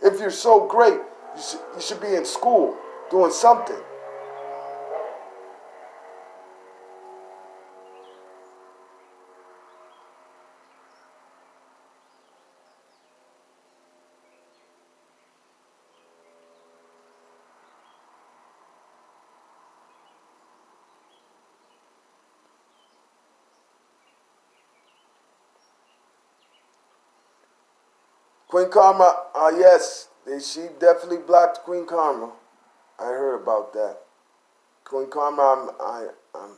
If you're so great, you should be in school doing something. Queen Karma, yes, she definitely blocked Queen Karma. I heard about that. Queen Karma, I'm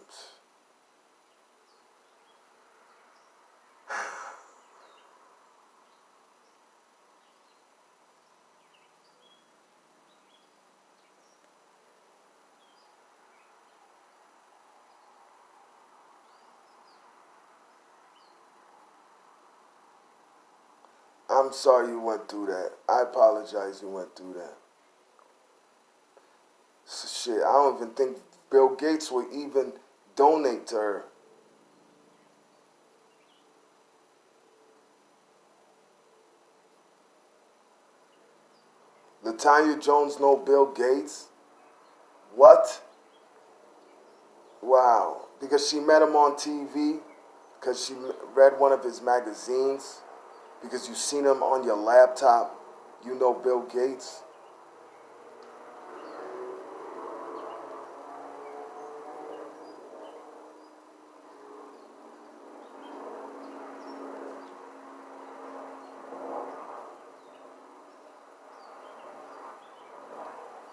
I'm sorry you went through that. I apologize you went through that. Shit, I don't even think Bill Gates would even donate to her. Latonya Jones know Bill Gates? What? Wow. Because she met him on TV? Because she read one of his magazines? Because you seen him on your laptop? You know Bill Gates?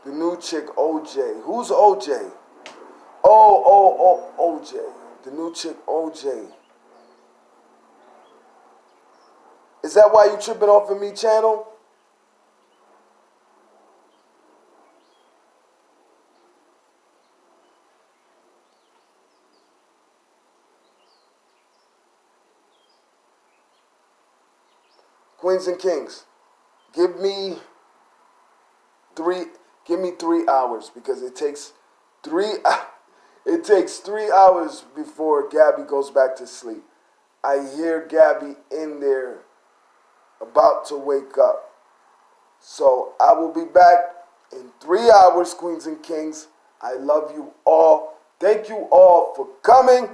The new chick, OJ. Who's OJ? OJ. The new chick, OJ. Is that why you tripping off of me, channel? Queens and Kings, give me 3 hours because it takes 3 hours before Gabby goes back to sleep. I hear Gabby in there about to wake up. So I will be back in 3 hours, Queens and Kings. I love you all. Thank you all for coming.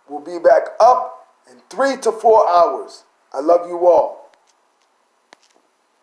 We'll be back up in 3 to 4 hours. I love you all.